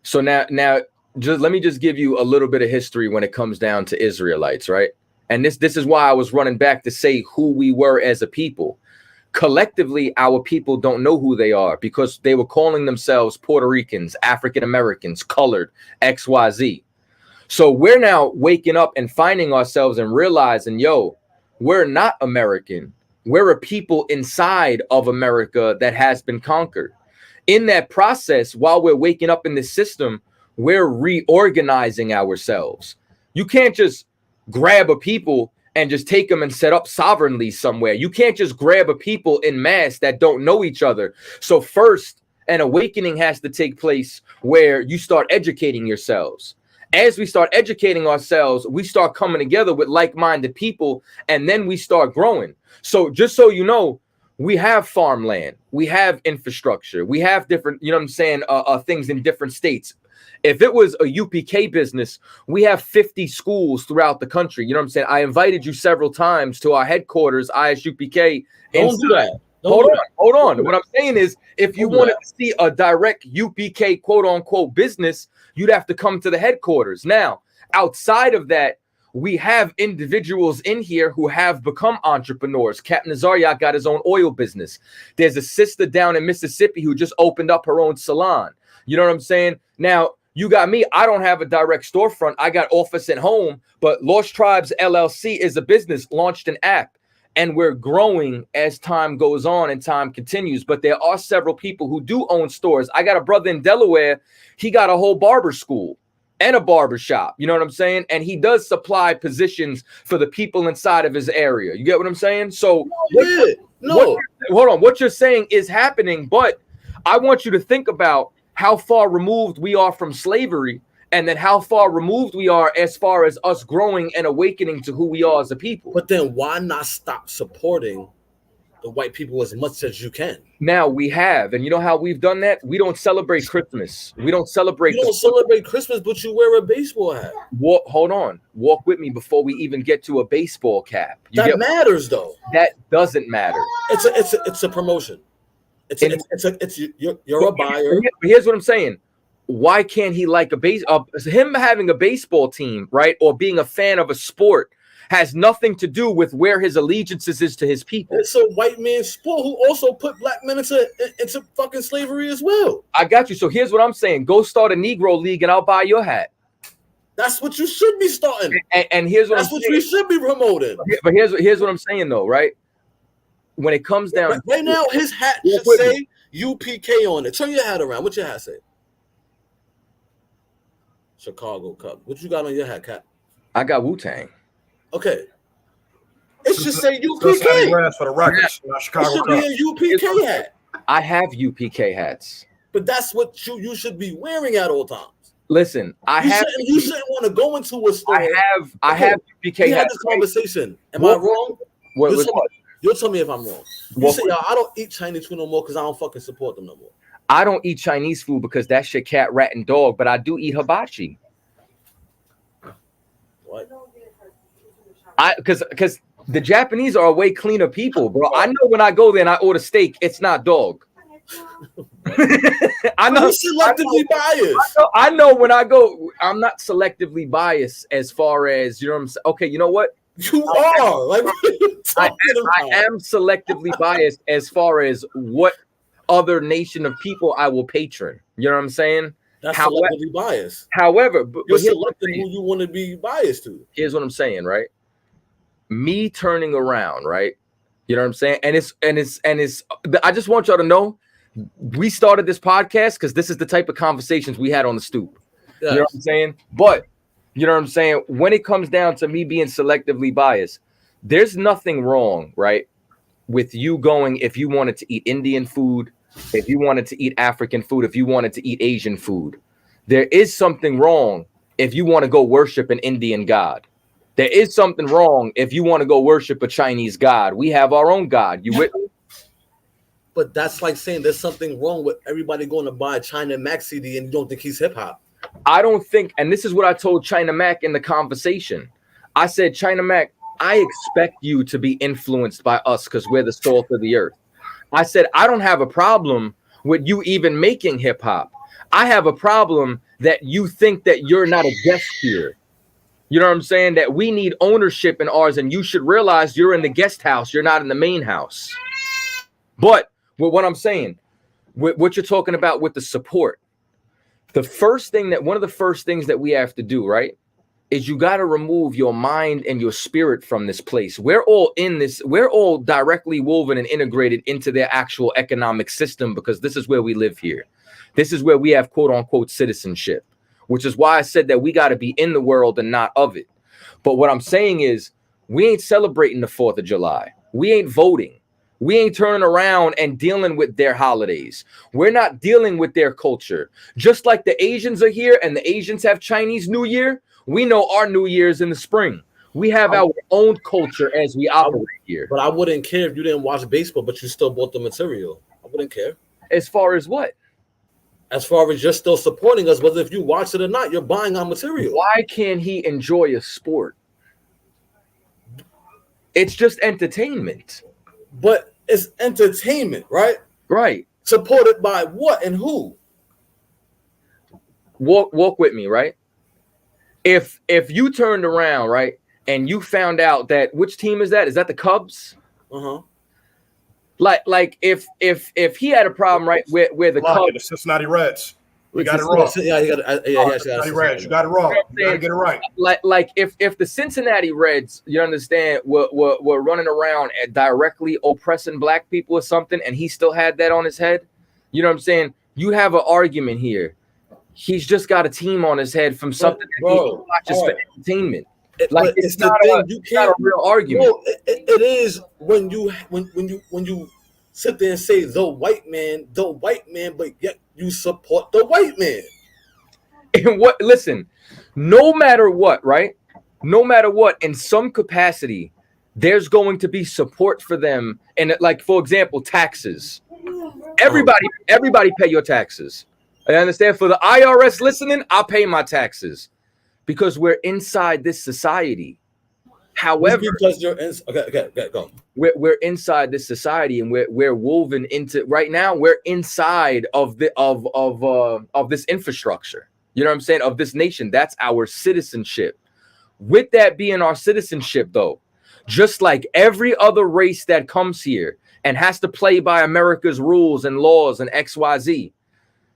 So now just let me just give you a little bit of history when it comes down to Israelites, right? And this is why I was running back to say who we were as a people. Collectively, our people don't know who they are because they were calling themselves Puerto Ricans, African Americans, colored, XYZ. So we're now waking up and finding ourselves and realizing, yo, we're not American. We're a people inside of America that has been conquered. In that process, while we're waking up in this system, we're reorganizing ourselves. You can't just grab a people and just take them and set up sovereignly somewhere. You can't just grab a people in mass that don't know each other. So first, an awakening has to take place where you start educating yourselves. As we start educating ourselves, we start coming together with like-minded people, and then we start growing. So just so you know, we have farmland, we have infrastructure, we have different, you know what I'm saying, things in different states. If it was a UPK business, we have 50 schools throughout the country. You know what I'm saying? I invited you several times to our headquarters, ISUPK. Don't do that. Hold on. What I'm saying is, if you wanted to see a direct UPK quote unquote business, you'd have to come to the headquarters. Now, outside of that, we have individuals in here who have become entrepreneurs. Captain Nazariak got his own oil business. There's a sister down in Mississippi who just opened up her own salon. You know what I'm saying? Now, you got me. I don't have a direct storefront. I got office at home, but Lost Tribes LLC is a business, launched an app, and we're growing as time goes on and time continues. But there are several people who do own stores. I got a brother in Delaware. He got a whole barber school and a barber shop. You know what I'm saying? And he does supply positions for the people inside of his area. You get what I'm saying? So hold on. What you're saying is happening, but I want you to think about how far removed we are from slavery, and then how far removed we are as far as us growing and awakening to who we are as a people. But then why not stop supporting the white people as much as you can? Now we have, and you know how we've done that? We don't celebrate Christmas. We don't celebrate. You don't celebrate Christmas, but you wear a baseball hat. Hold on. Walk with me before we even get to a baseball cap. That matters, though. That doesn't matter. It's a promotion. You're a buyer. Here's what I'm saying. Why can't he like him having a baseball team, right? Or being a fan of a sport has nothing to do with where his allegiances is to his people. It's a white man's sport who also put black men into fucking slavery as well. I got you. So here's what I'm saying. Go start a Negro League and I'll buy your hat. That's what you should be starting. And here's what That's what we should be promoting. But here's what I'm saying though, right? When it comes down right now, his hat should say UPK on it. Turn your hat around. What your hat say? Chicago Cubs. What you got on your hat, Cap? I got Wu-Tang. Okay. It should say UPK. For the Rockets, Chicago Cubs. It should be a UPK hat. I have UPK hats. But that's what you should be wearing at all times. Listen, you shouldn't want to go into a store. I have UPK hats. We had this conversation. Am I wrong? You'll tell me if I'm wrong. You say, I don't eat Chinese food no more because I don't fucking support them no more. I don't eat Chinese food because that's shit cat, rat, and dog, but I do eat hibachi. What? Because the Japanese are a way cleaner people, bro. I know when I go there and I order steak, it's not dog. I know. Selectively biased. I know when I go, I'm not selectively biased as far as, you know what I'm saying? Okay, you know what? You are. Like, I am selectively biased as far as what other nation of people I will patron. You know what I'm saying? That's selectively biased. However, you're selecting who you want to be biased to. Here's what I'm saying, right? Me turning around, right? You know what I'm saying? And it's I just want y'all to know, we started this podcast because this is the type of conversations we had on the stoop. Yes. You know what I'm saying? But you know what I'm saying? When it comes down to me being selectively biased, there's nothing wrong, right? With you going, if you wanted to eat Indian food, if you wanted to eat African food, if you wanted to eat Asian food, there is something wrong if you want to go worship an Indian god. There is something wrong if you want to go worship a Chinese god. We have our own god. You with me? But that's like saying there's something wrong with everybody going to buy a China Mac CD and you don't think he's hip hop. I don't think, and this is what I told China Mac in the conversation. I said, China Mac, I expect you to be influenced by us because we're the salt of the earth. I said, I don't have a problem with you even making hip hop. I have a problem that you think that you're not a guest here. You know what I'm saying? That we need ownership in ours, and you should realize you're in the guest house. You're not in the main house. But with what I'm saying, with what you're talking about with the support, one of the first things that we have to do, right, is you got to remove your mind and your spirit from this place. We're all in this. We're all directly woven and integrated into their actual economic system because this is where we live here. This is where we have quote unquote citizenship, which is why I said that we got to be in the world and not of it. But what I'm saying is we ain't celebrating the 4th of July. We ain't voting. We ain't turning around and dealing with their holidays. We're not dealing with their culture. Just like the Asians are here and the Asians have Chinese New Year, we know our New Year's in the spring. We have our own culture as we operate here. But I wouldn't care if you didn't watch baseball, but you still bought the material. I wouldn't care. As far as what? As far as you're still supporting us, whether if you watch it or not, you're buying our material. Why can't he enjoy a sport? It's just entertainment. But it's entertainment, right? Right. Supported by what and who? Walk with me, right? If you turned around, right, and you found out that which team is that? Is that the Cubs? Uh-huh. Like if he had a problem, right, where the Cubs, the Cincinnati Reds. We got it wrong. Yeah, Cincinnati Reds. You got it wrong. You got to get it right. Like if the Cincinnati Reds, you understand, were running around and directly oppressing black people or something, and he still had that on his head, you know what I'm saying? You have an argument here. He's just got a team on his head from something that he watches for entertainment. Like it's not a real argument. No, it is when you sit there and say the white man, but yet you support the white man. And listen, no matter what, right? No matter what, in some capacity, there's going to be support for them. And like, for example, taxes. Everybody pay your taxes. I understand. For the IRS listening, I'll pay my taxes because we're inside this society. However, because you're go. We're inside this society, and we're woven into right now. We're inside of this infrastructure. You know what I'm saying? Of this nation. That's our citizenship. With that being our citizenship, though, just like every other race that comes here and has to play by America's rules and laws and XYZ,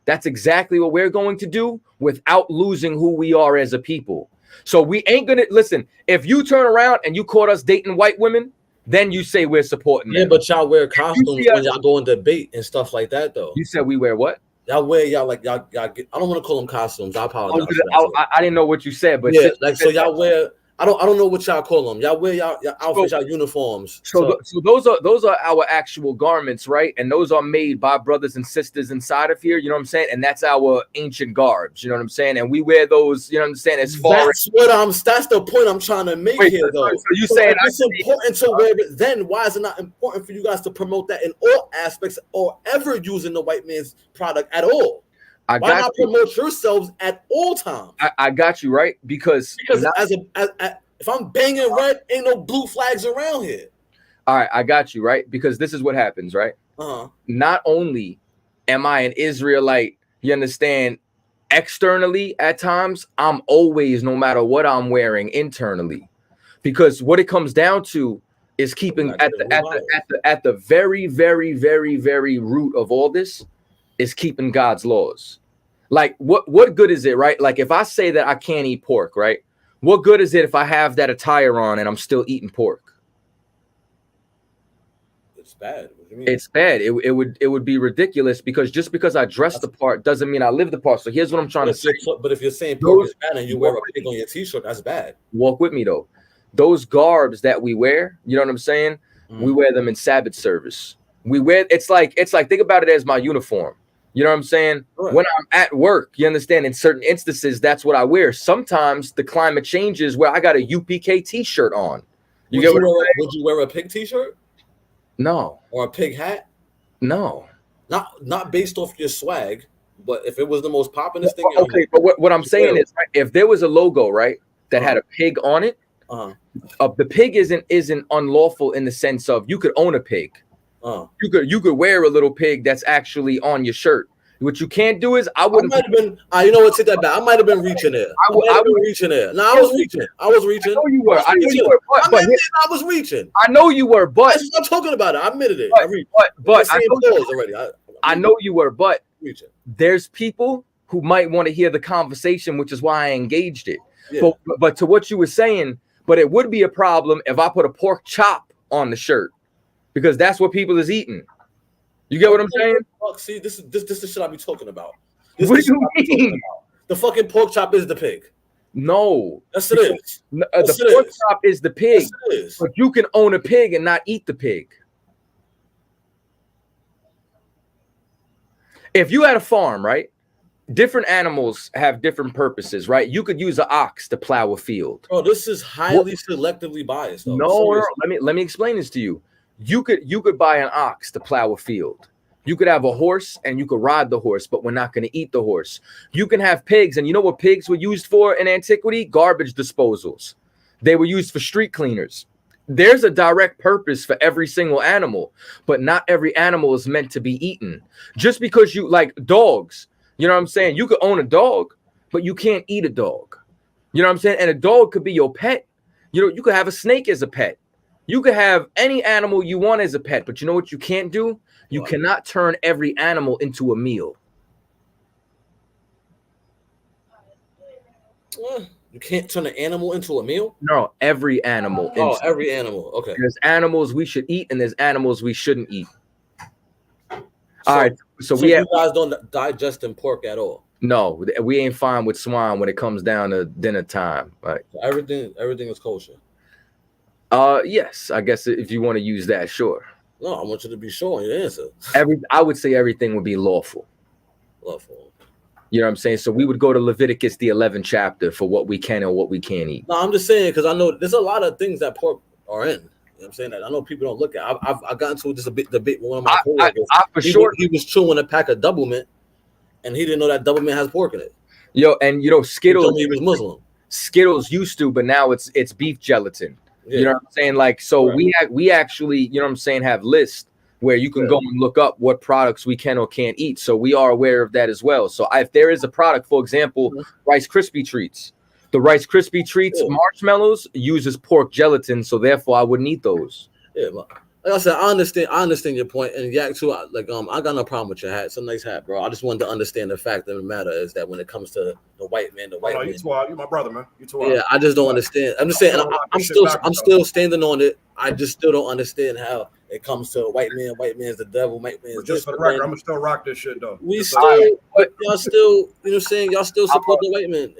that's exactly what we're going to do without losing who we are as a people. So we ain't gonna listen. If you turn around and you caught us dating white women, then you say we're supporting them. Yeah, but y'all wear costumes when y'all go on debate and stuff like that, though. You said we wear what? Y'all wear y'all get, I don't want to call them costumes. I apologize. I didn't know what you said, but yeah, like so y'all wear. I don't know what y'all call them. Y'all wear y'all outfits, y'all uniforms. So those are our actual garments, right? And those are made by brothers and sisters inside of here. You know what I'm saying? And that's our ancient garbs. You know what I'm saying? And we wear those. You know what I'm saying? That's the point I'm trying to make here, though. So you saying it's important to wear it? Then why is it not important for you guys to promote that in all aspects or ever using the white man's product at all? Why not promote yourselves at all times? I got you, right? Because if I'm banging red, ain't no blue flags around here. All right, I got you, right? Because this is what happens, right? Not only am I an Israelite, you understand, externally at times, I'm always, no matter what I'm wearing, internally. Because what it comes down to is keeping at the very, very, very, very root of all this is keeping God's laws. Like what good is it, right? Like if I say that I can't eat pork, right? What good is it if I have that attire on and I'm still eating pork? It's bad. What do you mean? It's bad. It would be ridiculous because just because I dress the part doesn't mean I live the part. So here's what I'm trying to say. But if you're saying pork is bad and you wear a pig on your t-shirt, that's bad. Walk with me though. Those garbs that we wear, you know what I'm saying? We wear them in Sabbath service. It's like think about it as my uniform. You know what I'm saying? Right. When I'm at work, you understand, in certain instances, that's what I wear. Sometimes the climate changes where I got a UPK t-shirt on. Would you wear a pig t-shirt? No. Or a pig hat? No. Not based off your swag, but if it was the most popular thing. Okay, but what I'm saying is, right, if there was a logo, right, that had a pig on it, the pig isn't unlawful in the sense of you could own a pig. You could wear a little pig that's actually on your shirt. What you can't do is I wouldn't. I might have been. You know what? Take that back. I might have been reaching there. I was reaching there. No, I was reaching. I was reaching. I know you were. I was reaching. I know you were, but I'm talking about it. I admitted it. But I know you were. But there's people who might want to hear the conversation, which is why I engaged it. Yeah. But to what you were saying, but it would be a problem if I put a pork chop on the shirt because that's what people is eating. You get what I'm saying? See, this is the shit I be talking about. What do you mean? The fucking pork chop is the pig. No. Yes, it is. The pork chop is the pig. Yes, it is. But you can own a pig and not eat the pig. If you had a farm, right? Different animals have different purposes, right? You could use an ox to plow a field. Oh, this is highly selectively biased. Though. No, let me explain this to you. You could buy an ox to plow a field. You could have a horse and you could ride the horse, but we're not going to eat the horse. You can have pigs, and you know what pigs were used for in antiquity? Garbage disposals. They were used for street cleaners. There's a direct purpose for every single animal, but not every animal is meant to be eaten. Just because you like dogs, you know what I'm saying? You could own a dog, but you can't eat a dog. You know what I'm saying? And a dog could be your pet. You know, you could have a snake as a pet. You could have any animal you want as a pet, but you know what you can't do? You cannot turn every animal into a meal. You can't turn an animal into a meal? No, every animal. Every animal. Okay. There's animals we should eat and there's animals we shouldn't eat. All right. So you guys don't digest in pork at all? No, we ain't fine with swine when it comes down to dinner time. Right. So everything is kosher. Yes, I guess if you want to use that, sure. No, I want you to be sure on your answer. I would say everything would be lawful. Lawful. You know what I'm saying? So we would go to Leviticus, the 11th chapter, for what we can and what we can't eat. No, I'm just saying because I know there's a lot of things that pork are in. You know what I'm saying? That I know people don't look at. I've gotten to this a bit debate with one of my coworkers. He was chewing a pack of Double Mint, and he didn't know that Double Mint has pork in it. Yo, and you know Skittles. He was Muslim. Skittles used to, but now it's beef gelatin. Yeah. You know what I'm saying? Like, so right. we actually, you know what I'm saying, have lists where you can go and look up what products we can or can't eat. So we are aware of that as well. So if there is a product, for example, Rice Krispie treats, the Rice Krispie treats marshmallows uses pork gelatin. So therefore I wouldn't eat those. Yeah. Like I said, I understand your point. And Yak too, I got no problem with your hat. It's a nice hat, bro. I just wanted to understand the fact of the matter is that when it comes to the white man, man. You my brother, man. You too. Yeah, I just don't understand. I'm just saying, I'm still standing on it. I just still don't understand how it comes to white man. White man's the devil. White man's just for the record. I'm gonna still rock this shit though. Y'all still, you know what I'm saying? Y'all still support the white man.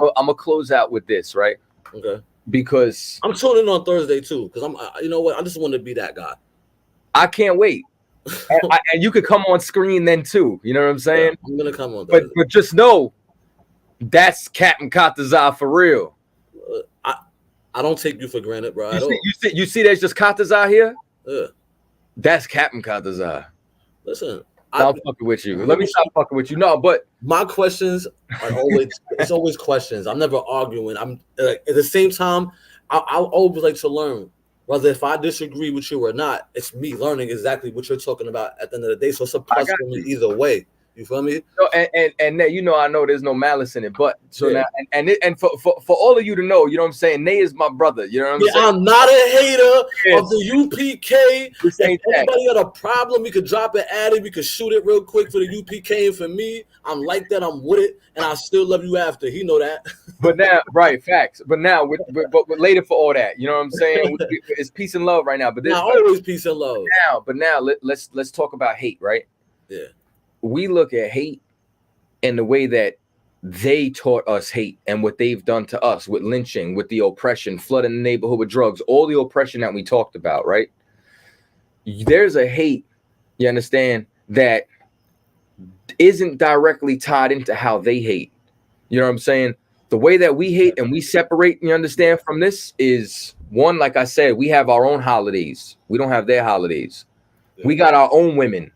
I'm gonna close out with this, right? Okay. Because I'm tuning in on Thursday too. Because you know what? I just want to be that guy. I can't wait. and you could come on screen then too. You know what I'm saying? Yeah, I'm gonna come on. But just know that's Captain Katazar for real. I don't take you for granted, bro. You see, there's just Katazar here. Yeah, that's Captain Katazar. Listen, I'm fucking with you. Let me stop fucking with you. No, but my questions are always questions. I'm never arguing. I'm at the same time. I'll always like to learn. Whether if I disagree with you or not, it's me learning exactly what you're talking about at the end of the day. So it's a plus for me either way. You feel me? And you know, I know there's no malice in it, but so now and for all of you to know, you know what I'm saying? Nay is my brother. You know what I'm saying? I'm not a hater of the UPK. If anybody got a problem, we could drop it at it. We could shoot it real quick for the UPK, and for me, I'm like that. I'm with it, and I still love you after. He know that. But now, right, facts. But now, but later for all that, you know what I'm saying? It's peace and love right now. But this always peace and love. Now, let's talk about hate, right? Yeah. We look at hate in the way that they taught us hate and what they've done to us with lynching, with the oppression, flooding the neighborhood with drugs, all the oppression that we talked about, right? There's a hate, you understand, that isn't directly tied into how they hate. You know what I'm saying? The way that we hate and we separate, you understand, from this is one, like I said, we have our own holidays. We don't have their holidays. Yeah. We got our own women.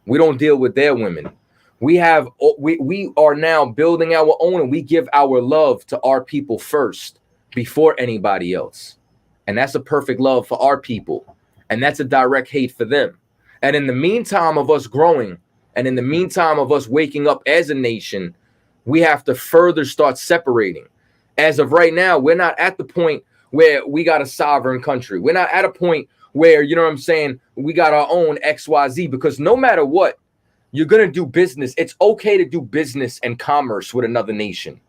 We don't deal with their women. We are now building our own, and we give our love to our people first before anybody else. And that's a perfect love for our people. And that's a direct hate for them. And in the meantime of us growing, and in the meantime of us waking up as a nation, we have to further start separating. As of right now, we're not at the point where we got a sovereign country. We're not at a point where, you know what I'm saying, we got our own XYZ, because no matter what, you're going to do business. It's okay to do business and commerce with another nation,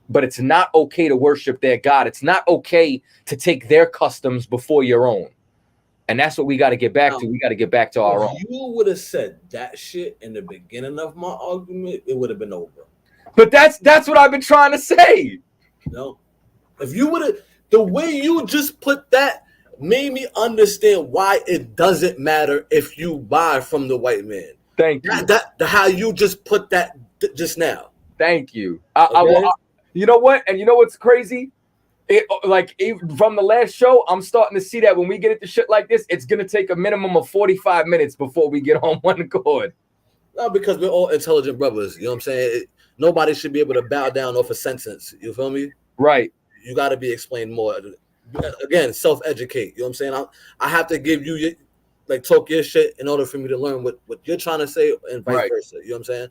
but it's not okay to worship their God. It's not okay to take their customs before your own. And that's what we got to get back to. We got to get back to our own. If you would have said that shit in the beginning of my argument, it would have been over. But that's what I've been trying to say. No. If you would have, the way you just put that made me understand why it doesn't matter if you buy from the white man. Thank you. How you just put that just now. Thank you. You know what? And you know what's crazy? From the last show, I'm starting to see that when we get into shit like this, it's going to take a minimum of 45 minutes before we get on one accord. No, because we're all intelligent brothers. You know what I'm saying? Nobody should be able to bow down off a sentence. You feel me? Right. You got to be explained more. Again, self-educate. You know what I'm saying? I have to give you, talk your shit in order for me to learn what you're trying to say and vice versa. You know what I'm saying?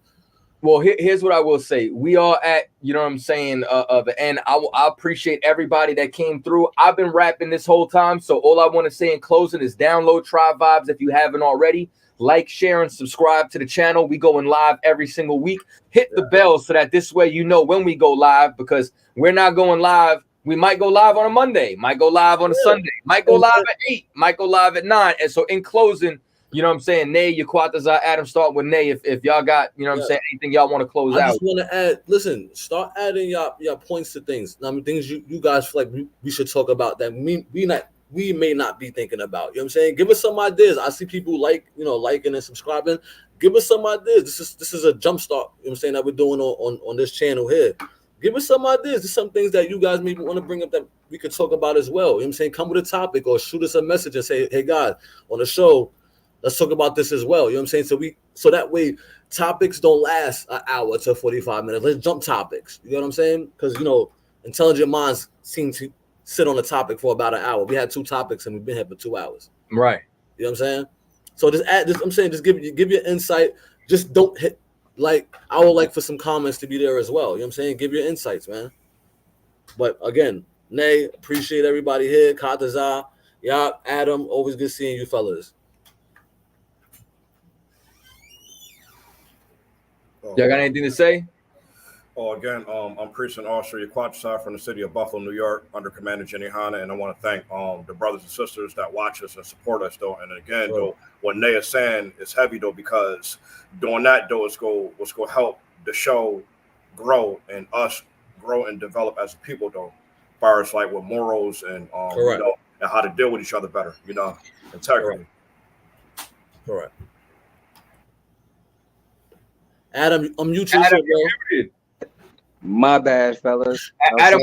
Well, here's what I will say. We are at, you know what I'm saying, the end. I appreciate everybody that came through. I've been rapping this whole time, so all I want to say in closing is download Tribe Vibes if you haven't already. Like, share, and subscribe to the channel. We going live every single week. Hit the bell so that this way you know when we go live, because we're not going live. We might go live on a Monday, might go live on a Sunday, might go live at 8, might go live at 9. And so in closing, you know what I'm saying, Nay, Yaquatazar, Adam, start with Nay. If y'all got, you know what I'm saying, anything y'all want to close out. I just want to add, listen, start adding your points to things. I mean, things you guys feel like we should talk about that we may not be thinking about. You know what I'm saying? Give us some ideas. I see people liking and subscribing. Give us some ideas. This is a jump start, you know what I'm saying, that we're doing on this channel here. Give us some ideas. There's some things that you guys maybe want to bring up that we could talk about as well. You know what I'm saying? Come with a topic or shoot us a message and say, hey guys, on the show, let's talk about this as well. You know what I'm saying? So that way topics don't last an hour to 45 minutes. Let's jump topics. You know what I'm saying? Because, intelligent minds seem to sit on a topic for about an hour. We had 2 topics and we've been here for 2 hours. Right. You know what I'm saying? So just add this. I'm saying just give your insight. Just don't hit. I would like for some comments to be there as well. You know what I'm saying? Give your insights, man. But again, Nay, appreciate everybody here. Kataza, Adam, always good seeing you fellas. Y'all got anything to say? Oh, again, I'm Precinct Officer Yaquatazar from the city of Buffalo, New York, under Commander Jenny Hanna, and I want to thank the brothers and sisters that watch us and support us, though. And again, though, what Nay is saying is heavy, though, because doing that, though, is going to help the show grow and us grow and develop as a people, though, as far as with morals and and how to deal with each other better, integrity. Correct. Adam, unmute yourself, bro. My bad, fellas. Adam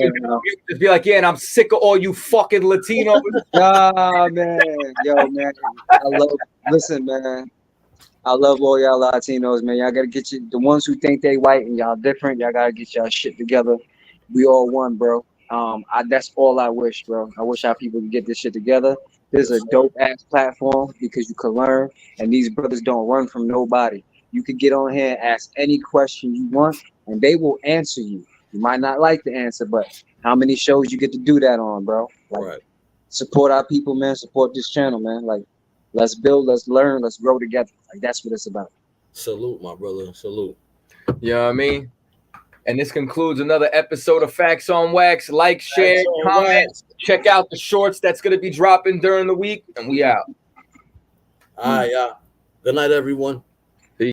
just be like, and I'm sick of all you fucking Latinos. Man. Yo, man. Listen, man. I love all y'all Latinos, man. Y'all gotta get the ones who think they white and y'all different. Y'all gotta get y'all shit together. We all one, bro. That's all I wish, bro. I wish our people could get this shit together. This is a dope ass platform because you can learn, and these brothers don't run from nobody. You can get on here and ask any question you want, and they will answer you. You might not like the answer, but how many shows you get to do that on, bro? Support our people, man. Support this channel, man. Let's build, let's learn, let's grow together. That's what it's about. Salute, my brother. Salute. You know what I mean? And this concludes another episode of Facts on Wax. Like, share, comment, check out the shorts that's going to be dropping during the week, and we out. All right, Good night, everyone.